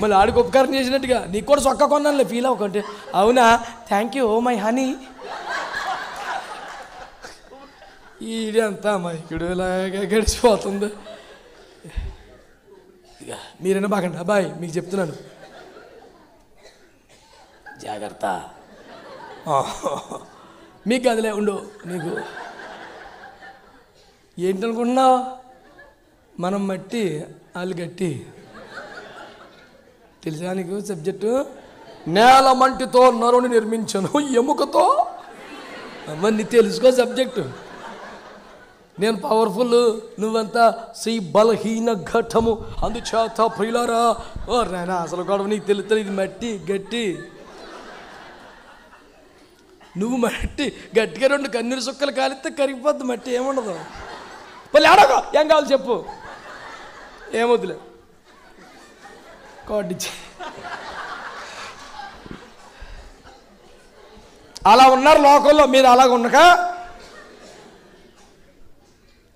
మళ్ళీ ఆడికి ఉపకారం చేసినట్టుగా నీకు కూడా సొక్క కొన్నానులే, ఫీల్ అవ్వకండి. అవునా, thank you oh my honey. ఈడంతా మైకుడు ఇలాగా గడిచిపోతుంది. ఇక మీరైనా బాగండి అబ్బాయి, మీకు చెప్తున్నాను జాగ్రత్త. మీకు అదిలే ఉండు. నీకు ఏంటనుకుంటున్నావు? మనం మట్టి వాళ్ళు గట్టి. తెలుసా నీకు సబ్జెక్టు? నేల మంటితో నరుని నిర్మించను, ఎముకతో. అవన్నీ తెలుసుకో సబ్జెక్టు. నేను పవర్ఫుల్, నువ్వంతా శ్రీ బలహీన ఘటము. అందుచేత ప్రియులారా, ఓ రానా అసలు గొడవ నీకు తెలుస్తుంది. ఇది మట్టి గట్టి. నువ్వు మట్టి గట్టిగా 2 కన్నీరు సుక్కలు కాలిస్తే కరిగిపోద్ది మట్టి, ఏముండదు. మళ్ళీ ఆడగా ఏం కావాలి చెప్పు, ఏమొద్దులే, కోడిచ్చి. అలా ఉన్నారు లోకంలో. మీరు అలాగ ఉండక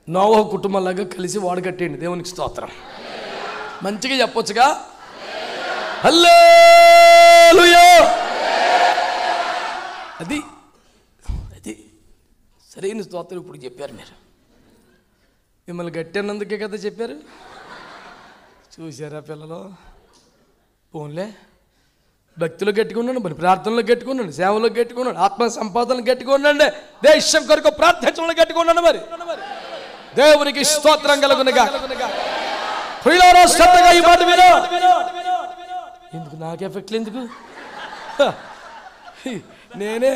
నోవహు కుటుంబంలాగా కలిసి వాడగట్టేయండి. దేవునికి స్తోత్రం. మంచిగా చెప్పొచ్చుగా, హల్లెలూయా. అది సరైన స్తోత్రం. ఇప్పుడు చెప్పారు మీరు, మిమ్మల్ని గట్టేనందుకే కదా చెప్పారు. చూసారా పిల్లలు? పోన్లే, భక్తిలో గట్టిగా మరి ప్రార్థనలో గట్టిగా సేవలో గట్టిగా ఆత్మ సంపాదనలు గట్టిగా దేశం కొరకు ప్రార్థించడంలో గట్టిగా మరి. దేవునికి స్తోత్రం కలుగునుగా. శ్రద్ధగా ఈ మాట విను. ఎందుకు నాకు ఎఫెక్ట్లు ఎందుకు? నేనే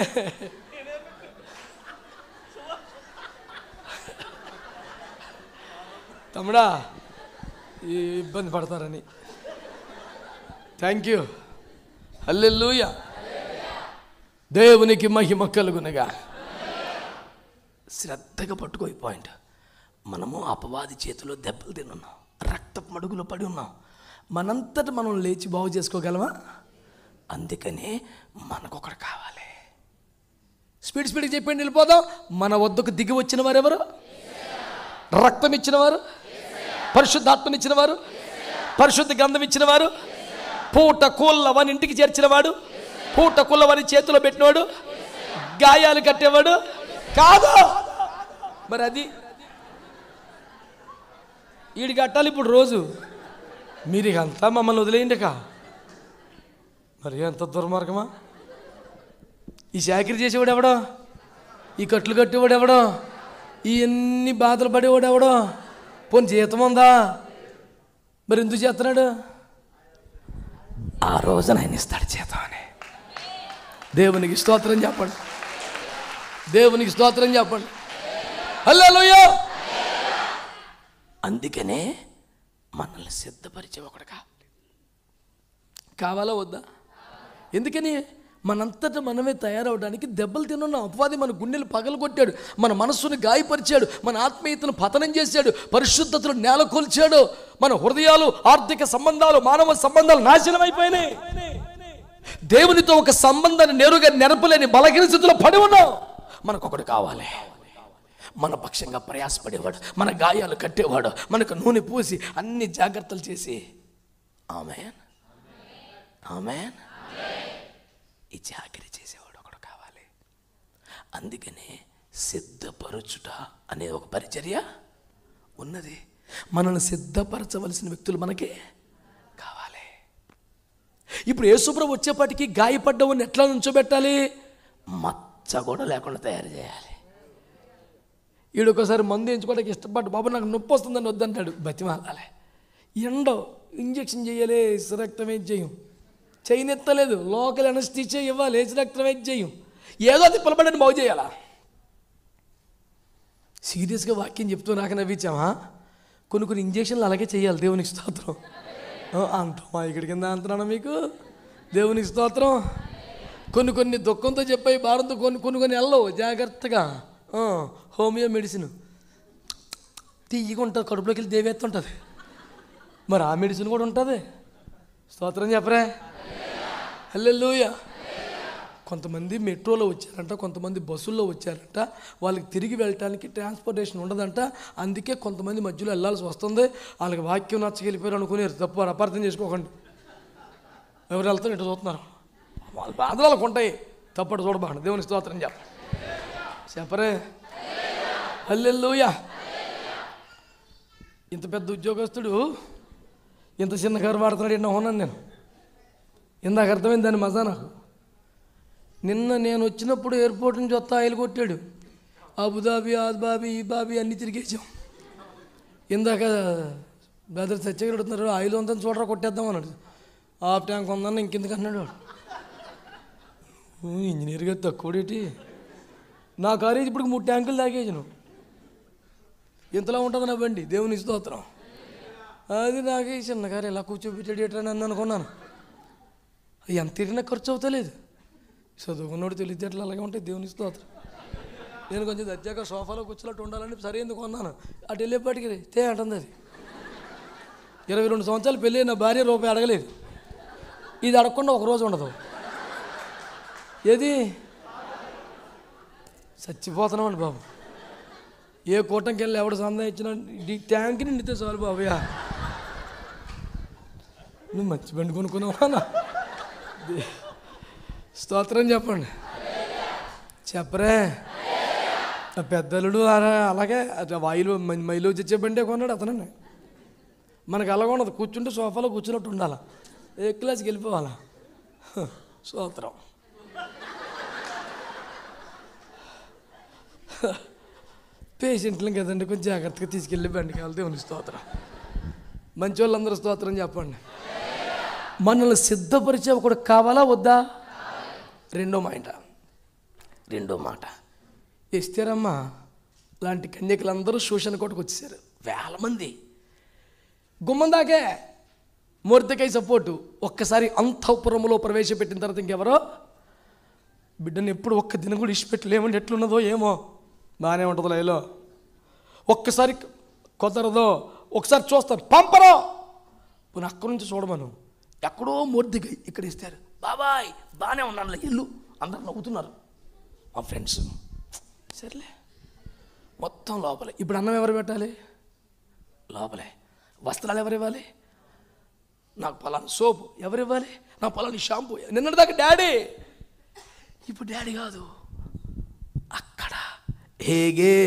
తమ్ముడా ఈ ఇబ్బంది పడతారని. Thank you. హల్లెలూయా. దేవునికి మహిమ కలుగునగా. శ్రద్ధగా పట్టుకో ఈ పాయింట్. మనము అపవాది చేతిలో దెబ్బలు తిన్నాం, రక్తపు మడుగులో పడి ఉన్నాం. మనంతటా మనం లేచి బాగు చేసుకోగలమా? అందుకనే మనకొకడు కావాలి. స్పీడ్గా చెప్పండి, వెళ్ళిపోదాం. మన వద్దకు దిగి వచ్చిన వారు ఎవరు? రక్తం ఇచ్చిన వారు, పరిశుద్ధాత్మనిచ్చిన వారు, పరిశుద్ధ గంధం ఇచ్చిన వారు, పూట కూళ్ళ వాని ఇంటికి చేర్చిన వాడు, పూట కూళ్ళ వాని చేతిలో పెట్టినవాడు, గాయాలు కట్టేవాడు కాదు. మరి అది వీడికి కట్టాలి ఇప్పుడు రోజు. మీరు ఇక అంతా మమ్మల్ని వదిలేయండి. మరి ఎంత దుర్మార్గమా! ఈ చాకరీ చేసేవాడు ఎవడో, ఈ కట్లు కట్టేవాడు ఎవడో, ఈ ఎన్ని బాధలు పడేవాడు ఎవడో, పోనీ జీతం ఉందా? మరి ఎందుకు చేస్తున్నాడు? ఆ రోజున ఆయన ఇస్తాడు జీతం అని. దేవునికి స్తోత్రం చెప్పండి, దేవునికి స్తోత్రం చెప్పండి. హల్లెలూయా. అందుకనే మనల్ని సిద్ధపరిచే ఒకడు కావాలా వద్దా? ఎందుకని? మనంతటా మనమే తయారవడానికి దెబ్బలు తినున్నాం. అపవాది మన గుండెలు పగలగొట్టాడు, మన మనస్సును గాయపరిచాడు, మన ఆత్మీయతను పతనం చేశాడు, పరిశుద్ధతను నేలకొల్చాడు. మన హృదయాలు, ఆర్థిక సంబంధాలు, మానవ సంబంధాలు నాశనం అయిపోయినాయి. దేవునితో ఒక సంబంధాన్ని నేరుగా నెరపలేని బలహీన స్థితిలో పడి ఉన్నాం. మనకొకడు కావాలి, మన పక్షంగా ప్రయాసపడేవాడు, మన గాయాలు కట్టేవాడు, మనకు నూనె పూసి అన్ని జాగ్రత్తలు చేసి ఆమేన్ ఆమేన్ ఈ చాకరీ చేసేవాడు ఒకడు కావాలి. అందుకనే సిద్ధపరచుట అనే ఒక పరిచర్య ఉన్నది. మనల్ని సిద్ధపరచవలసిన వ్యక్తులు మనకి కావాలి. ఇప్పుడు యేసుప్రభు వచ్చేపాటికి గాయపడ్డవాడిని ఎట్లా నుంచోబెట్టాలి? మచ్చ కూడా లేకుండా తయారు చేయాలి. వీడు ఒకసారి మందు ఎంచుకోవడానికి ఇష్టపడ్డు, బాబు నాకు నొప్పి వస్తుందని వద్దంటాడు, బతిమాలాలి. ఎండో ఇంజక్షన్ చేయాలి, రక్తం ఏం చేయం, చేయనెత్తలేదు, లోకల్ అనస్థీషియా ఇవ్వాలి, రక్తం ఏం చేయం, ఏదో అది పిలబడని బాగు చేయాలా? సీరియస్గా వాక్యం చెప్తూ నాకు నవ్వించామా? కొన్ని ఇంజక్షన్లు అలాగే చేయాలి. దేవునికి స్తోత్రం అంటామా? ఇక్కడి కింద అంటున్నాను మీకు. దేవునికి స్తోత్రం. కొన్ని దుఃఖంతో చెప్పాయి, భారంతో కొన్ని వెళ్ళవు. జాగ్రత్తగా హోమియో మెడిసిన్ తీయగా ఉంటుంది, కడుపులోకి వెళ్ళి దేవేత్తుంటుంది. మరి ఆ మెడిసిన్ కూడా ఉంటుంది. స్తోత్రం చెప్పరే. హల్లెలూయా. కొంతమంది మెట్రోలో వచ్చారంట, కొంతమంది బస్సుల్లో వచ్చారంట. వాళ్ళకి తిరిగి వెళ్ళటానికి ట్రాన్స్పోర్టేషన్ ఉండదంట. అందుకే కొంతమంది మధ్యలో వెళ్ళాల్సి వస్తుంది. వాళ్ళకి వాక్యం నచ్చగలిపోయారు అనుకునేరు. తప్పు అపార్థం చేసుకోకండి. ఎవరు వెళ్తారు ఇటు చూస్తున్నారు, వాళ్ళ బాధలు వాళ్ళకు ఉంటాయి. తప్పటి చూడబాకండి. దేవునికి స్తోత్రం చెప్పరే. హల్లెలూయా. ఇంత పెద్ద ఉద్యోగస్తుడు ఇంత చిన్న కారు వాడుతున్నాడు ఎన్నో ఉన్నాను నేను. ఇందాక అర్థమైంది దాని మజా నాకు. నిన్న నేను వచ్చినప్పుడు ఎయిర్పోర్ట్ నుంచి వస్తా ఆయిల్ కొట్టాడు. అబుదాబి, ఆద్బాబి, ఈ బాబి అన్నీ తిరిగేసాం. ఇందాక బ్రదర్ సత్యగడుతున్నారు, ఆయిల్ ఉందని చూడరా కొట్టేద్దాం అన్నాడు. హాఫ్ ట్యాంక్ ఉందన్న ఇంకెందుకు అన్నాడు వాడు. ఇంజనీర్గా తక్కువడేటి, నా కారేజ్ ఇప్పుడు 3 ట్యాంకులు తాగేసాను. ఎంతలా ఉంటుంది నా బండి. దేవుని స్తోత్రం. అది నాకే చిన్న కారు ఎలా కూర్చోబెట్టాడు ఎట్లా అని అనుకున్నాను. ఎంత తిరిగినా ఖర్చు అవుతలేదు. చదువుకున్నాడు తెలివితేటలు అలాగే ఉంటాయి. దేవుని స్తోత్రం. నేను కొంచెం దర్జాగా సోఫాలో కూర్చున్నట్టు ఉండాలని సరే ఎందుకు అన్నాను. అటు వెళ్ళేపాటికి తే అంటుంది. అది 22 సంవత్సరాలు పెళ్ళి, నా భార్య రూపాయి అడగలేదు. ఇది అడగకుండా ఒకరోజు ఉండదు. ఏది చచ్చిపోతున్నామండి బాబు. ఏ కూటంకి వెళ్ళి ఎవడు సందా ఇచ్చినా ట్యాంక్ నిండితే చాలు బాబయ్యా. నువ్వు మంచి బండి కొనుక్కున్నావా? స్తోత్రం చెప్పండి. చెప్పరే. పెద్దలుడు అలాగే వాయిలు మైలు తెచ్చే బండే కొన్నాడు అతనండి. మనకు అలాగ ఉండదు. కూర్చుంటే సోఫాలో కూర్చున్నట్టు ఉండాలా, ఏ క్లాస్కి వెళ్ళిపోవాలా. స్తోత్రం. పేషెంట్లం కదండి, కొంచెం జాగ్రత్తగా తీసుకెళ్ళి బండి కావాలి. దేవుని స్తోత్రం. మంచి వాళ్ళందరూ స్తోత్రం చెప్పండి. మనల్ని సిద్ధపరిచే ఒకడు కావాలా వద్దా? రెండో మాట ఎస్తేరమ్మ లాంటి కన్యకులందరూ శోషణ కొట్టుకు వచ్చేసారు. 1000 మంది గుమ్మం దాకే. Mordecai support. ఒక్కసారి అంతఃపురములో ప్రవేశపెట్టిన తర్వాత ఇంకెవరో బిడ్డను ఎప్పుడు ఒక్క దినం కూడా ఇష్టపెట్టలేమంటే ఎట్లున్నదో ఏమో, బాగానే ఉంటుందో లేలో. ఒక్కసారి కుదరదో, ఒకసారి చూస్తాను పంపరో, పోనీ అక్కడి నుంచి చూడమను. ఎక్కడో మొర్దెకై ఇక్కడ ఇస్తారు, బాబాయ్ బాగానే ఉన్నాను ఇల్లు, అందరు నవ్వుతున్నారు మా ఫ్రెండ్స్. సర్లే మొత్తం లోపలే. ఇప్పుడు అన్నం ఎవరు పెట్టాలి? లోపలే. వస్త్రాలు ఎవరు ఇవ్వాలి? నాకు పలానా సోపు ఎవరు ఇవ్వాలి? నాకు పలాని షాంపూ. నిన్నటిదాకా డాడీ, ఇప్పుడు డాడీ కాదు, అక్కడ హేగే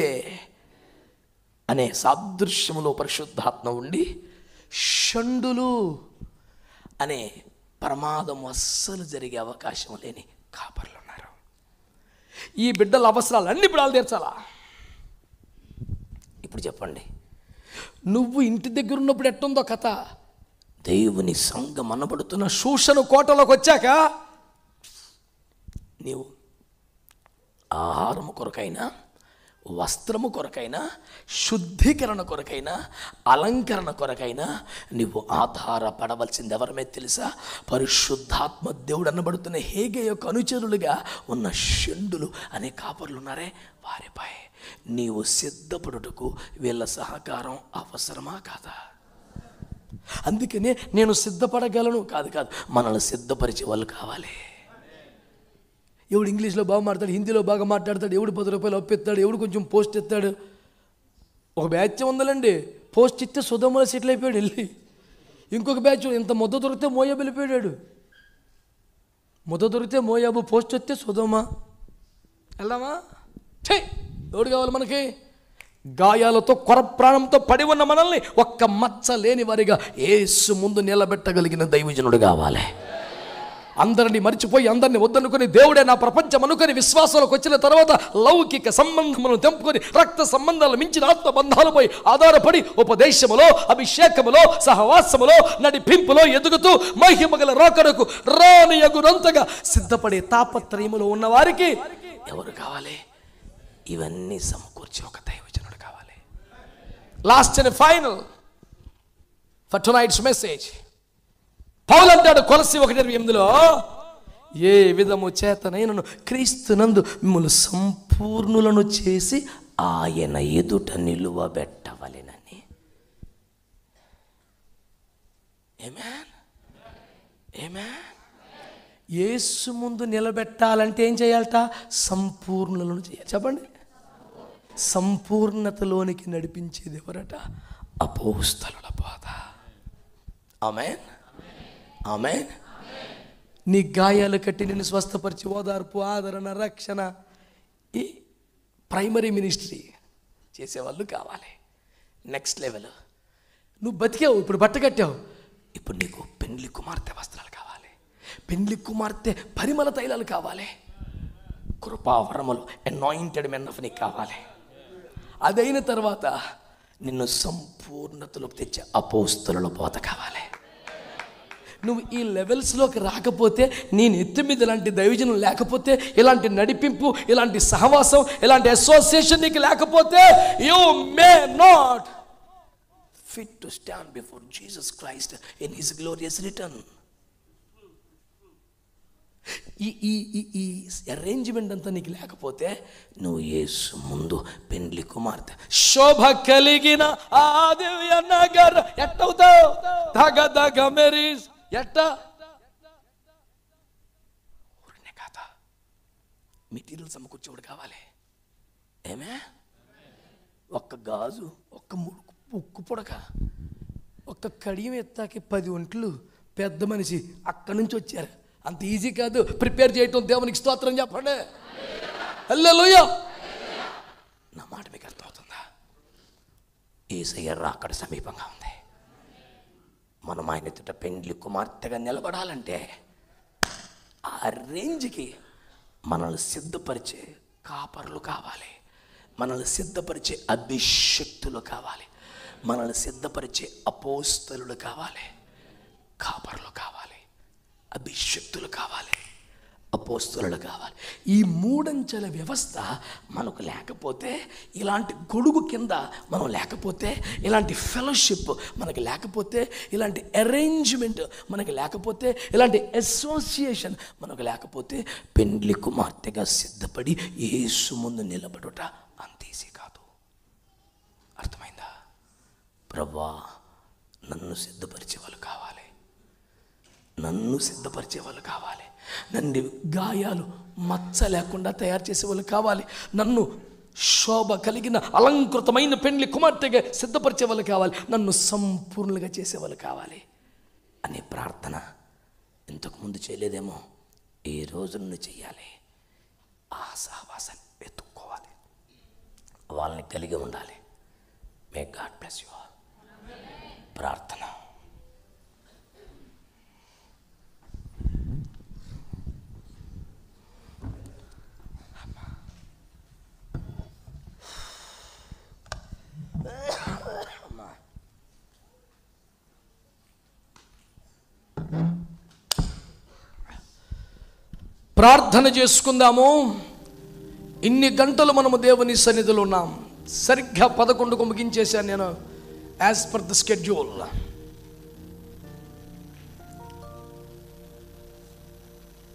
అనే సాదృశ్యములో పరిశుద్ధాత్మ ఉండి షండులు అనే ప్రమాదం అస్సలు జరిగే అవకాశం లేని కాపర్లు ఉన్నారు. ఈ బిడ్డల అవసరాలు అన్ని బిడ్డలు తీర్చాలా? ఇప్పుడు చెప్పండి, నువ్వు ఇంటి దగ్గర ఉన్నప్పుడు ఎట్టుందో కథ, దేవుని సంఘం అనబడుతున్న శూషణ కోటలోకి వచ్చాక నీవు ఆహారము కొరకైనా, వస్త్రము కొరకైనా, శుద్ధీకరణ కొరకైనా, అలంకరణ కొరకైనా నువ్వు ఆధారపడవలసింది ఎవరి మీద తెలుసా? పరిశుద్ధాత్మ దేవుడు అనబడుతున్న హేగే యొక్క అనుచరులుగా ఉన్న షండులు అనే కాపర్లు ఉన్నారే, వారిపై నీవు సిద్ధపడుటకు వీళ్ళ సహకారం అవసరమా కాదా? అందుకనే నేను సిద్ధపడగలను కాదు, మనల్ని సిద్ధపరిచే వాళ్ళు కావాలి. ఎవడు ఇంగ్లీష్లో బాగా మాట్లాడతాడు, హిందీలో బాగా మాట్లాడతాడు, ఎవడు 10 రూపాయలు అప్పిస్తాడు, ఎవడు కొంచెం పోస్ట్ ఇస్తాడు. ఒక బ్యాచ్ ఉందండి, పోస్ట్ ఇస్తే సుధమ్మలో సెటిల్ అయిపోయాడు వెళ్ళి. ఇంకొక బ్యాచ్ ఇంత ముద్ద దొరికితే మోయాబు వెళ్ళిపోయాడు. ముద్ద దొరికితే మోయాబు, పోస్ట్ వస్తే సుధమ్మ. వెళ్దామా? ఛే, ఎవడు కావాలి మనకి? గాయాలతో కొర ప్రాణంతో పడి ఉన్న మనల్ని ఒక్క మచ్చ లేని వారిగా యేసు ముందు నిలబెట్టగలిగిన దైవజనుడు కావాలి. అందరినీ మర్చిపోయి అందరినీ వద్దనుకొని దేవుడే నా ప్రపంచం అనుకొని విశ్వాసంలోకి వచ్చిన తర్వాత లౌకిక సంబంధములను తెంపుకొని రక్త సంబంధాలు మించిన ఆత్మబంధాలపై ఆధారపడి ఉపదేశములో, అభిషేకములో, సహవాసములో, నడిపింపులో ఎదుగుతూ మహిమగల రాకడకు రానియగునంతగా సిద్ధపడే తాపత్రయములో ఉన్న వారికి ఎవరు కావాలి? ఇవన్నీ సమకూర్చి ఒక దైవజనుడు కావాలి. Last and final for tonight's message, పౌలు అంటాడు కొలస్సీ 1:28లో, ఏ విధము చేతనైనను క్రీస్తునందు మిమ్మల్ని సంపూర్ణులను చేసి ఆయన ఎదుట నిలువబెట్టవలెనని. ఆమేన్, ఆమేన్. యేసు ముందు నిలబెట్టాలంటే ఏం చేయాలట? సంపూర్ణులను చేయాలి. చెప్పండి, సంపూర్ణతలోనికి నడిపించేది ఎవరట? అపోస్తలుల బోధ. ఆమేన్, ఆమేన్. నీ గాయాలు కట్టి నిన్ను స్వస్థపరిచి ఓదార్పు, ఆదరణ, రక్షణ, ఈ ప్రైమరీ మినిస్ట్రీ చేసేవాళ్ళు కావాలి. Next level. నువ్వు బతికావు, ఇప్పుడు బట్ట కట్టావు, ఇప్పుడు నీకు పెండ్లి కుమార్తె వస్త్రాలు కావాలి, పెండ్లి కుమార్తె పరిమళ తైలాలు కావాలి, కృపావరములు అనాయింటెడ్ మెన్ ఆఫ్ నీకు కావాలి. అదైన తర్వాత నిన్ను సంపూర్ణతలోకి తెచ్చే అపోస్తలుల బోధ కావాలి. నువ్వు ఈ లెవెల్స్లోకి రాకపోతే, నేను ఎత్తి మీద ఇలాంటి దైవజనం లేకపోతే, ఇలాంటి నడిపింపు, ఇలాంటి సహవాసం, ఇలాంటి అసోసియేషన్ నీకు లేకపోతే, you may not fit to stand before Jesus Christ in his glorious return. ఈ అరేంజ్మెంట్ అంతా నీకు లేకపోతే నువ్వు యేసు ముందు పెండ్లి కుమార్తె శోభ కలిగిన ఆ దివ్య నగర ఎట్టవుతావు? దగ దగ మెరీస్ ఎట్ట ఊరినే కాదా, మెటీరియల్ సమకూర్చేవాడు కావాలి. ఏమే, ఒక్క గాజు, ఒక్క ఉక్కు పుడక, ఒక్క కడియం ఎత్తాకి 10 ఒంట్లు పెద్ద మనిషి అక్కడి నుంచి వచ్చారు. అంత ఈజీ కాదు ప్రిపేర్ చేయటం. దేవునికి స్తోత్రం చెప్పండి. హల్లెలూయా. నా మాట మీకు అర్థమవుతుందా? యేసయ్య రాకడ సమీపంగా ఉంది. మనం ఆయన ఎదుట పెండ్లి కుమార్తెగా నిలబడాలంటే ఆ రేంజ్కి మనల్ని సిద్ధపరిచే కాపర్లు కావాలి, మనల్ని సిద్ధపరిచే అభిషక్తులు కావాలి, మనల్ని సిద్ధపరిచే అపోస్తలులు కావాలి, కాపర్లు కావాలి, అభిషక్తులు కావాలి, అపోస్తలులు కావాలి. ఈ మూడంచెల వ్యవస్థ మనకు లేకపోతే, ఇలాంటి గొడుగు కింద మనం లేకపోతే, ఇలాంటి ఫెలోషిప్ మనకి లేకపోతే, ఇలాంటి అరేంజ్మెంట్ మనకి లేకపోతే, ఇలాంటి అసోసియేషన్ మనకు లేకపోతే, పెండ్లి కుమార్తెగా సిద్ధపడి యేసు ముందు నిలబడుట అంత ఈజీ కాదు. అర్థమైందా? ప్రభువా, నన్ను సిద్ధపరిచే వాళ్ళు కావాలి, నన్ను సిద్ధపరిచే వాళ్ళు కావాలి, నన్ను గాయాలు మచ్చ లేకుండా తయారు చేసే వాళ్ళు కావాలి, నన్ను శోభ కలిగిన అలంకృతమైన పెండ్లి కుమార్తెగా సిద్ధపరిచే వాళ్ళు కావాలి, నన్ను సంపూర్ణంగా చేసేవాళ్ళు కావాలి అనే ప్రార్థన ఇంతకుముందు చేయలేదేమో, ఈ రోజు నుండి చెయ్యాలి. ఆ సహవాసాన్ని వెతుక్కోవాలి, వాళ్ళని కలిగి ఉండాలి. May God bless you all. ప్రార్థన. ప్రార్థన చేసుకుందాము. ఇన్ని గంటలు మనము దేవుని సన్నిధిలో ఉన్నాం. సరిగ్గా 11కు ముగించేశాను నేను, యాజ్ పర్ ద స్కెడ్యూల్.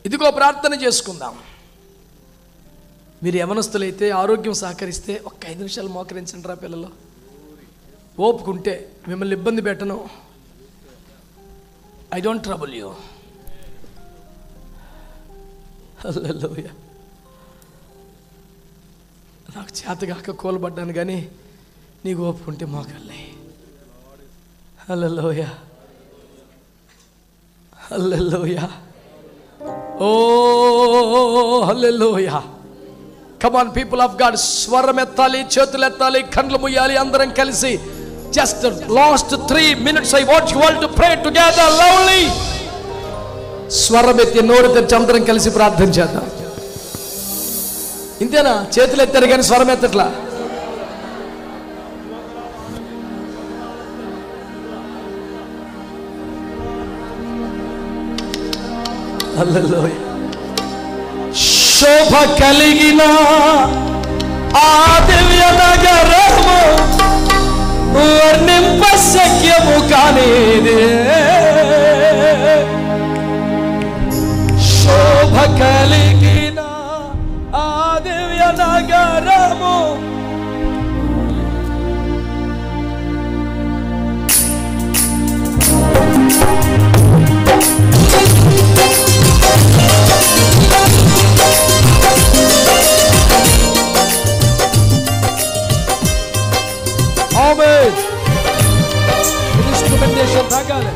ఇదిగో ప్రార్థన చేసుకుందాం. మీరు యవనస్తులైతే, ఆరోగ్యం సహకరిస్తే ఒక్క 5 నిమిషాలు మోకరించండి రా పిల్లలు. ఓపుకుంటే మిమ్మల్ని ఇబ్బంది పెట్టను. I don't trouble you. Hallelujah. నాకు చేతగాక కూలబడ్డాను కానీ నీకు ఒప్పుకుంటే మోకల్లే. Hallelujah, hallelujah, oh hallelujah. Come on people of God, స్వరం ఎత్తాలి, చేతులు ఎత్తాలి, కండ్లు ముయ్యాలి, అందరం కలిసి. Just last 3 minutes I want you all to pray together loudly. స్వరం ఎత్తి నోరు తెరిచి అందరం కలిసి ప్రార్థన చేద్దాం. ఇంతేనా? చేతులు ఎత్తారు కానీ స్వరం ఎత్తట్లా. హల్లెలూయా. శోభ కలిగిన ఆ దివ్య నగరము వర్ణింప శక్యము కానిదే. శోభ కలిగిన ఆ దివ్య నగరము ఆమేన్. ఇన్స్ట్రుమెంటేషన్ తాగాలి.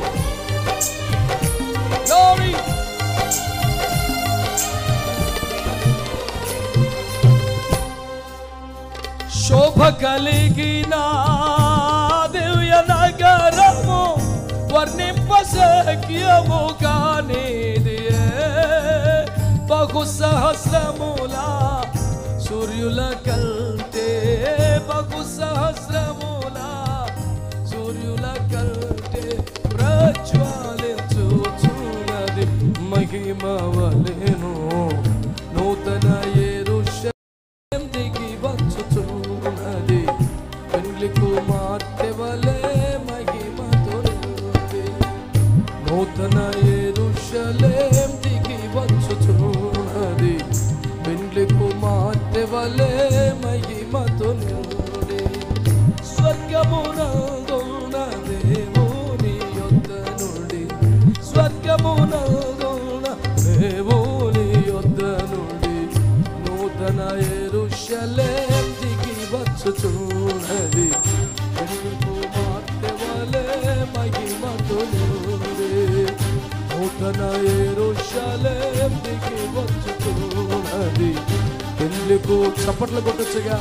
గ్లోరీ. శోభ కలిగిన దివ్య నగరము వర్ణింప శక్యము కానిది. బహు సహస్రముల సూర్యుల కంటే, బహు సహస్రముల సూర్యుల కంటే ప్రజ్వలించుచున్నది మహిమ వలెను. నూతన యెరూషలేము దిగి వచ్చుచున్నది, పెండ్లి కుమార్తె వలె మహిమతో నిండి. నూతన యెరూషలేము దిగి వచ్చుచున్నది, పెండ్లి కుమార్తె వలె మహిమతో నిండి. స్వర్గమునందున్న దేవుని యొద్ద నుండి, స్వర్గమునందున్న దేవుని యొద్ద నుండి నూతన యెరూషలేము దిగి వచ్చుచున్నది, పెండ్లి కుమార్తె వలె మహిమతో నిండి. నూతన యెరూషలేము దిగి వచ్చుచున్నది, పెండ్లికు. చప్పట్లు కొట్టొచ్చుగా.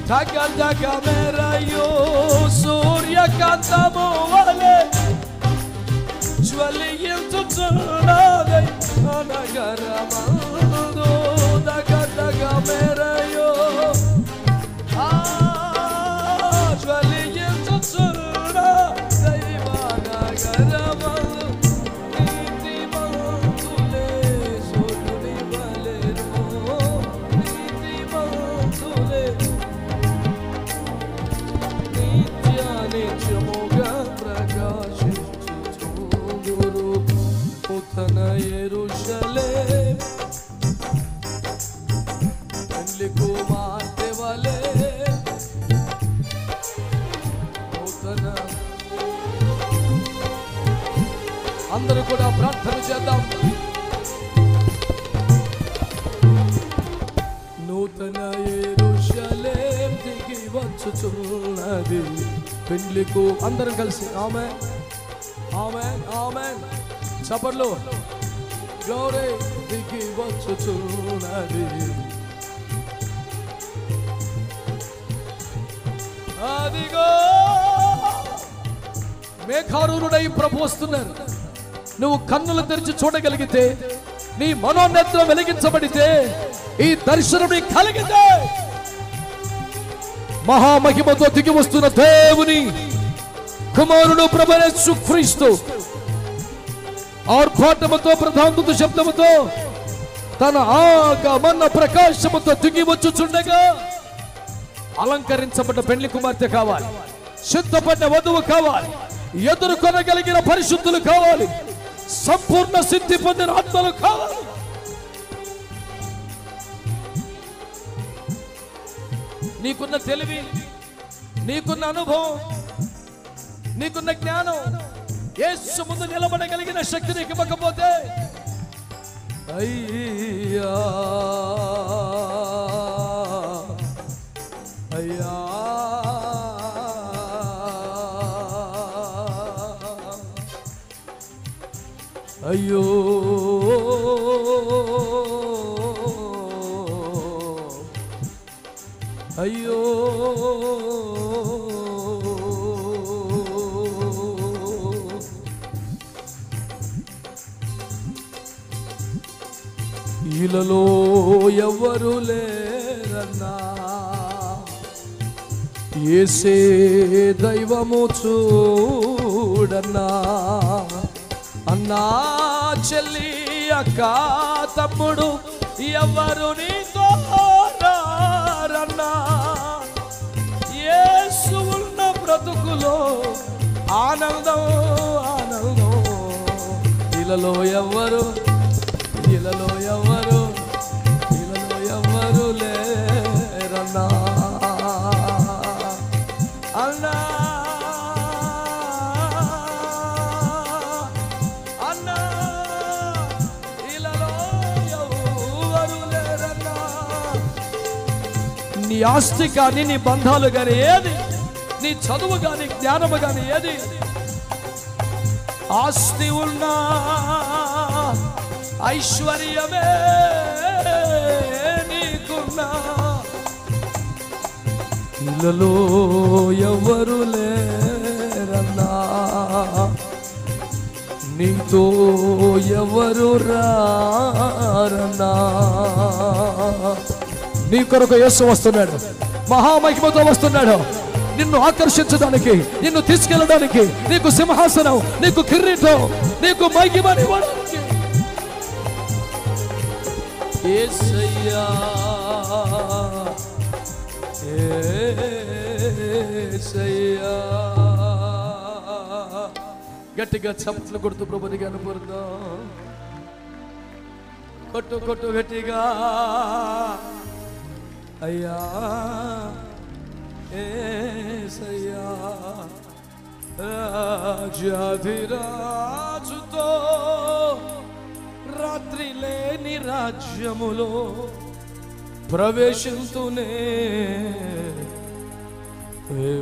జగ జగ మెరయు సూర్యకాంతము వలె జ్వలించుచున్నది నగరమందు. జగ జగ మెరయు జ్వలించుచున్న దైవ నగరమందు, నీతిమంతుల వలె నిత్య నిత్యముగా ప్రకాశించుచుందురు. నూతన యెరూషలేం పెండ్లి కుమార్తె వలె నూతన. అందరూ కూడా ప్రార్థన చేద్దాం. నూతన యెరూషలేం దిగి వచ్చుచున్నది పెండ్లికు. అందరం కలిసి ఆమేన్ ఆమేన్ ఆమేన్ చప్పట్లు. గ్లోరీ దిగి వచ్చుచున్నది. అదిగో మేఘారూరుడై ప్రభు వస్తున్నారు. నువ్వు కన్నులు తెరిచి చూడగలిగితే, నీ మనోనేత్రం వెలిగించబడితే, ఈ దర్శనం నీకు కలిగితే, మహామహిమతో దిగి వస్తున్న దేవుని కుమారుడు ప్రభువైన యేసుక్రీస్తు ఆర్భాటముతో ప్రధానదూత శబ్దముతో తన ఆగమన ప్రకాశముతో దిగి వచ్చుచుండగా, అలంకరించబడ్డ పెళ్లి కుమార్తె కావాలి, సిద్ధపడ్డ వధువు కావాలి, ఎదుర్కొనగలిగిన పరిశుద్ధులు కావాలి, సంపూర్ణ సిద్ధి పొందిన ఆత్మలు కావాలి. నీకున్న తెలివి, నీకున్న అనుభవం, నీకున్న జ్ఞానం యేసు ముందు నిలబడగలిగిన శక్తి నీకు ఇవ్వకపోతే, అయ్యా అయ్యా అయ్యో అయ్యో ఇలలో ఎవరు లేరన్నా, యేసే దైవము చూడన్నా. అన్నా చెల్లి అక్క తమ్ముడు ఎవరు నీతో రారన్నా, యేసు ఉన్న బ్రతుకులో ఆనందం ఆనందం. ఇలలో ఎవరు ఇలలో ఎవరు ఇలలో ఎవరు లేరన్నా. అన్నా అన్నా ఇలలో ఎవరు లేరన్నా. నీ ఆస్తి కానీ, నీ బంధాలు కానీ ఏది, నీ చదువు కానీ, జ్ఞానము కానీ ఏది, ఆస్తి ఉన్నా ఐశ్వర్యమే నీకున్నా, ఇలలో ఎవరు లేరన్నా, నీతో ఎవరు రారన్నా. నీ కొరకు యేసు వస్తున్నాడు, మహామహిమతో వస్తున్నాడు. నిన్ను ఆకర్షించడానికి, నిన్ను తీసుకెళ్ళడానికి, నీకు సింహాసనం, నీకు కిరీటం, నీకు మహిమనివ్వడానికి. యేసయ్యా యేసయ్యా. గట్టిగా చప్పట్లు కొడుతూ ప్రభుని కనపడదాం. కొట్టు కొట్టు గట్టిగా. అయ్యా యేసయ్యా. రాజాధిరాజుతో రాత్రి లేని రాజ్యములో ప్రవేశింతునే,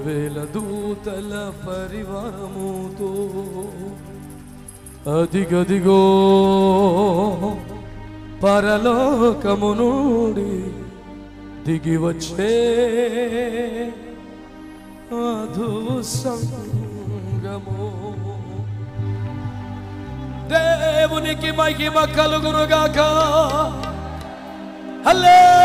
వేల దూతల పరివారముతో అదిగదిగో పరలోకము నుండి దిగి వచ్చే వధువు సంగము. దేవునికి మహిమ కలుగునుగాక. హల్లెలూయా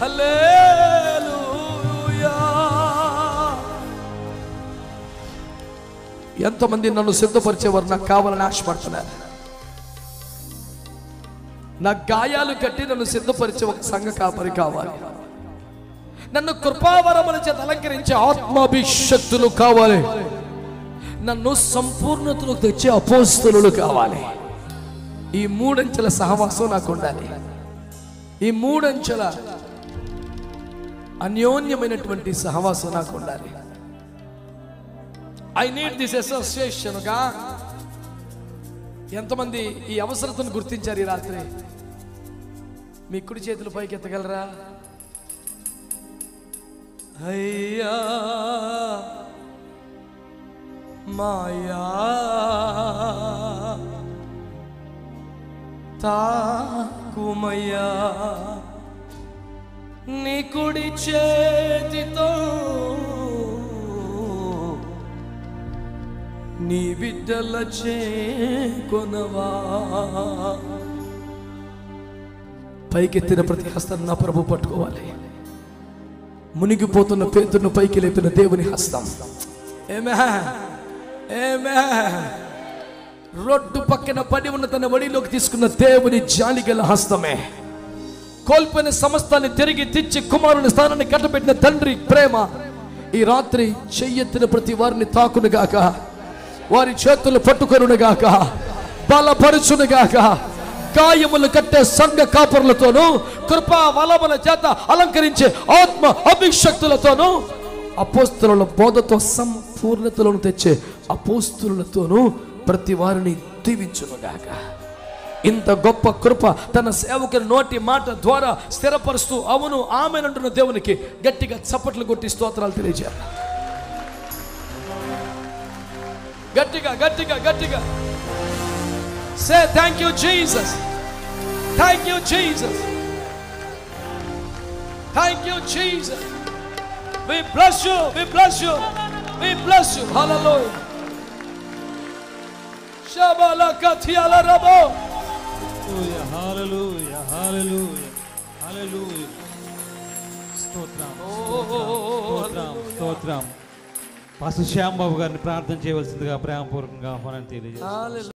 హల్లెలూయా. ఎంతమంది నన్ను సిద్ధపరిచేవారు నాకు కావాలని ఆశపడుతున్నారు. నా గాయాలు కట్టి నన్ను సిద్ధపరిచే ఒక సంఘ కాపరి కావాలి. నన్ను కృపావరముల చేత అలంకరించే ఆత్మాభిషక్తులు కావాలి. నన్ను సంపూర్ణతలకు తెచ్చే అపోస్తలులు కావాలి. ఈ మూడంచెల సహవాసం నాకు ఉండాలి. ఈ మూడంచెల అన్యోన్యమైనటువంటి సహవాసం నాకు ఉండాలి. ఐ నీడ్ దిస్ అసోసియేషన్గా ఎంతమంది ఈ అవసరతను గుర్తించారు ఈ రాత్రి? మీ కుడి చేతులు పైకి ఎత్తగలరా? అయ్యా మాయా తాకుమయ్యా నీ కుడి చేతితో నీ బిడ్డల చేకొనవా. పైకెత్తిన ప్రతి హస్తాన్ని నా ప్రభు పట్టుకోవాలి. మునిగిపోతున్న పేతురును పైకి లేపిన దేవుని హస్తం. రోడ్డు పక్కన పడి ఉన్న తన వడిలోకి తీసుకున్న దేవుని జాలిగల హస్తమే. కోల్పోయిన సమస్తాన్ని తిరిగి తెచ్చి కుమారుని స్థానాన్ని కట్టబెట్టిన తండ్రి ప్రేమ ఈ రాత్రి చెయ్యెత్తిన ప్రతి వారిని తాకునుగాక, వారి చేతులు పట్టుకొనుగాక, బలపరుచునుగాక. గాయములు కట్టే సంఘ కాపరులతోనూ కృపా వలముల చేత అలంకరించే ఆత్మ అభిషక్తులతోనూ అపోస్తలుల బోధతో సంపూర్ణతలను తెచ్చే అపోస్తలులతోనూ ప్రతి వారిని దీవించునుగాక. ఇంత గొప్ప కృప తన సేవకుని నోటి మాట ద్వారా స్థిరపరుస్తూ అవును ఆమెనంటున్న దేవునికి గట్టిగా చప్పట్లు కొట్టి స్తోత్రాలు తెలియజేయాలి. గట్టిగా గట్టిగా గట్టిగా say thank you Jesus, thank you Jesus, thank you Jesus. We bless you, we bless you, we bless you. Hallelujah. Shabala kathiala rabo. Hallelujah, hallelujah, hallelujah. స్తోత్రం, స్తోత్రం, స్తోత్రం. పాస్టర్ శ్యామ్ బాబు గారిని ప్రార్థన చేయవలసిందిగా ప్రేమపూర్వకంగా ఆహ్వానం తెలియజేస్తున్నాను.